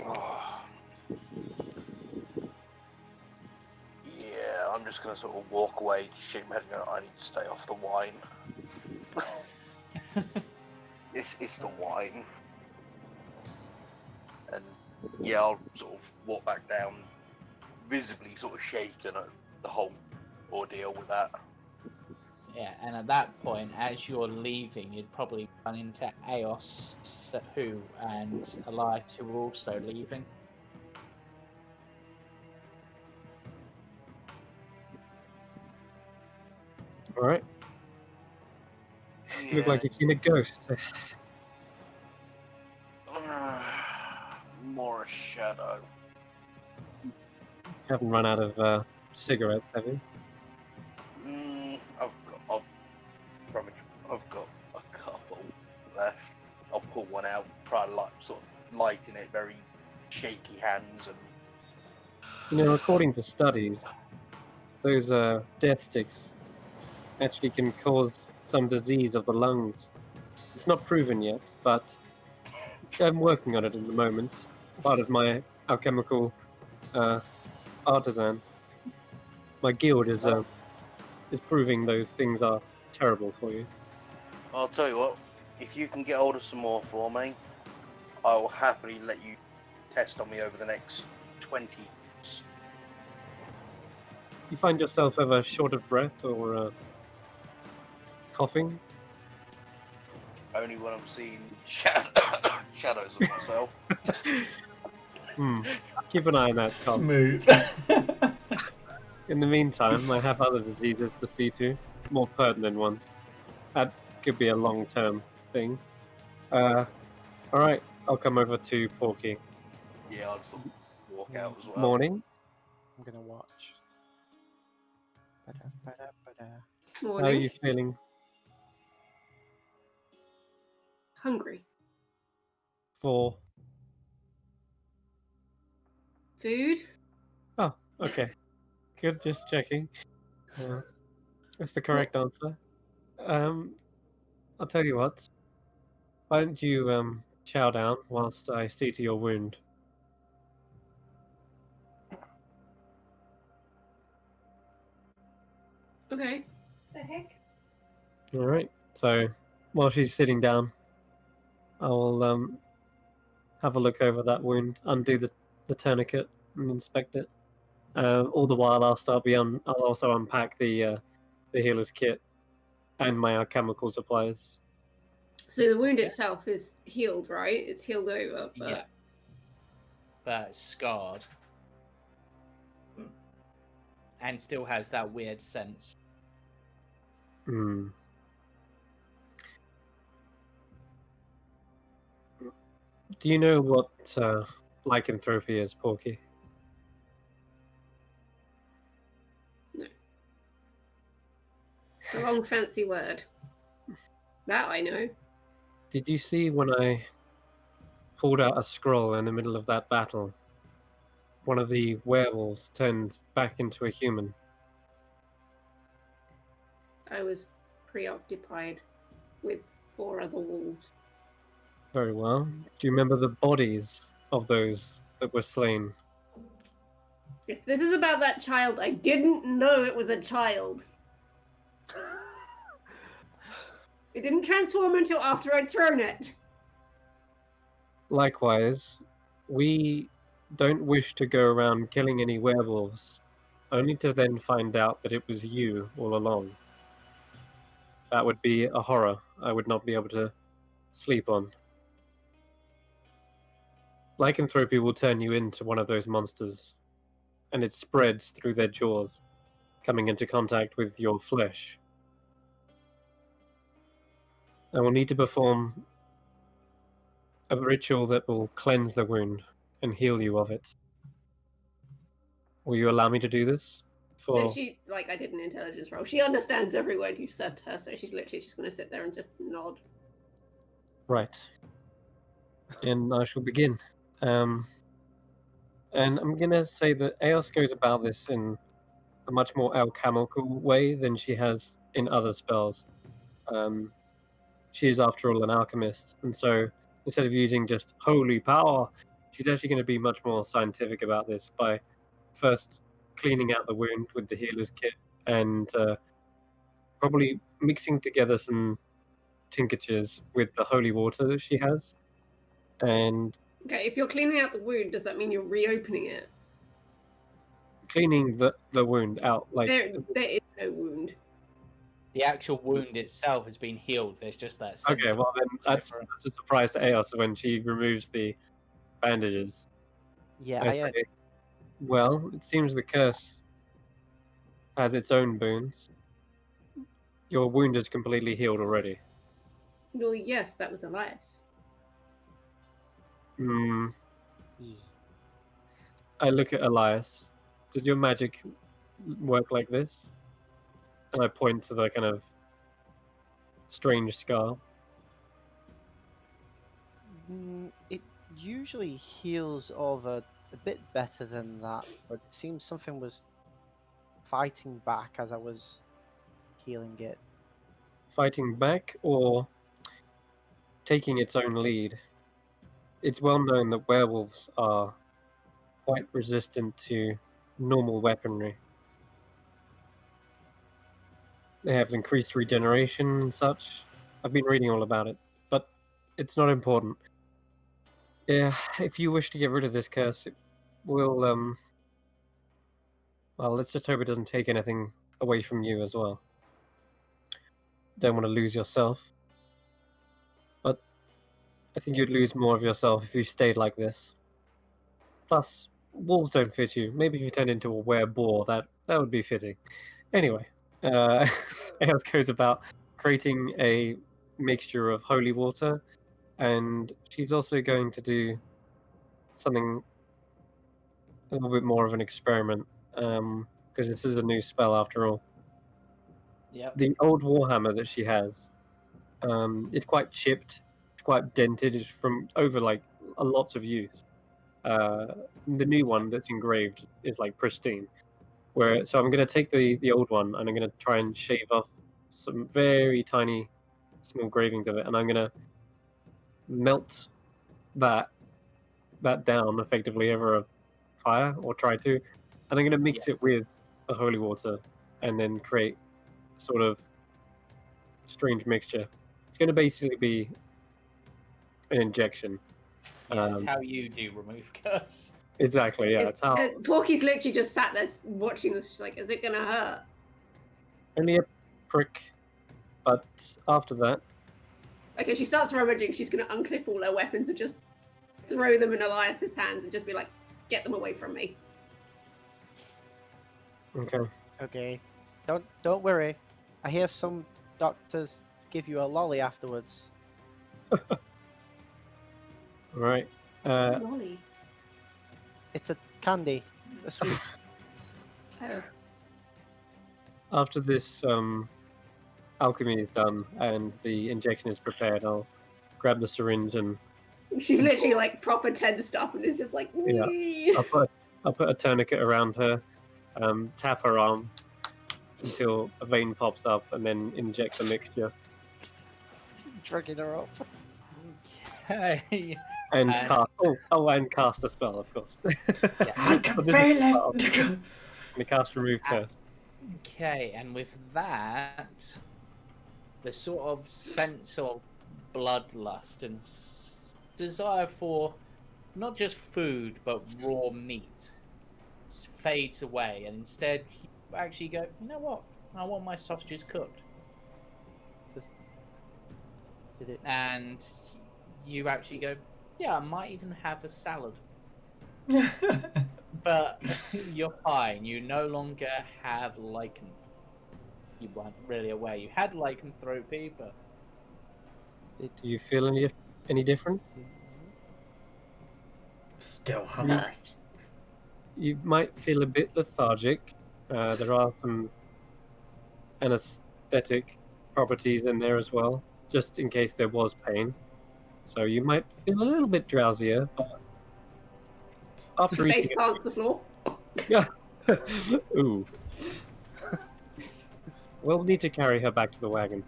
Oh. Yeah, I'm just gonna sort of walk away, shake my head, and go, I need to stay off the wine. It's the wine. And yeah, I'll sort of walk back down, visibly sort of shaken at the whole ordeal with that. Yeah, and at that point, as you're leaving, you'd probably run into Eos, who and Elias, who were also leaving. all right. You look like you've seen a ghost. More a shadow. Haven't run out of cigarettes, have you? I've got a couple left. I'll pull one out, try to sort of lighten it, very shaky hands, and You know, according to studies, those death sticks actually can cause some disease of the lungs. It's not proven yet, but I'm working on it at the moment. Part of my alchemical artisan. My guild is proving those things are terrible for you. I'll tell you what. If you can get hold of some more for me, I will happily let you test on me over the next 20 years. You find yourself ever short of breath or coughing? Only when I'm seeing shadows of myself. Keep an eye on that cough. Smooth. In the meantime, I have other diseases to see to, more pertinent ones. That could be a long-term thing. All right, I'll come over to Porky. Yeah, I'll just walk out as well. Morning. I'm gonna watch. Ba-da-ba-da-ba-da. How are Morning. you feeling? Hungry. For Food. oh, okay, good. Just checking. That's the correct answer. I'll tell you what. Why don't you chow down whilst I see to your wound? Okay. The heck? All right. So while she's sitting down, I'll have a look over that wound, undo the tourniquet, and inspect it. All the while, I'll also unpack the healer's kit and my alchemical supplies. So the wound itself is healed, right? It's healed over, but Yeah. But it's scarred. And still has that weird sense. Hmm. Do you know what lycanthropy is, Porky? it's a long fancy word. That I know. Did you see when I pulled out a scroll in the middle of that battle? One of the werewolves turned back into a human. I was preoccupied with 4 other wolves. Very well. Do you remember the bodies of those that were slain? If this is about that child, I didn't know it was a child. It didn't transform until after I'd thrown it. Likewise, we don't wish to go around killing any werewolves, only to then find out that it was you all along. That would be a horror I would not be able to sleep on. Lycanthropy will turn you into one of those monsters, and it spreads through their jaws, coming into contact with your flesh. I will need to perform a ritual that will cleanse the wound and heal you of it. Will you allow me to do this? So she, I did an intelligence roll. She understands every word you've said to her, so she's literally just going to sit there and just nod. Right. And I shall begin. And I'm going to say that Eos goes about this in a much more alchemical way than she has in other spells. She is, after all, an alchemist, and so instead of using just holy power, she's actually going to be much more scientific about this by first cleaning out the wound with the healer's kit and probably mixing together some tinctures with the holy water that she has. And Okay, if you're cleaning out the wound, does that mean you're reopening it? cleaning the wound out, like There is no wound. The actual wound itself has been healed. There's just that sense. okay, well then that's a surprise to Eos when she removes the bandages. Yeah, I I say, well, it seems the curse has its own boons. Your wound is completely healed already. Well, yes, that was Elias. Hmm. yeah. I look at Elias. Does your magic work like this? And I point to the kind of strange scar. It usually heals over a bit better than that, but it seems something was fighting back as I was healing it. Fighting back or taking its own lead? It's well known that werewolves are quite resistant to normal weaponry. They have increased regeneration and such, I've been reading all about it, but it's not important. Yeah, if you wish to get rid of this curse, it will well, let's just hope it doesn't take anything away from you as well. Don't want to lose yourself, but I think you'd lose more of yourself if you stayed like this. Plus, wolves don't fit you. Maybe if you turned into a were-boar, that would be fitting. Anyway, Eos goes about creating a mixture of holy water, and she's also going to do something a little bit more of an experiment, because this is a new spell after all. Yep. The old warhammer that she has, it's quite chipped, it's quite dented, it's from over like lots of use. The new one that's engraved is like pristine. So I'm going to take the old one and I'm going to try and shave off some very tiny, small engravings of it, and I'm going to melt that down effectively over a fire, or try to, and I'm going to mix it with the holy water, and then create sort of strange mixture. It's going to basically be an injection. Yeah, it's how you do remove curse. Exactly, yeah. It's how Porky's literally just sat there watching this. She's like, "Is it gonna hurt?" only a prick, but after that, Okay, she starts rummaging. She's gonna unclip all her weapons and just throw them in Elias's hands and just be like, "Get them away from me." okay. Okay. Don't worry. I hear some doctors give you a lolly afterwards. All right. It's a lolly. It's a candy, a sweet. Oh. After this alchemy is done and the injection is prepared, I'll grab the syringe and She's literally like proper tensed up and is just like, yeah. I'll put a tourniquet around her, tap her arm until a vein pops up, and then inject the mixture. Drugging her up. Okay. And cast. And cast a spell, of course. I can feel it. And cast remove curse. Okay, and with that, the sort of sense of bloodlust and desire for not just food but raw meat fades away, and instead you actually go, you know what? I want my sausages cooked. Did it? And you actually go, yeah, I might even have a salad. But you're fine. You no longer have lichen. You weren't really aware you had lycanthropy, but Do you feel any different? Still hurt. You might feel a bit lethargic. There are some anesthetic properties in there as well, just in case there was pain. So you might feel a little bit drowsier, but after She eating face plants the floor. Yeah. Ooh. We'll need to carry her back to the wagon.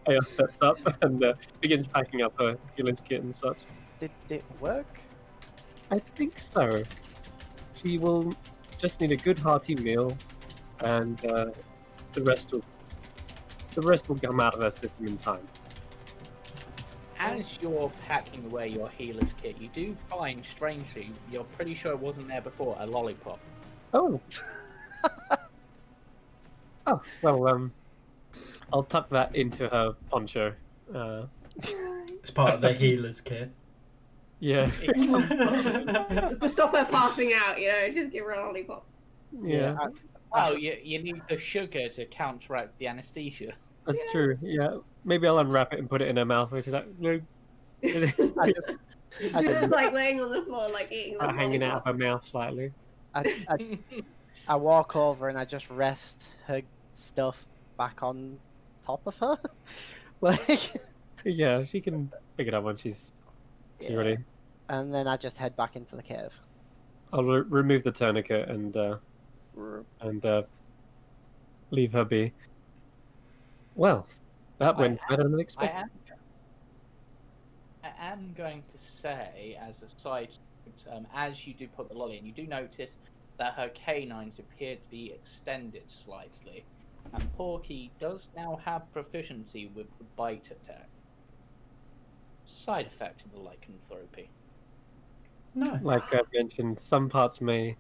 Aya steps up and begins packing up her healer's kit and such. Did it work? I think so. She will just need a good hearty meal, and the rest will come out of her system in time. as you're packing away your healer's kit, you do find, strangely, you're pretty sure it wasn't there before, a lollipop. Oh. Oh, well, I'll tuck that into her poncho. It's part of the healer's kit. Yeah. To stop her passing out, just give her a lollipop. Yeah. Oh, you need the sugar to counteract the anesthesia. That's true. Yeah. Maybe I'll unwrap it and put it in her mouth. Which is like, no. She's just like laying on the floor, like eating this hanging out of lollipop. her mouth slightly. I walk over and I just rest her stuff back on top of her. Like, Yeah, she can pick it up when she's ready. and then I just head back into the cave. I'll remove the tourniquet and leave her be. Well, that went better than expected. I am going to say, as a side note, as you do put the lolly in, you do notice that her canines appear to be extended slightly. and Porky does now have proficiency with the bite attack. Side effect of the lycanthropy. No. Like I mentioned, some parts may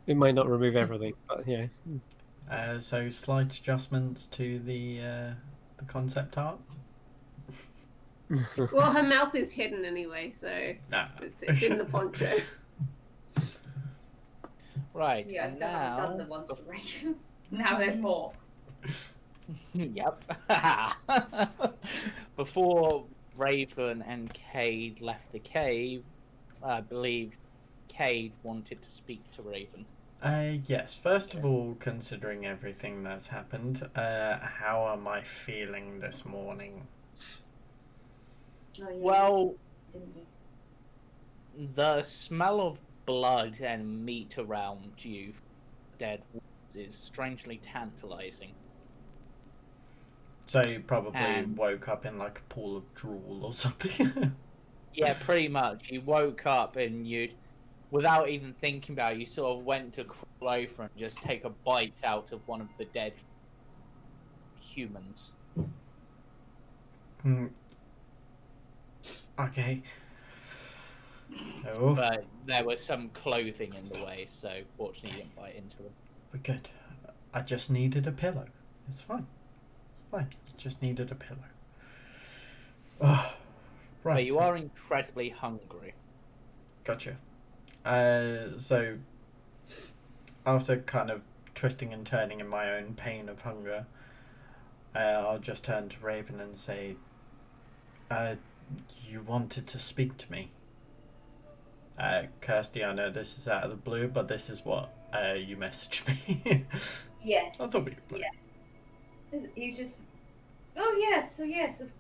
it might not remove everything, but yeah. So slight adjustments to the concept art. Well, her mouth is hidden anyway, so Nah. it's in the poncho. Right, Yeah, I and still haven't done now... the ones for Rachel. Now there's more. Yep. Before Raven and Cade left the cave, I believe Cade wanted to speak to Raven. Yes. First of all, considering everything that's happened, how am I feeling this morning? Oh, yeah, Well, didn't you? the smell of blood and meat around you, dead wolves, is strangely tantalizing. So you probably And- woke up in like a pool of drool or something. Yeah, pretty much. You woke up and you, without even thinking about it, you sort of went to crawl over and just take a bite out of one of the dead humans. Hmm. Okay. Oh, But there was some clothing in the way, so fortunately you didn't bite into them. we're good. I just needed a pillow. It's fine. It's fine. Just needed a pillow. Oh, right. But you are incredibly hungry. Gotcha. So after kind of twisting and turning in my own pain of hunger, I'll just turn to Raven and say, you wanted to speak to me. Kirsty, I know this is out of the blue, but this is what you messaged me. Yes. I thought we could play. Yeah. He's just. Oh yes,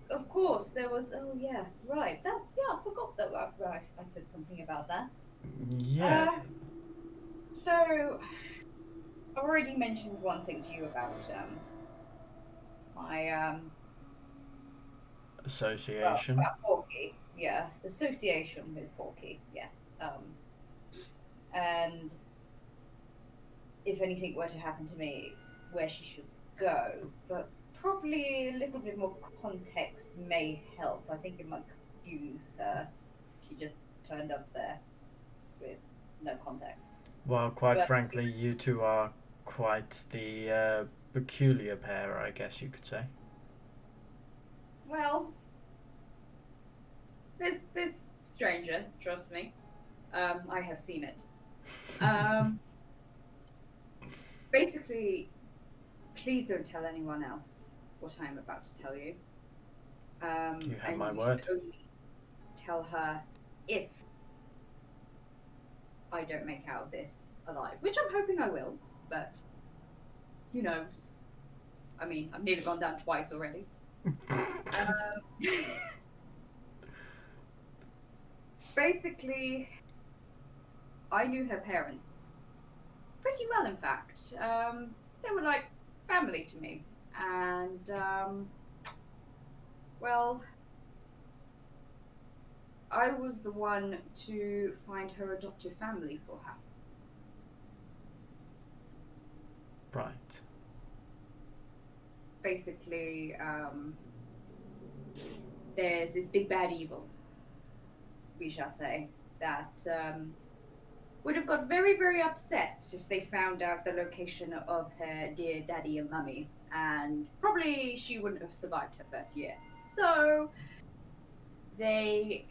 of course. There was. Oh yeah, right. That yeah, I forgot that. I said something about that. Yeah. So, I already mentioned one thing to you about my Association. about Porky. Yes, association with Porky. Yes. And if anything were to happen to me, where she should go, but probably a little bit more context may help. I think it might confuse her. She just turned up there with no context. Well, quite But frankly, it's- you two are quite the peculiar pair, I guess you could say. Well, this stranger, trust me. I have seen it. Basically, please don't tell anyone else what I'm about to tell you. You have and my you word. should only tell her if I don't make out of this alive, which I'm hoping I will, but who knows? I mean, I've nearly gone down twice already. Basically, I knew her parents pretty well, in fact. They were like family to me. And, well, I was the one to find her adoptive family for her. Right. Basically, there's this big bad evil, we shall say, that would have got very, very upset if they found out the location of her dear daddy and mummy, and probably she wouldn't have survived her first year. So they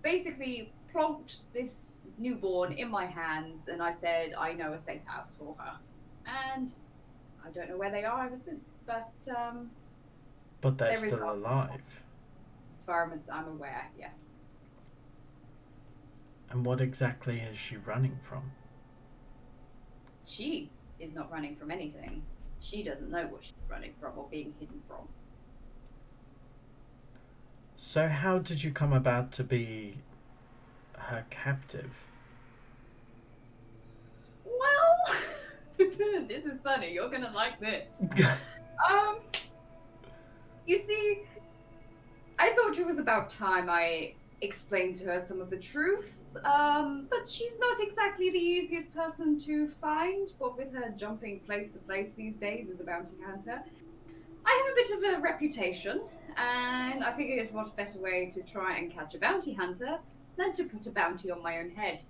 basically plonked this newborn in my hands, and I said, I know a safe house for her. And I don't know where they are ever since, but But they're there is still hope. alive. As far as I'm aware, yes. And what exactly is she running from? She is not running from anything. She doesn't know what she's running from or being hidden from. So how did you come about to be her captive? Well, this is funny. You're gonna like this. You see, I thought it was about time I explain to her some of the truth. But she's not exactly the easiest person to find. What with her jumping place to place these days as a bounty hunter, I have a bit of a reputation, and I figured what better way to try and catch a bounty hunter than to put a bounty on my own head.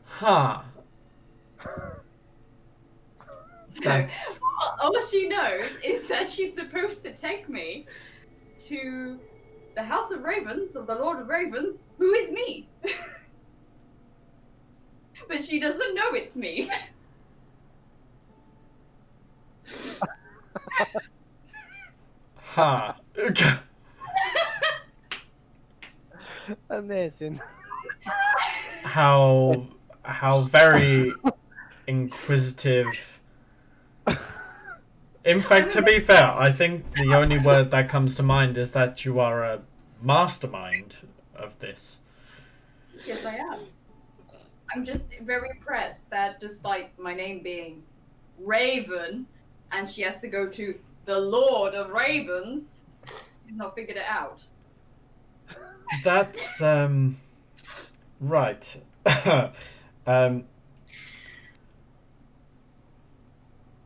Huh. That's... All she knows is that she's supposed to take me to the House of Ravens of the Lord of Ravens, who is me. But she doesn't know it's me. Huh. Amazing. How very inquisitive. In fact, to be fair, I think the only word that comes to mind is that you are a mastermind of this. Yes, I am. I'm just very impressed that despite my name being Raven, and she has to go to the Lord of Ravens, she's not figured it out. That's right.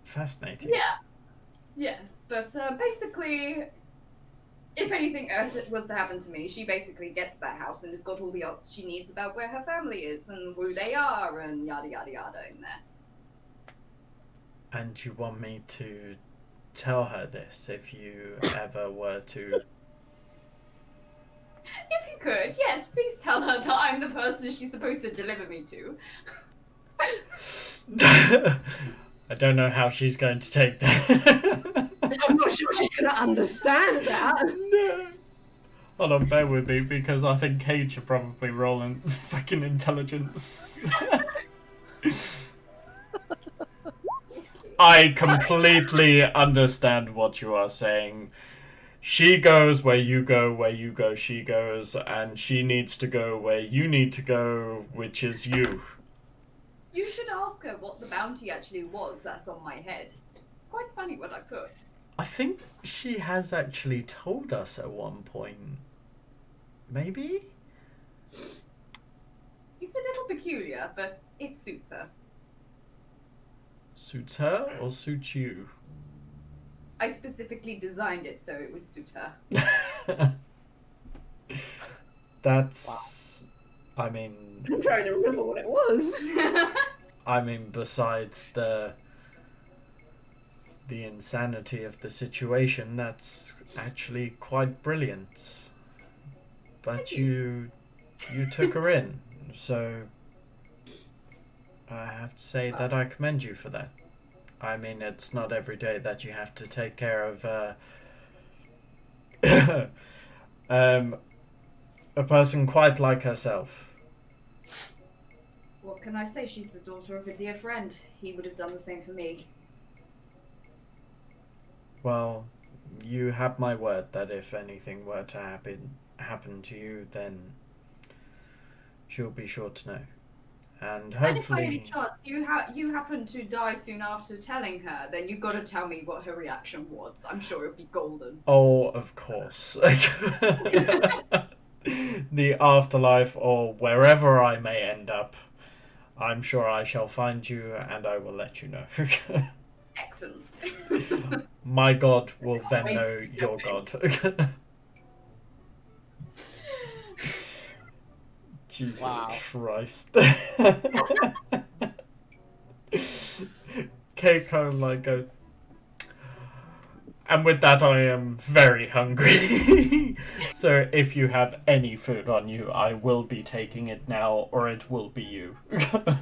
Fascinating. Yeah. Yes, but basically, if anything was to happen to me, she basically gets that house and has got all the answers she needs about where her family is and who they are and yada yada yada in there. And you want me to tell her this if you ever were to... If you could, yes, please tell her that I'm the person she's supposed to deliver me to. I don't know how she's going to take that. I'm not sure she's gonna understand that. No. Hold on, bear with me, because I think Cage should probably roll in fucking intelligence. I completely understand what you are saying. She goes where you go, she goes, and she needs to go where you need to go, which is you. You should ask her what the bounty actually was that's on my head. Quite funny what I put. I think she has actually told us at one point. Maybe? It's a little peculiar, but it suits her. Suits her or suits you? I specifically designed it so it would suit her. That's... I mean... I'm trying to remember what it was. I mean, besides the insanity of the situation, that's actually quite brilliant. But you took her in, so I have to say that I commend you for that. I mean, it's not every day that you have to take care of a person quite like herself. What can I say? She's the daughter of a dear friend. He would have done the same for me. Well, you have my word that if anything were to happen to you, then she'll be sure to know. And And if by any hopefully... chance you happen to die soon after telling her, then you've got to tell me what her reaction was. I'm sure it'll be golden. Oh, of course. The afterlife, or wherever I may end up, I'm sure I shall find you and I will let you know. Excellent. My God will then Wait know to see your it. God. Jesus Wow. Christ. Keiko like goes, and with that I am very hungry. So if you have any food on you, I will be taking it now, or it will be you. I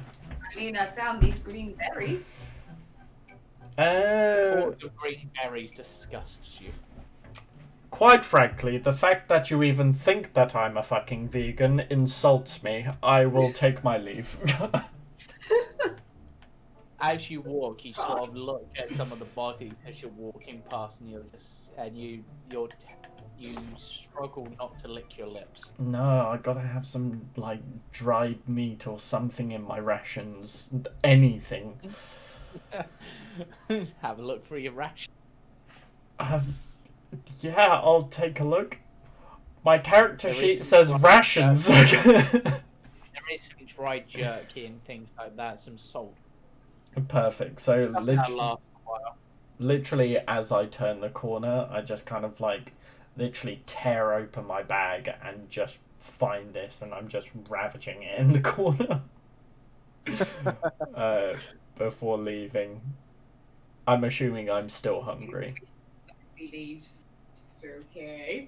mean, I found these green berries. Thought of green berries disgusts you. Quite frankly, the fact that you even think that I'm a fucking vegan insults me. I will take my leave. As you walk, you sort of look at some of the bodies as you're walking past, and you struggle not to lick your lips. No, I gotta have some, like, dried meat or something in my rations. Anything. Have a look through your ration. Yeah, I'll take a look. My character There is sheet some says dried rations. There is some dried jerky and things like that, some salt. Perfect. So Stuff that'll last a while. literally, as I turn the corner, I just kind of like literally tear open my bag and just find this, and I'm just ravaging it in the corner before leaving. I'm assuming I'm still hungry. He leaves. It's okay.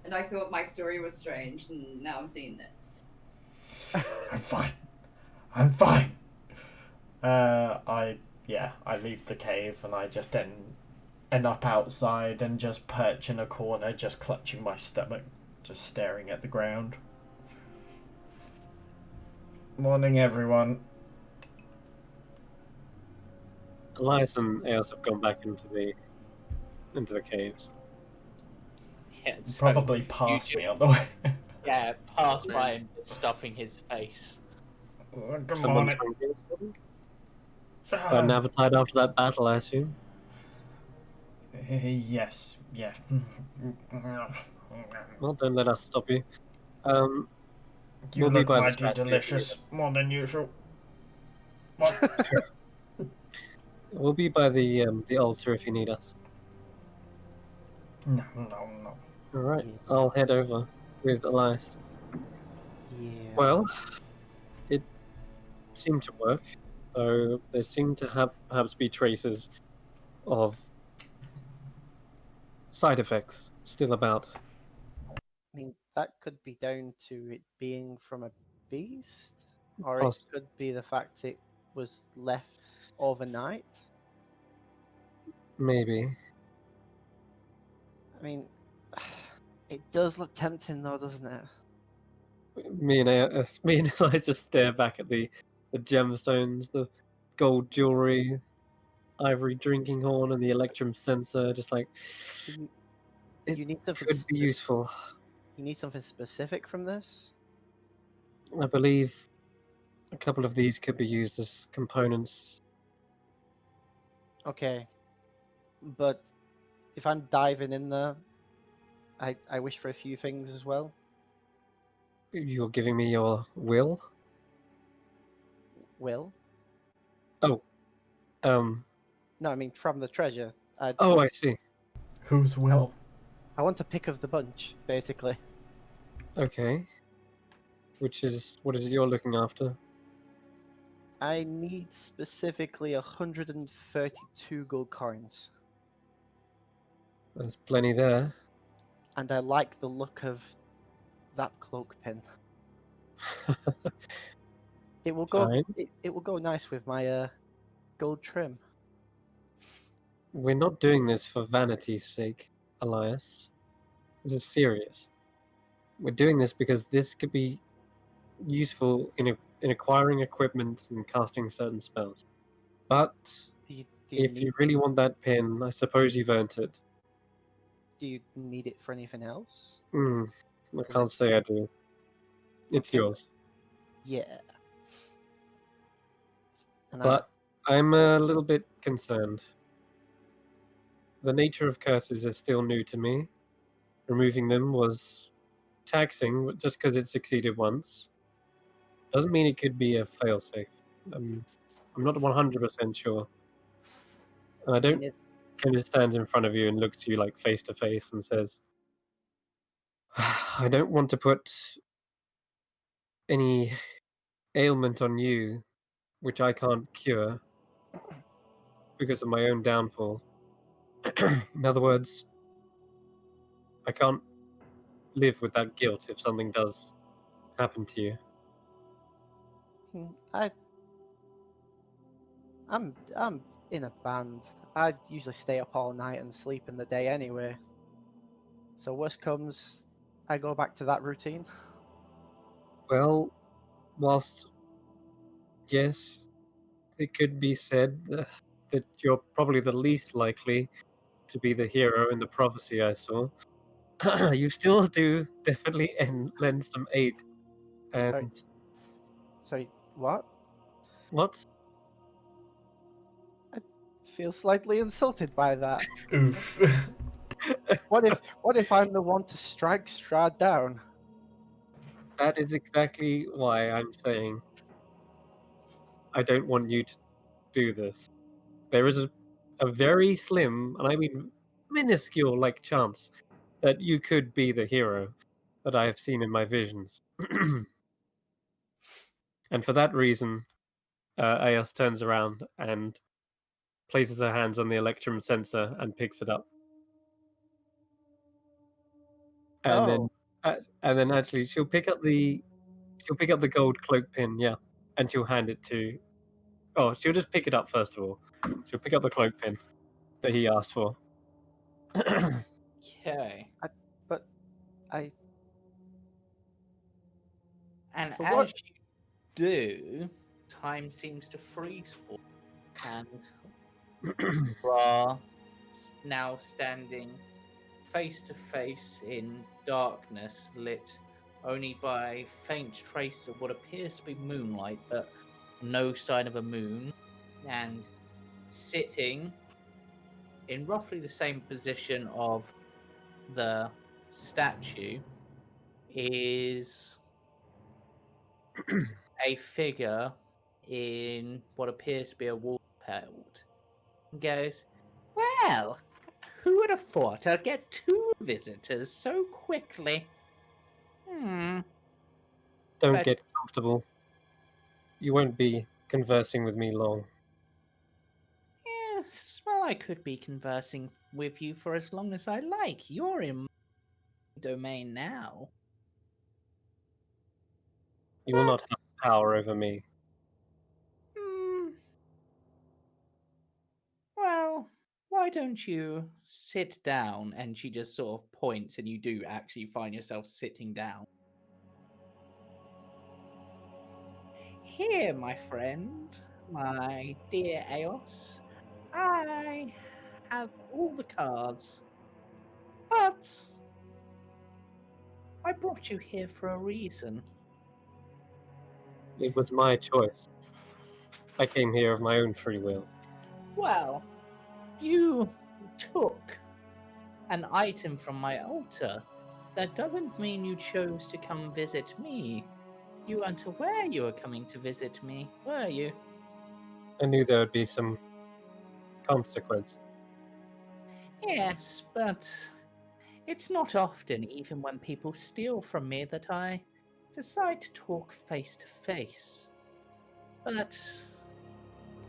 And I thought my story was strange, and now I'm seeing this. I'm fine. I'm fine. I leave the cave and I just end up outside and just perch in a corner, just clutching my stomach, just staring at the ground. Morning, everyone. Elias and Eos have gone back into the caves. Yeah, so Probably past me on the way. yeah, pass by him, stuffing his face. Good Someone morning. trying to get us something? An appetite after that battle, I assume. Yes, yeah. Well, don't let us stop you. You We'll be look by the mighty statue. delicious, more than usual. What? We'll be by the altar if you need us. No. All right, Yeah. I'll head over with Elias. Yeah. Well, it seemed to work, though there seem to have perhaps be traces of side effects still about. I mean, that could be down to it being from a beast, or Poss- it could be the fact it was left overnight. Maybe. I mean, it does look tempting, though, doesn't it? Me and Elias just stare back at the gemstones, the gold jewelry, ivory drinking horn, and the electrum sensor. Just like You, it you need something. could be useful. You need something specific from this. I believe a couple of these could be used as components. Okay, but if I'm diving in there, I wish for a few things as well. You're giving me your will? Will? Um. No, I mean from the treasure. Oh, I see. Whose will? I want to pick of the bunch, basically. Okay. What is it you're looking after? I need specifically 132 gold coins, There's plenty there. and I like the look of that cloak pin. It will go. Fine. It will go nice with my gold trim. We're not doing this for vanity's sake, Elias. This is serious. We're doing this because this could be useful in acquiring equipment and casting certain spells. But Do you if need you really want that pin, I suppose you've earned it. Do you need it for anything else? I Does can't say I do. It's Okay. yours. Yeah. And But I'm a little bit concerned. The nature of curses is still new to me. Removing them was taxing just because it succeeded once. Doesn't mean it could be a failsafe. I'm not 100% sure. And I don't kind of stands in front of you and looks you like face to face and says, I don't want to put any ailment on you which I can't cure because of my own downfall. In other words, I can't live with that guilt if something does happen to you. I'm in a band. I usually stay up all night and sleep in the day anyway. So worst comes, I go back to that routine. Well, whilst yes, it could be said that you're probably the least likely to be the hero in the prophecy I saw, you still do definitely lend some aid. And Sorry, what? what? I feel slightly insulted by that. Oof. What if I'm the one to strike Strahd down? That is exactly why I'm saying I don't want you to do this. There is a very slim, and I mean minuscule, like chance that you could be the hero that I have seen in my visions. And for that reason, Aos turns around and places her hands on the electrum sensor and picks it up. And then actually she'll pick up the gold cloak pin, yeah, and she'll hand it to. Oh, she'll just pick it up first of all. She'll pick up the cloak pin that he asked for. Okay. But I. And But as what? you do, time seems to freeze for you, and Ra now standing face to face in darkness, lit only by faint trace of what appears to be moonlight, but no sign of a moon, and sitting in roughly the same position of the statue is a figure in what appears to be a wolf pelt. And goes, well, who would have thought I'd get two visitors so quickly? Don't But get comfortable. You won't be conversing with me long. yes, well, I could be conversing with you for as long as I like. You're in my domain now. You will not But, have power over me. hmm, well, why don't you sit down? And she just sort of points, and you do actually find yourself sitting down. Here, my friend, my dear Eos, I have all the cards, but I brought you here for a reason. It was my choice. I came here of my own free will. Well, you took an item from my altar. That doesn't mean you chose to come visit me. You weren't aware you were coming to visit me, were you? I knew there would be some consequence. Yes, but it's not often, even when people steal from me, that I decide to talk face to face. But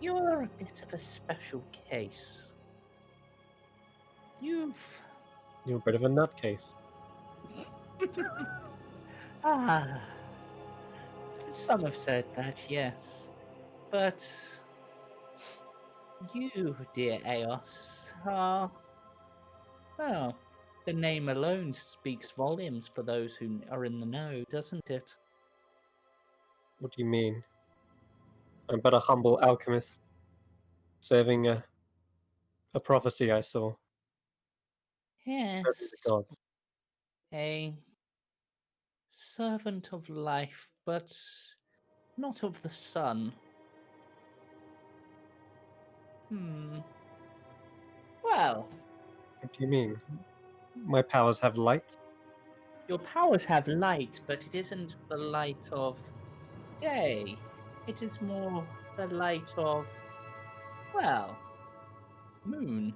you're a bit of a special case. You've. You're a bit of a nutcase. Ah. Some have said that, yes. But you, dear Eos, are. Well, the name alone speaks volumes for those who are in the know, doesn't it? What do you mean? I'm but a humble alchemist, serving a prophecy I saw, serving the Yes, gods. a servant of life, but not of the sun. Well, What do you mean? My powers have light? your powers have light, but it isn't the light of day. It is more the light of, well, moon.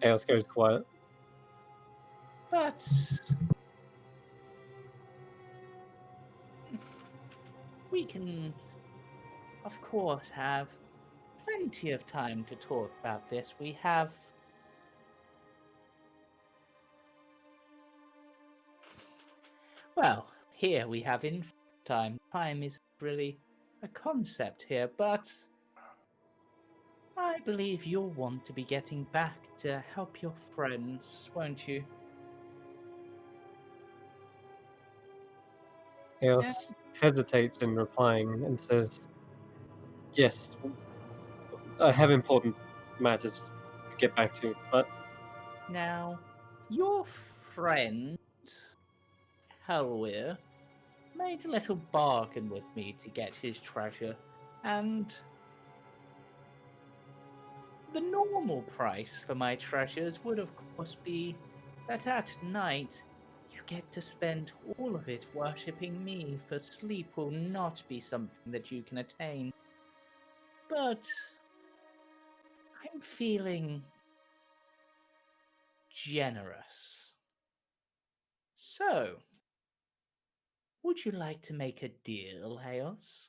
Eos goes quiet. But we can, of course, have plenty of time to talk about this. We have. Well, here we have infinite time. Time isn't really a concept here, but I believe you'll want to be getting back to help your friends, won't you? Eos hesitates in replying and says, yes, I have important matters to get back to, but Now, your friend, Helwir, made a little bargain with me to get his treasure, and The normal price for my treasures would, of course, be that at night you get to spend all of it worshipping me, for sleep will not be something that you can attain. But I'm feeling generous. So, would you like to make a deal, Eos?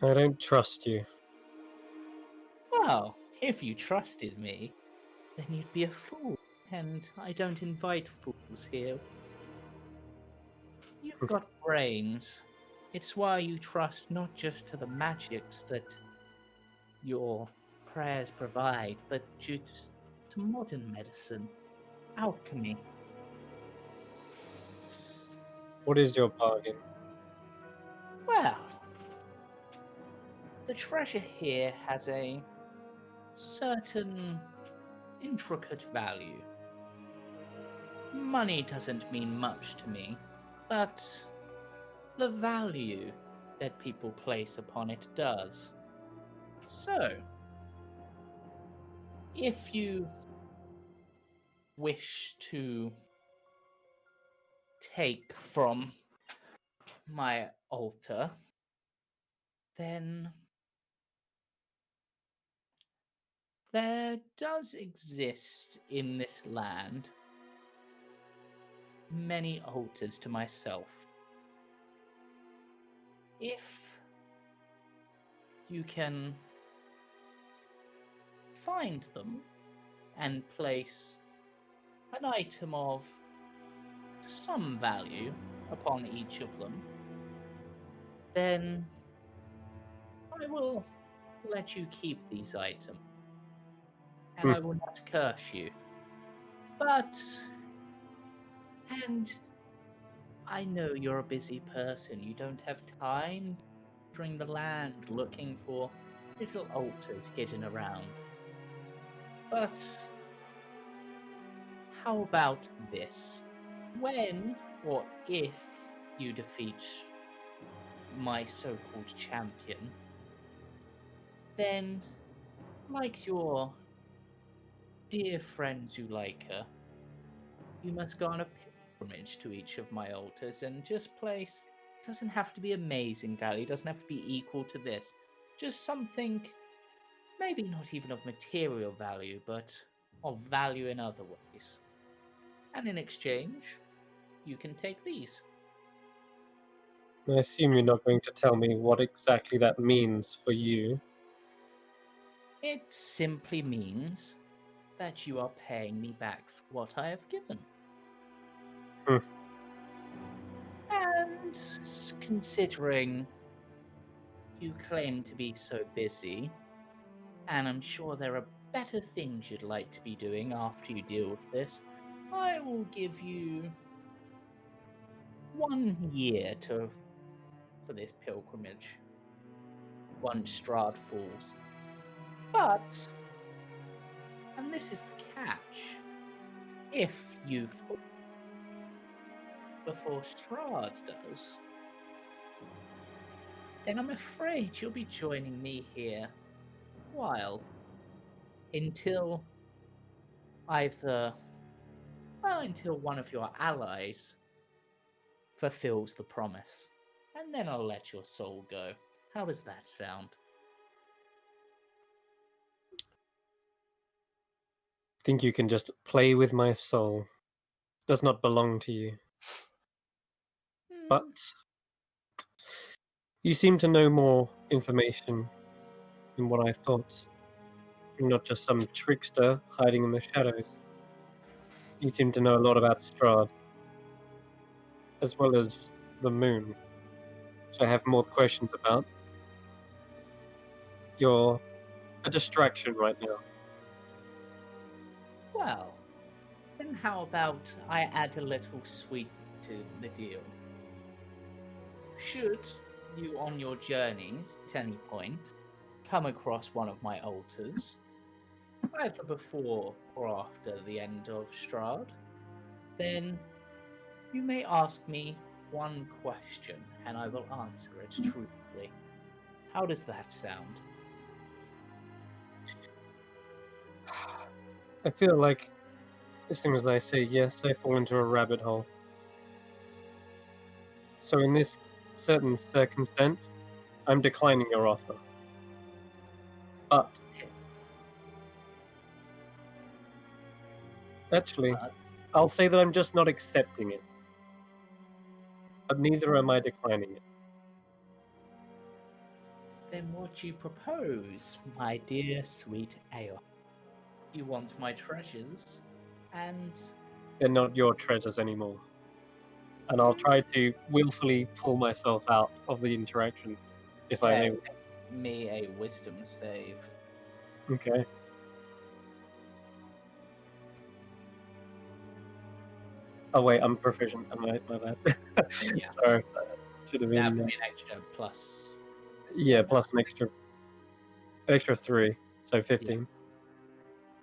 I don't trust you. Well, if you trusted me, then you'd be a fool, and I don't invite fools here. You've got brains. It's why you trust not just to the magics that your prayers provide, but just to modern medicine, alchemy. What is your bargain? Well, the treasure here has a certain intricate value. Money doesn't mean much to me, but the value that people place upon it does. So, if you wish to take from my altar, then there does exist in this land many altars to myself. If you can find them and place an item of some value upon each of them, then I will let you keep these items, and I will not curse you. But, and I know you're a busy person, you don't have time wandering the land looking for little altars hidden around. But, how about this? When or if you defeat my so-called champion, then, like your dear friend Zuleika, you must go on a pilgrimage to each of my altars and just place. It doesn't have to be amazing value, it doesn't have to be equal to this. Just something, maybe not even of material value, but of value in other ways. And in exchange, you can take these. I assume you're not going to tell me what exactly that means for you. It simply means that you are paying me back for what I have given. And considering you claim to be so busy, and I'm sure there are better things you'd like to be doing after you deal with this, I will give you 1 year for this pilgrimage once Strahd falls. But, and this is the catch, if you fall before Strahd does, then I'm afraid you'll be joining me here a while until until one of your allies fulfills the promise. And then I'll let your soul go. How does that sound? Think you can just play with my soul. It does not belong to you. But you seem to know more information than what I thought. You're not just some trickster hiding in the shadows. You seem to know a lot about Strahd, as well as the moon, which I have more questions about. You're a distraction right now. Well, then how about I add a little sweet to the deal? Should you, on your journeys, at any point, come across one of my altars, either before or after the end of Strahd, then you may ask me one question and I will answer it truthfully. How does that sound? I feel like as soon as I say yes, I fall into a rabbit hole. So in this certain circumstance, I'm declining your offer. But actually, But I'll say that I'm just not accepting it. But neither am I declining it. then what do you propose, my dear sweet Ale? You want my treasures, and They're not your treasures anymore. And I'll try to willfully pull myself out of the interaction if I'm okay, able. make me a wisdom save. Okay. Oh wait, I'm proficient. My bad. Yeah. Sorry, should have That been. would be an extra plus. Yeah, plus an extra 3, so 15.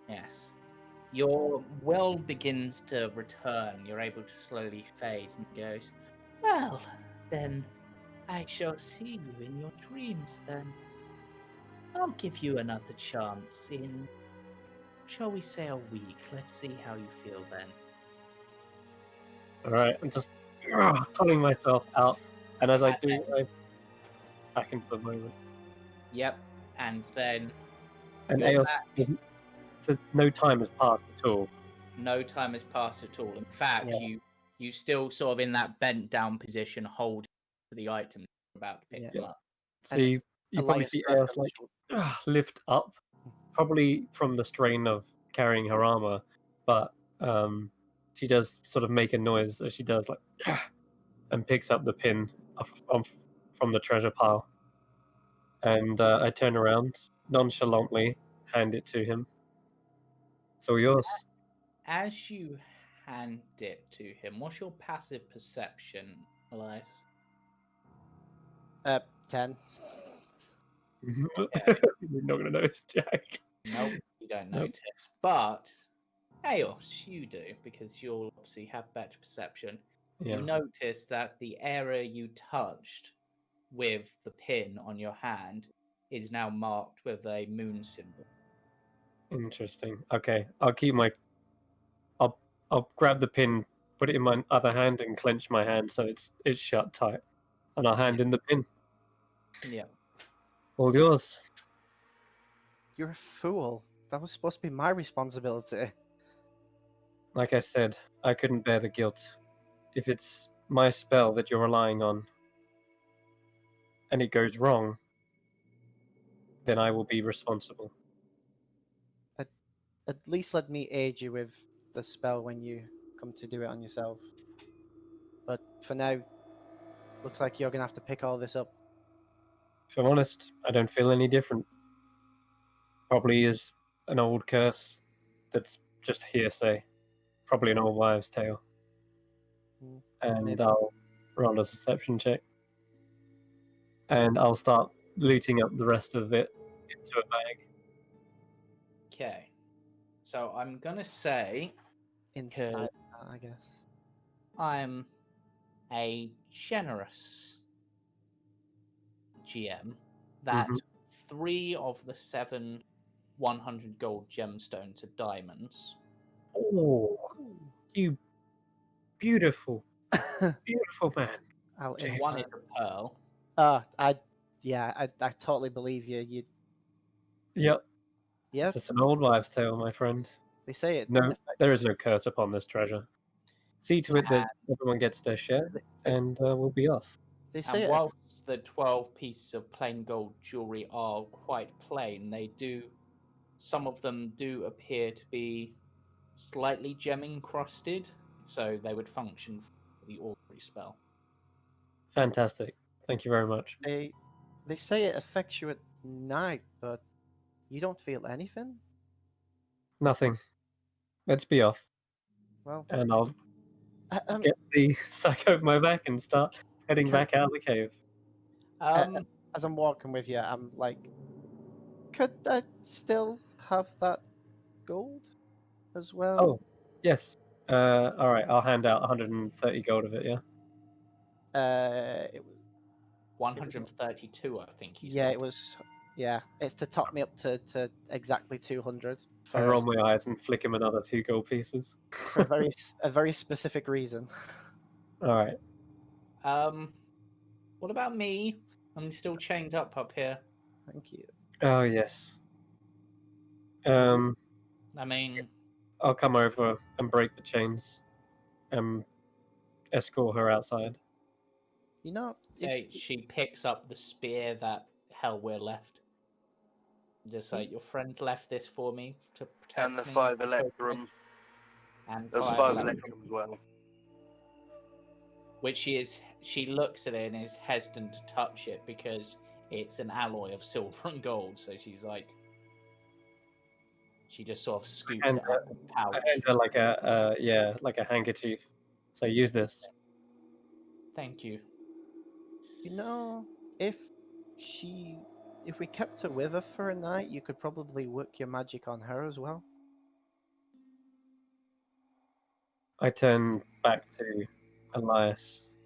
Yes. Your will begins to return. You're able to slowly fade, and he goes, "Well, then I shall see you in your dreams then. I'll give you another chance in, shall we say, a week. Let's see how you feel then." All right, I'm just pulling myself out, and as I do, I back into the moment. Yep. And then And you're Eos back. says no time has passed at all. No time has passed at all. In fact, Yeah. you still sort of in that bent down position, holding the item, about to pick Yeah. them up. So And you probably Elias see grabbed Eos on the like shoulder. lift up, probably from the strain of carrying her armor, but she does sort of make a noise as she does, like, and picks up the pin from the treasure pile. And I turn around, nonchalantly hand it to him. So yours. As you hand it to him, what's your passive perception, Elias? 10. You're not going to notice, Jack. Nope, you don't Nope. notice. But Eos, you do, because you'll obviously have better perception. Yeah. You notice that the area you touched with the pin on your hand is now marked with a moon symbol. Interesting. Okay, I'll keep my. I'll grab the pin, put it in my other hand, and clench my hand so it's shut tight, and I'll hand in the pin. Yeah. All yours. You're a fool. That was supposed to be my responsibility. Like I said, I couldn't bear the guilt. If it's my spell that you're relying on, and it goes wrong, then I will be responsible. At least let me aid you with the spell when you come to do it on yourself. But for now, looks like you're gonna have to pick all this up. If I'm honest, I don't feel any different. Probably is an old curse that's just hearsay. Probably an old wives' tale. Mm, And maybe. I'll roll a deception check. And I'll start looting up the rest of it into a bag. Okay. So I'm gonna say Inside that, I guess. I'm a generous GM that Mhm. 3 of the 7 100 gold gemstones are diamonds. Oh, you beautiful, beautiful man. I'll James. One inside. is a pearl. I totally believe you. You, Yep, yeah. it's just an old wives' tale, my friend. They say it. No, there is no curse upon this treasure. See to it that everyone gets their share, and we'll be off. They say And it. whilst the 12 pieces of plain gold jewelry are quite plain, some of them do appear to be slightly gem encrusted, so they would function for the augury spell. Fantastic. Thank you very much. They say it affects you at night, but you don't feel anything. Nothing. Let's be off. Well, And I'll um, get the sack over my back and start heading Can- back out of the cave. as I'm walking with you, I'm like, could I still have that gold as well? Oh, yes. All right, I'll hand out 130 gold of it, yeah? It was 132, I think you yeah, said. it was Yeah, it's to top me up to exactly 200 I roll for, my eyes and flick him another 2 gold pieces. for a very specific reason. All right. What about me? I'm still chained up here. Thank you. Oh yes. I mean, I'll come over and break the chains, and escort her outside. You know, okay, she picks up the spear that Hellweir left. Just like, your friend left this for me to protect And the me. 5 protect me, electrum. And There's 5 5 electrum. electrum as well. Which she looks at it and is hesitant to touch it because it's an alloy of silver and gold. So she's like, she just sort of scoops And, it out of the pouch. I hand her like a handkerchief. So use this. Thank you. you know, if we kept her with her for a night, you could probably work your magic on her as well. I turn back to Elias.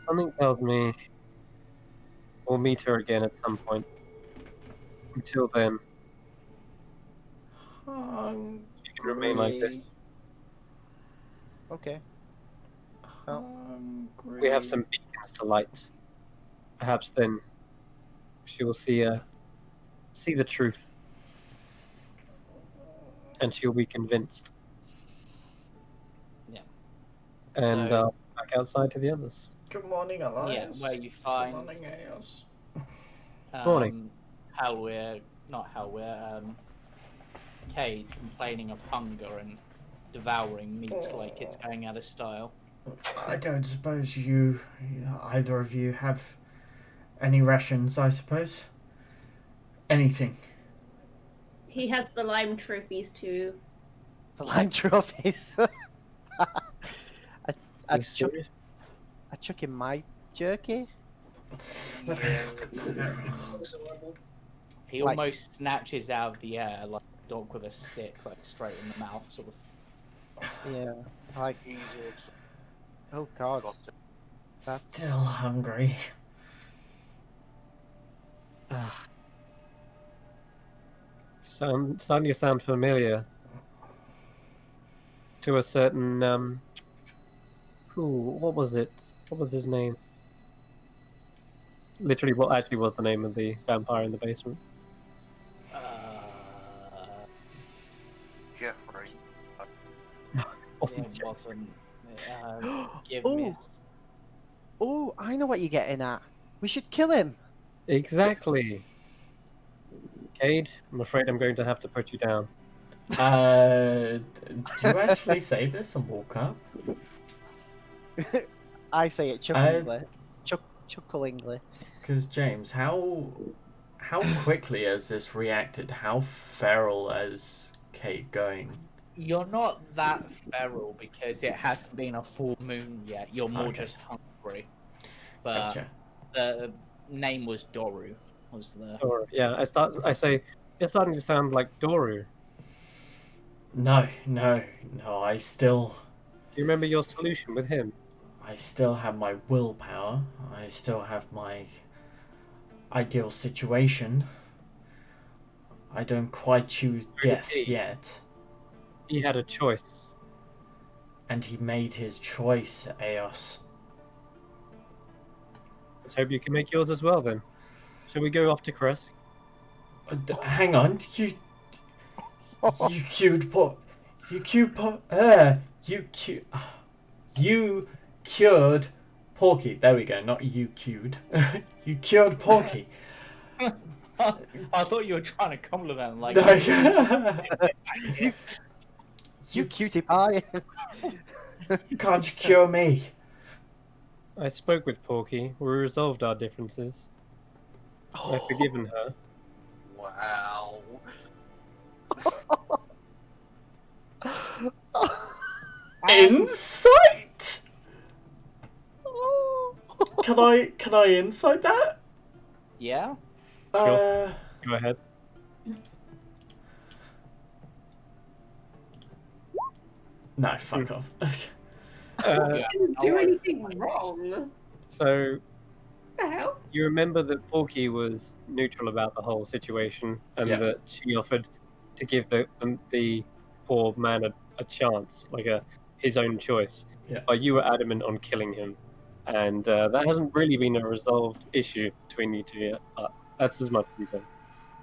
Something tells me we'll meet her again at some point. Until then, she can remain like this. Okay. Well, We have some beacons to light. Perhaps then she will see the truth, and she'll be convinced. Yeah. And So- back outside to the others. Good morning, Elias. where you Good find morning, Eos. Morning. Hellweir, not Hellweir, Cade complaining of hunger and devouring meat like it's going out of style. I don't suppose either of you have any rations, I suppose? Anything? He has the lime trophies too. the line trophies. Are you serious? I chuck in my jerky. He Like- almost snatches out of the air like a dog with a stick, like straight in the mouth, sort of. Yeah. Like, He's oh god. got That's Still hungry. Starting to sound familiar. To a certain what was it? What was his name? Literally, what actually was the name of the vampire in the basement? Jeffrey. Wasn't It it? wasn't. Give Oh. me. Oh, I know what you're getting at. We should kill him. Exactly. Cade, I'm afraid I'm going to have to put you down. Do you actually say this and walk up? I say it chucklingly. Chucklingly. Because James, how quickly has this reacted? How feral is Kate going? You're not that feral because it hasn't been a full moon yet. You're more Okay. just hungry. But Gotcha. the name was Doru. Was the Or yeah, I say it's starting to sound like Doru. No. I still Do you remember your solution with him? have my willpower. I still have my ideal situation. I don't quite choose death Really? yet. He had a choice. And he made his choice, Eos. Let's hope you can make yours as well then. Shall we go off to Kresk? Hang on, you cured Porky. There we go, not you cued. You cured Porky. I thought you were trying to compliment like You cutie pie. Can't you cure me? I spoke with Porky. We resolved our differences. I've forgiven her. Wow. Insight? Can I insight that? Yeah. Sure. Go ahead. No, fuck off. Yeah. Didn't do anything wrong. So The hell? you remember that Porky was neutral about the whole situation, and Yeah. that she offered to give the poor man a chance, like his own choice. Yeah. But you were adamant on killing him, and that hasn't really been a resolved issue between you two yet. But that's as much as you can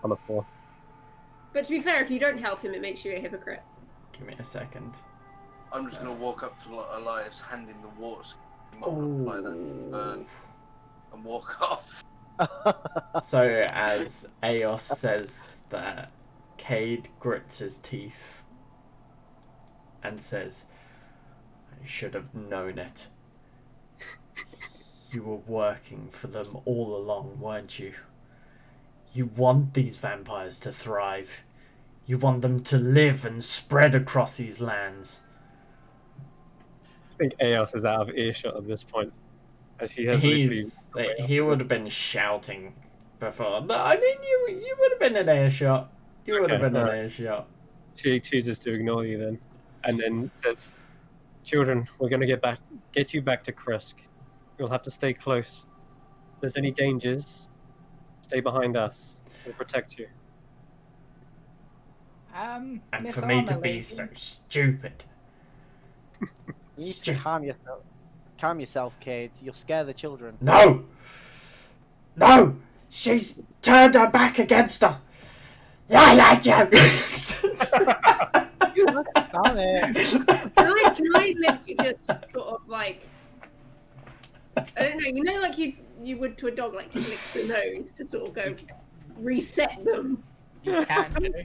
on the floor. But to be fair, if you don't help him, it makes you a hypocrite. Give me a second. I'm just gonna walk up to Elias, hand him the water, Oh. like that, burn, and walk off. So as Aos says that, Cade grits his teeth and says, "I should have known it. You were working for them all along, weren't you? You want these vampires to thrive. You want them to live and spread across these lands." I think Eos is out of earshot at this point, as he has literally. He would have been shouting before. No, I mean, you would have been in earshot. You would have Okay, been in alright. earshot. She chooses to ignore you then, and then says, "Children, we're going to get you back to Kresk. You'll have to stay close. If there's any dangers, stay behind us. We'll protect you." And Miss for me to Armor be Lady. so stupid. You need to calm yourself. Calm yourself, Cade. You'll scare the children. No! No! She's turned her back against us! I like you! Damn it. Can I literally just sort of like, I don't know, like you would to a dog, like you lick the nose to sort of go reset them. You can do.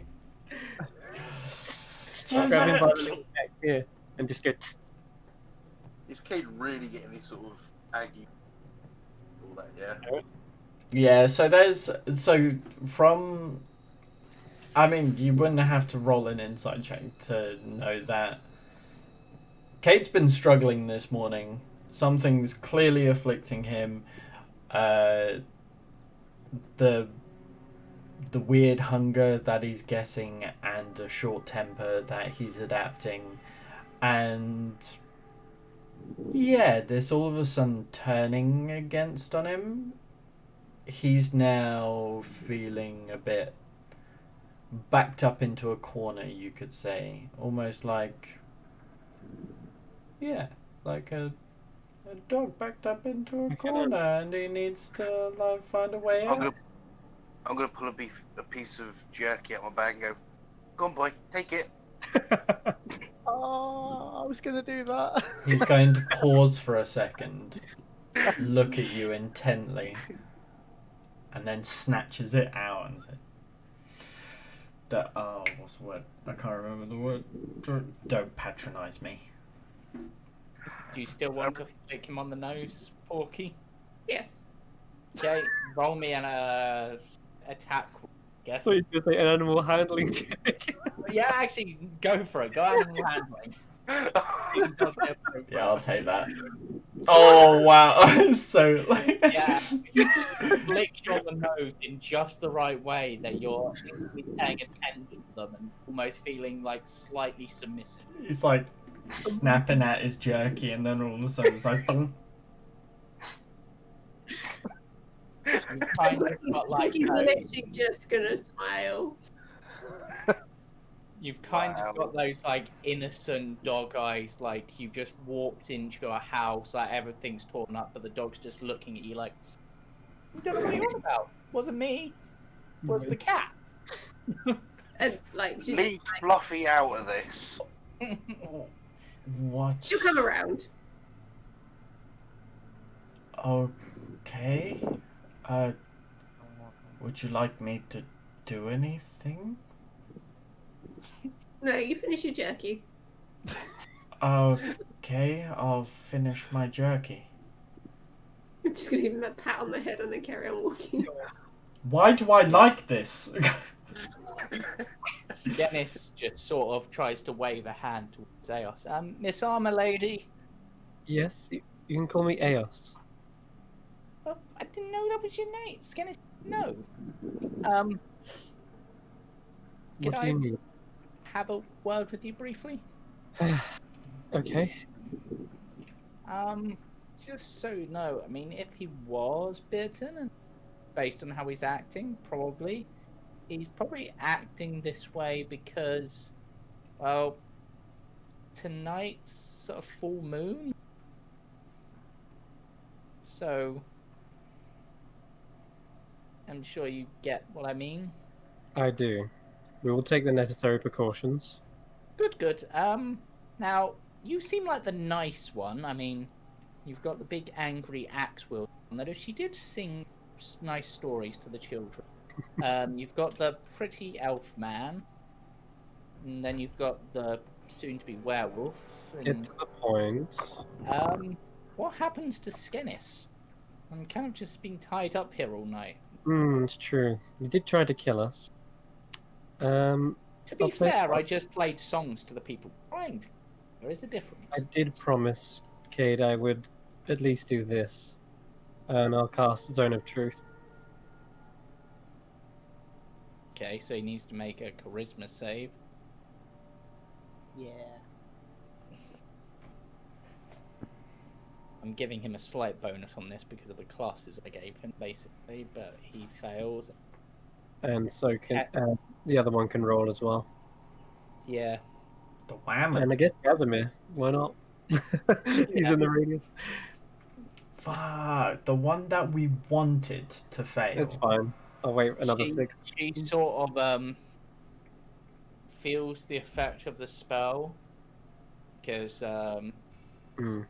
Grab him by the little neck here and just go. Tsk. Is Cade really getting this sort of aggy? All that, yeah. Yeah, I mean, you wouldn't have to roll an insight check to know that. Kate's been struggling this morning. Something's clearly afflicting him. The weird hunger that he's getting and a short temper that he's adapting. And yeah, this all of a sudden turning against on him. He's now feeling a bit backed up into a corner, you could say. Almost like, yeah, like a dog backed up into a corner and he needs to like find a way out. I'm gonna pull a piece of jerky out my bag and go, "Go on, boy, take it." Oh, I was gonna do that. He's going to pause for a second, look at you intently, and then snatches it out and says, what's the word? I can't remember the word. Don't patronise me. Do you still want to flick him on the nose, Porky? Yes. Okay, roll me an attack. Guess. So you just say an animal handling check. Yeah, actually, go for it. Go animal handling. Yeah, I'll take that. Oh wow! So like. Yeah, you just flick you on the nose in just the right way that you're instantly paying attention to them and almost feeling like slightly submissive. He's like snapping at his jerky, and then all of a sudden it's like. Boom. You kind of got like He's those, literally just gonna smile. you've kind of got those like innocent dog eyes, like you've just walked into a house, like everything's torn up, but the dog's just looking at you like, "I don't know what you're on about. Wasn't me. Was the cat." And like she Leave Fluffy out of this. What? she'll come around. Okay. Would you like me to do anything? No, you finish your jerky. Okay, I'll finish my jerky. I'm just gonna give him a pat on the head and then carry on walking. Why do I like this? Dennis just sort of tries to wave a hand towards Eos. Miss Armor Lady. Yes, you can call me Eos. Oh, I didn't know that was your name. Skinny. No. Could What do you mean? have a word with you briefly? Okay. just so you know, I mean, if he was bitten, and based on how he's acting, he's probably acting this way because, well, tonight's a full moon. So, I'm sure you get what I mean. I do. We will take the necessary precautions. Good. Now, you seem like the nice one. I mean, you've got the big angry axe wielder. That she did sing nice stories to the children. You've got the pretty elf man, and then you've got the soon-to-be werewolf. Get And, to the point. what happens to Skennis? I'm kind of just being tied up here all night. It's true. You did try to kill us. To be I'll take fair, one. I just played songs to the people trying to. There is a difference. I did promise Cade I would at least do this, and I'll cast Zone of Truth. Okay, so he needs to make a charisma save. Yeah. I'm giving him a slight bonus on this because of the classes I gave him, basically, but he fails. And so can the other one can roll as well. Yeah. The wham. And I guess Casimir. Why not? He's in the radius. Fuck. The one that we wanted to fail. It's fine. I'll wait another she, 6. She sort of feels the effect of the spell because you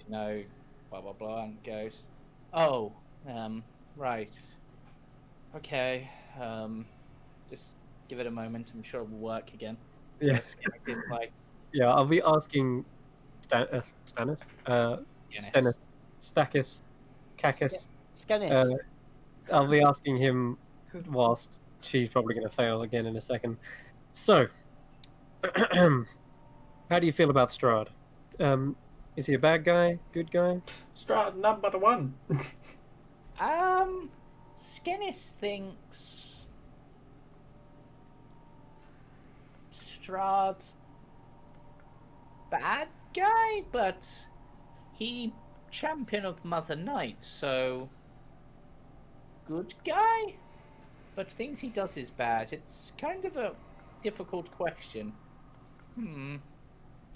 know, blah blah blah, and goes, oh, right, okay, just give it a moment. I'm sure it will work again. Yeah. It's like Yeah, I'll be asking Stannis, Guinness. Stakis, Kakis. Skennis. I'll be asking him whilst she's probably going to fail again in a second. So, how do you feel about Strahd? Is he a bad guy? Good guy? Strahd number 1. Skennis thinks Strahd bad guy, but he champion of Mother Night, so good guy, but things he does is bad. It's kind of a difficult question.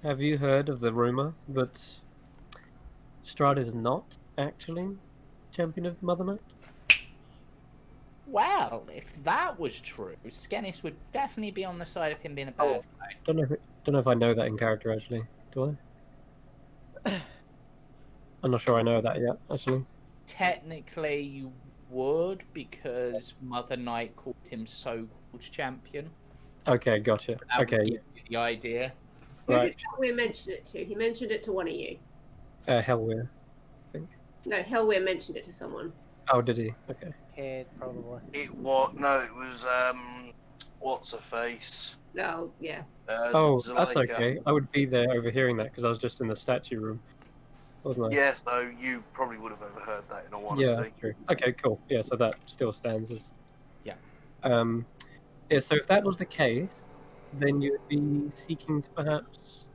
Have you heard of the rumor that Strahd is not actually champion of Mother Night? Well, if that was true, Skennis would definitely be on the side of him being a bad guy. Don't know if I know that in character actually. Do I? I'm not sure I know that yet, actually. Technically, you would, because Mother Night called him so-called champion. Okay, gotcha. That would Okay, give you the idea. Who right. did Hellweir mention it to? He mentioned it to one of you. Hellweir, I think. No, Hellweir mentioned it to someone. Oh, did he? Okay. Kid, probably. It was what's her face? Oh, yeah. Oh, that's Zuleika. okay. I would be there overhearing that because I was just in the statue room, wasn't I? Yeah, so you probably would have overheard that in all Yeah, honesty. true. Okay, cool. Yeah, so that still stands as. Yeah. Yeah. So if that was the case, then you'd be seeking to perhaps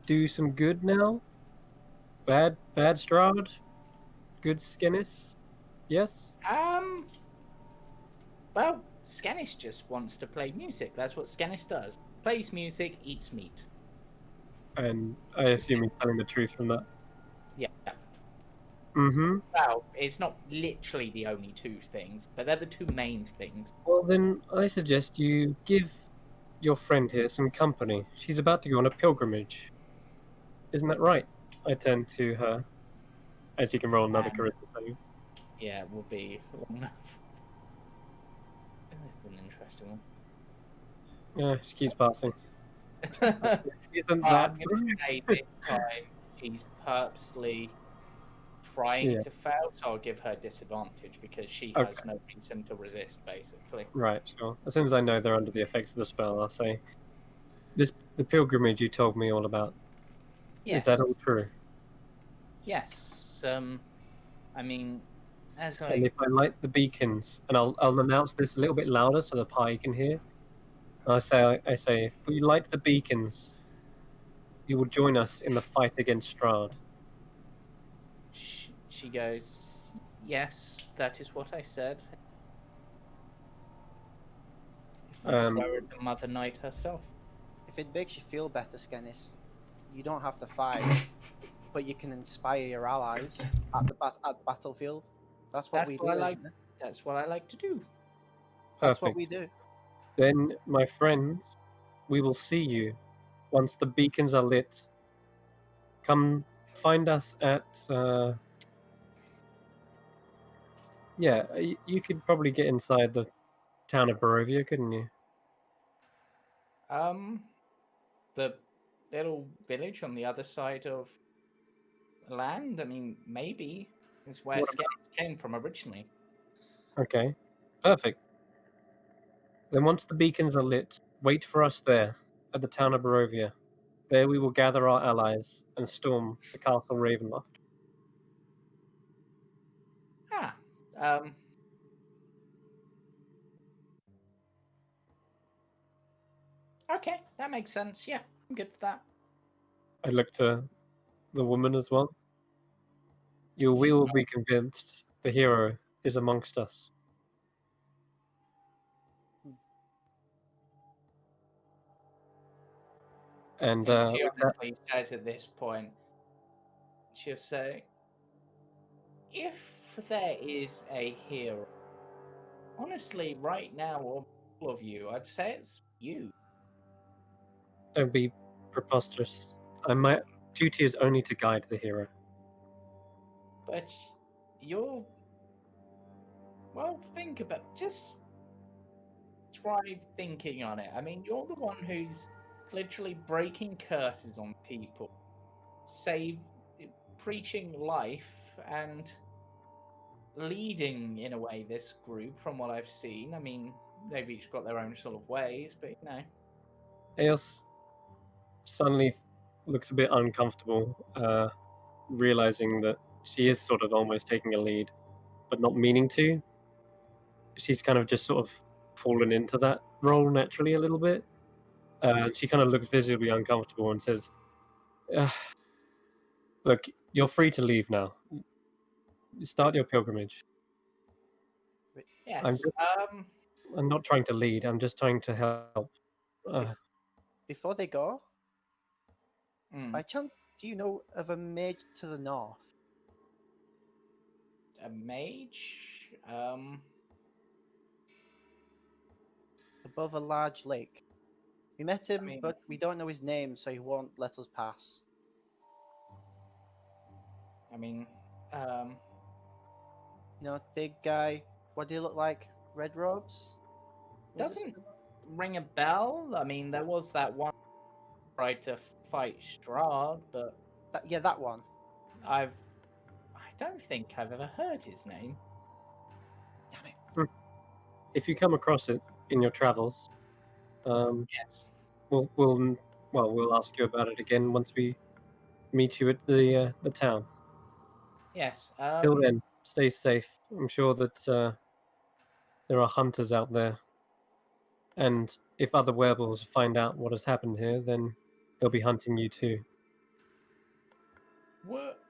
do some good now. Bad Strahd, good Skennis. Yes. Well, Skennis just wants to play music. That's what Skennis does. Plays music, eats meat. And I assume he's telling the truth from that. Yeah. Mm-hmm. Well, it's not literally the only two things, but they're the two main things. Well, then I suggest you give your friend here some company. She's about to go on a pilgrimage. Isn't that right? I turn to her, and she can roll another charisma save. Yeah, it will be long enough. This is an interesting one. Yeah, she keeps passing. Isn't I'm that? going to say this time she's purposely trying Yeah. to fail, so I'll give her disadvantage because she Okay. has no reason to resist, basically. Right, sure. As soon as I know they're under the effects of the spell, I'll say, the pilgrimage you told me all about. Yes. Is that all true? Yes. I mean, as I... And if I light the beacons, and I'll announce this a little bit louder so the party can hear. I say, if we light the beacons, you will join us in the fight against Strahd. She goes, "Yes, that is what I said." If you swear at the Mother Knight herself. If it makes you feel better, Skennis, you don't have to fight, but you can inspire your allies at the battlefield. That's what we do, isn't it? That's what I like to do. That's what Perfect. we do. Then, my friends, we will see you once the beacons are lit. Come find us at. You could probably get inside the town of Barovia, couldn't you? The little village on the other side of land. I mean, maybe is where What Skellies came from originally. Okay, perfect. Then, once the beacons are lit, wait for us there at the town of Barovia. There we will gather our allies and storm the castle Ravenloft. Ah, um, okay, that makes sense. Yeah, I'm good for that. I look to the woman as well. You will be convinced the hero is amongst us. And She with that, honestly says at this point, she'll say, if there is a hero, honestly, right now, all of you, I'd say it's you. don't be preposterous. My duty is only to guide the hero. But you're, well, think about, just try thinking on it. I mean, you're the one who's literally breaking curses on people, preaching life, and leading in a way this group. From what I've seen, I mean, they've each got their own sort of ways, but you know. Eos suddenly looks a bit uncomfortable, realizing that she is sort of almost taking a lead, but not meaning to. She's kind of just sort of fallen into that role naturally a little bit. She kind of looks visibly uncomfortable and says, "Look, you're free to leave now. Start your pilgrimage. Yes. I'm not trying to lead. I'm just trying to help." Before they go, mm, by chance, do you know of a mage to the north? a mage. Above a large lake. We met him, mean- but we don't know his name, so he won't let us pass. I mean, You know, big guy. What do you look like? Red robes? Was it doesn't ring a bell. I mean, there was that one tried to fight Strahd, but that one. I don't think I've ever heard his name. Damn it. If you come across it in your travels, Yes. we'll ask you about it again once we meet you at the town. Yes. Till then, stay safe. I'm sure that there are hunters out there, and if other werewolves find out what has happened here, then they'll be hunting you too. What?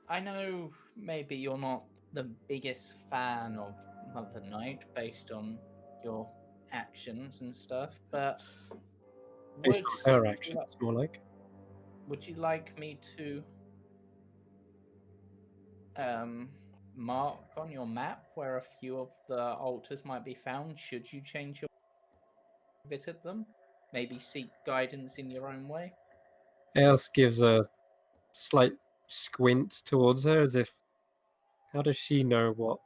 I know maybe you're not the biggest fan of Mother Night based on your actions and stuff, but Based on her actions, more like. would you like me to mark on your map where a few of the altars might be found should you change your visit them? Maybe seek guidance in your own way? Eos gives a slight squint towards her as if, how does she know what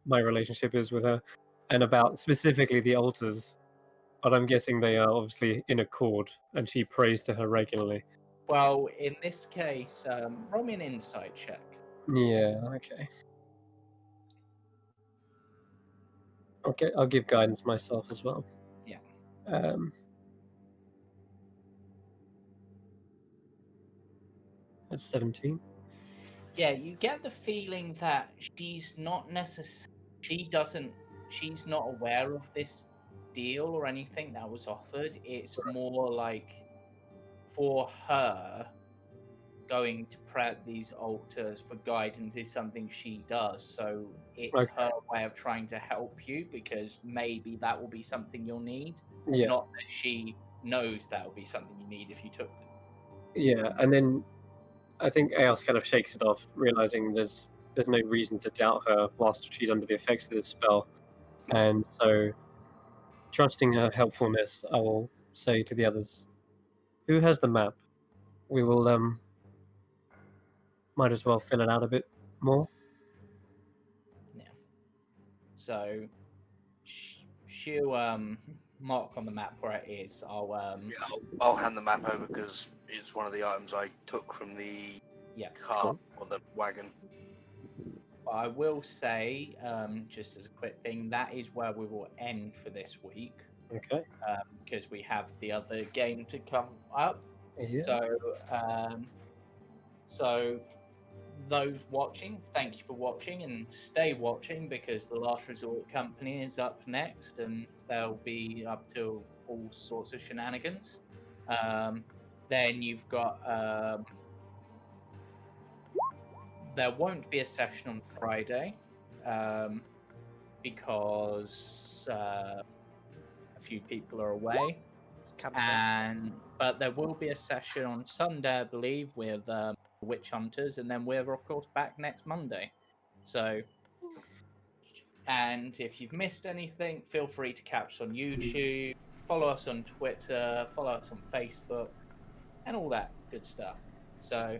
my relationship is with her and about specifically the altars? But I'm guessing they are obviously in accord and she prays to her regularly. Well, in this case, roll me an insight check. Yeah, okay. Okay, I'll give guidance myself as well. Yeah. That's 17. Yeah, you get the feeling that she's not necessarily, she's not aware of this deal or anything that was offered. It's more like for her, going to prep these altars for guidance is something she does. So it's Okay. her way of trying to help you, because maybe that will be something you'll need. Yeah. Not that she knows that will be something you need if you took them. Yeah, and then I think Eos kind of shakes it off, realizing there's no reason to doubt her whilst she's under the effects of this spell, and so trusting her helpfulness, I will say to the others, "Who has the map? We will might as well fill it out a bit more." So she'll mark on the map where it is. I'll hand the map over because it's one of the items I took from the cart or the wagon. I will say, just as a quick thing, that is where we will end for this week. Okay. Because we have the other game to come up. Yeah. So those watching, thank you for watching, and stay watching, because the Last Resort Company is up next, and they'll be up to all sorts of shenanigans. Then you've got there won't be a session on Friday, because a few people are away. But there will be a session on Sunday, I believe, with Witch Hunters, and then we're of course back next Monday. So, and if you've missed anything, feel free to catch us on YouTube, follow us on Twitter, follow us on Facebook, and all that good stuff. So,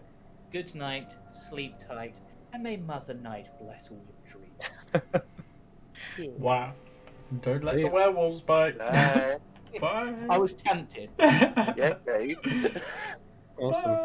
good night, sleep tight, and may Mother Night bless all your dreams. Wow. Don't let the werewolves bite. Bye. I was tempted. Yeah, Dave. Awesome.